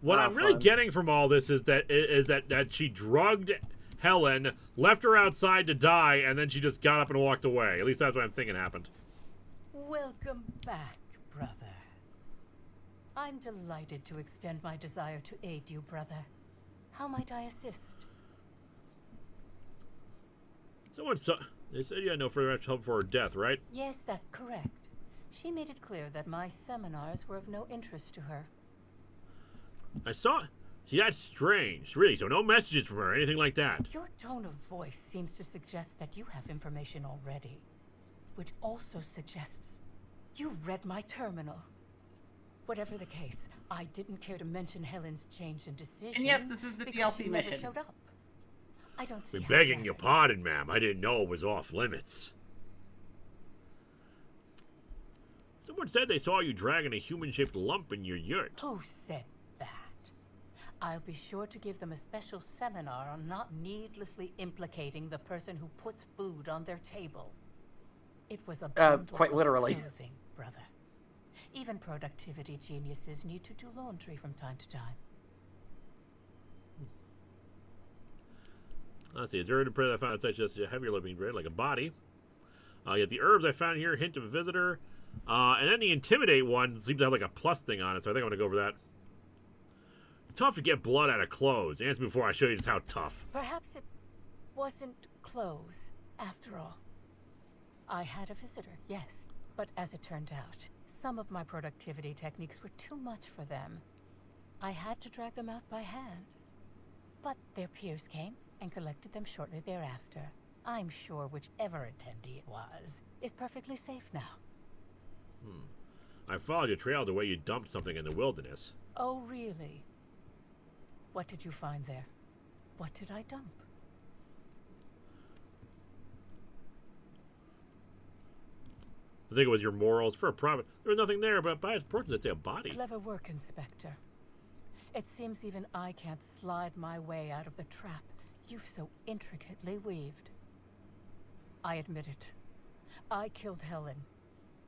What I'm really getting from all this is that she drugged Helen, left her outside to die, and then she just got up and walked away. At least that's what I'm thinking happened. Welcome back, brother. I'm delighted to extend my desire to aid you, brother. How might I assist? They said you had no further help for her death, right? Yes, that's correct. She made it clear that my seminars were of no interest to her. I saw... See, that's strange. Really, so no messages from her, anything like that. Your tone of voice seems to suggest that you have information already, which also suggests you've read my terminal. Whatever the case, I didn't care to mention Helen's change in decision. And yes, this is the because DLC she mission. never showed up. I don't see I'm how begging that your is. pardon, ma'am. I didn't know it was off limits. Someone said they saw you dragging a human-shaped lump in your yurt. Who said that? I'll be sure to give them a special seminar on not needlessly implicating the person who puts food on their table. It was a bundle quite literally. of clothing, brother. Even productivity geniuses need to do laundry from time to time. Let's see. A dirty prayer that I found outside just a heavier looking bread, like a body. Yet the herbs I found here hint of a visitor. And then the intimidate one seems to have like a plus thing on it, so I think I'm going to go over that. It's tough to get blood out of clothes. Answer me before I show you just how tough. Perhaps it wasn't clothes, after all. I had a visitor, yes. But as it turned out, some of my productivity techniques were too much for them. I had to drag them out by hand. But their peers came and collected them shortly thereafter. I'm sure whichever attendee it was is perfectly safe now. I followed your trail the way you dumped something in the wilderness. Oh, really? What did you find there? What did I dump? I think it was your morals for a prophet. There was nothing there, but by its portions, I'd say a body. Clever work, Inspector. It seems even I can't slide my way out of the trap you've so intricately weaved. I admit it. I killed Helen.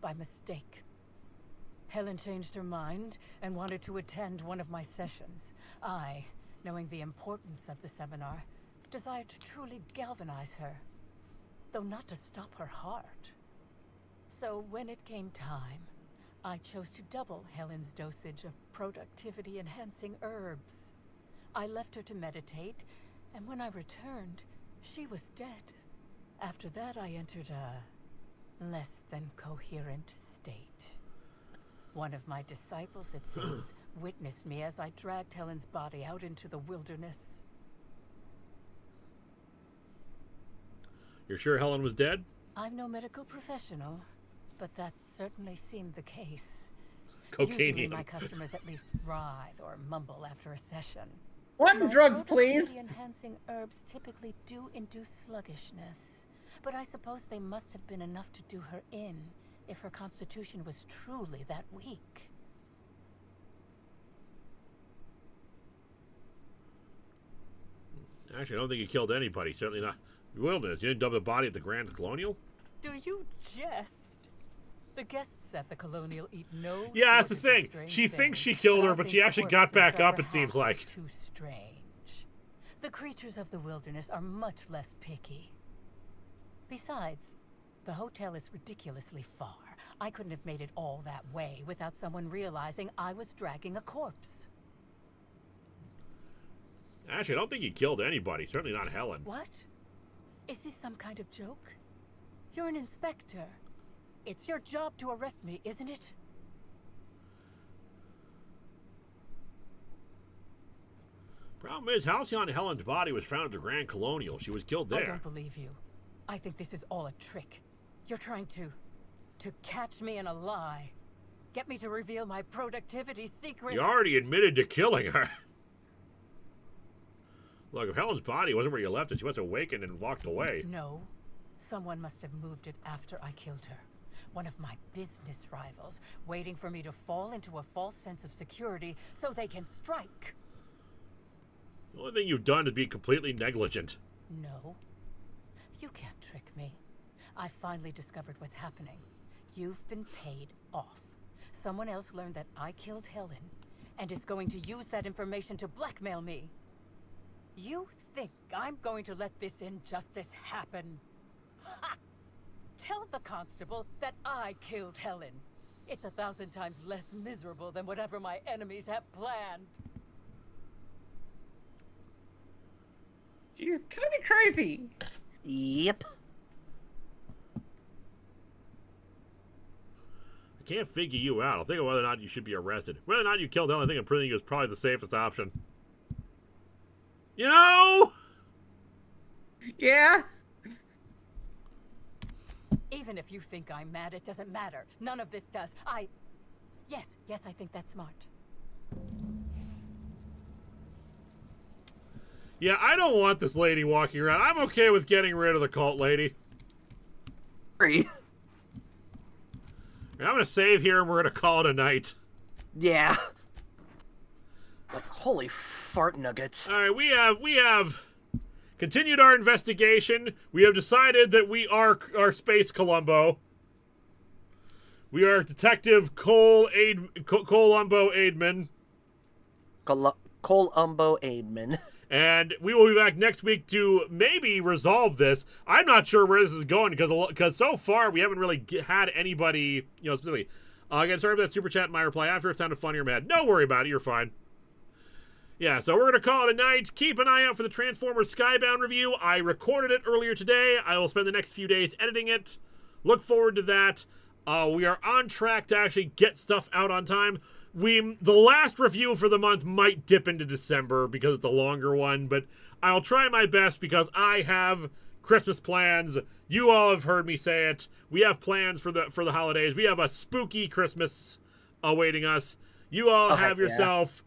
By mistake. Helen changed her mind and wanted to attend one of my sessions. I, knowing the importance of the seminar, desired to truly galvanize her, though not to stop her heart. So when it came time, I chose to double Helen's dosage of productivity-enhancing herbs. I left her to meditate, and when I returned, she was dead. After that, I entered a less than coherent state. One of my disciples, it seems, witnessed me as I dragged Helen's body out into the wilderness. You're sure Helen was dead? I'm no medical professional, but that certainly seemed the case. Cocaine. Usually my customers at least writhe or mumble after a session. One drugs, please. Enhancing herbs typically do induce sluggishness, But I suppose they must have been enough to do her in, if her constitution was truly that weak. Actually, I don't think he killed anybody. Certainly not. Wilderness. You didn't dump the body at the Grand Colonial? Do you jest? The guests at the Colonial eat no. Yeah, that's the thing. She thinks she killed her, but she actually got back up, it seems like. Too strange. The creatures of the wilderness are much less picky. Besides, the hotel is ridiculously far. I couldn't have made it all that way without someone realizing I was dragging a corpse. Actually, I don't think he killed anybody. Certainly not Helen. What? Is this some kind of joke? You're an inspector. It's your job to arrest me, isn't it? Problem is, Halcyon Helen's body was found at the Grand Colonial. She was killed there. I don't believe you. I think this is all a trick. You're trying to catch me in a lie. Get me to reveal my productivity secrets. You already admitted to killing her. Look, if Helen's body wasn't where you left it, she must have awakened and walked away. No. Someone must have moved it after I killed her. One of my business rivals, waiting for me to fall into a false sense of security so they can strike. The only thing you've done is be completely negligent. No. You can't trick me. I finally discovered what's happening. You've been paid off. Someone else learned that I killed Helen, and is going to use that information to blackmail me. You think I'm going to let this injustice happen? Ha! Tell the constable that I killed Helen. It's 1,000 times less miserable than whatever my enemies have planned. She's kind of crazy. Yep. I can't figure you out. I'll think of whether or not you should be arrested. Whether or not you killed Helen, I think imprisoning you is probably the safest option. You know? Yeah? Even if you think I'm mad, it doesn't matter. None of this does. Yes, I think that's smart. Yeah, I don't want this lady walking around. I'm okay with getting rid of the cult lady. Free. I'm going to save here and we're going to call it a night. Yeah. Like, holy fart nuggets. All right, we have continued our investigation. We have decided that we are Space Cole-umbo. We are Detective Cole-umbo Aidman. Cole-umbo Aidman. And we will be back next week to maybe resolve this. I'm not sure where this is going because so far we haven't really had anybody, specifically. Again, sorry for that super chat in my reply after. It sounded funny or mad. Don't worry about it. You're fine. Yeah, so we're going to call it a night. Keep an eye out for the Transformers Skybound review. I recorded it earlier today. I will spend the next few days editing it. Look forward to that. We are on track to actually get stuff out on time. The last review for the month might dip into December because it's a longer one, but I'll try my best because I have Christmas plans. You all have heard me say it. We have plans for the holidays. We have a spooky Christmas awaiting us. You all have yourself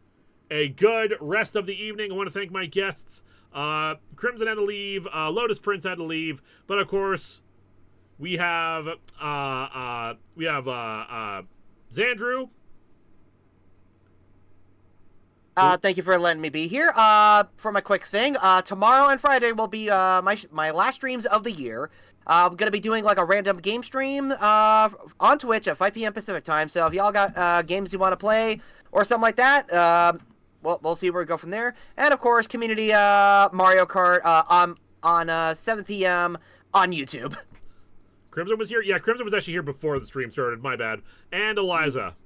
a good rest of the evening. I want to thank my guests. Crimson had to leave. Lotus Prince had to leave, but of course we have Xandru. Thank you for letting me be here. For my quick thing, tomorrow and Friday will be my last streams of the year. I'm gonna be doing like a random game stream on Twitch at 5 p.m. Pacific time. So if y'all got games you want to play or something like that, we'll see where we go from there. And of course, community Mario Kart on 7 p.m. on YouTube. Crimson was here. Yeah, Crimson was actually here before the stream started. My bad. And Eliza.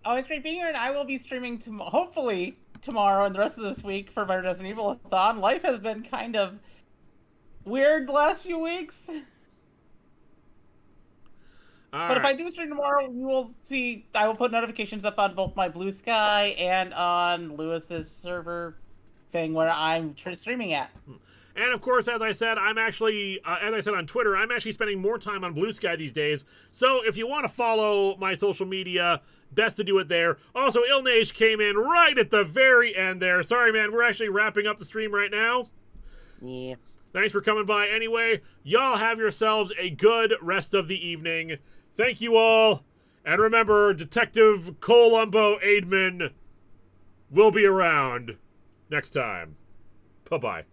Oh, it's great being here, and I will be streaming hopefully tomorrow and the rest of this week for my Resident Evil-a-thon. Life has been kind of weird the last few weeks. But if I do stream tomorrow, you will see I will put notifications up on both my Blue Sky and on Lewis's server thing where I'm streaming at. And of course, as I said, I'm actually, as I said on Twitter, I'm actually spending more time on Blue Sky these days. So if you want to follow my social media, best to do it there. Also, Ilnage came in right at the very end there. Sorry, man, we're actually wrapping up the stream right now. Yeah. Thanks for coming by anyway. Y'all have yourselves a good rest of the evening. Thank you all. And remember, Detective Cole-umbo Aidman will be around next time. Bye-bye.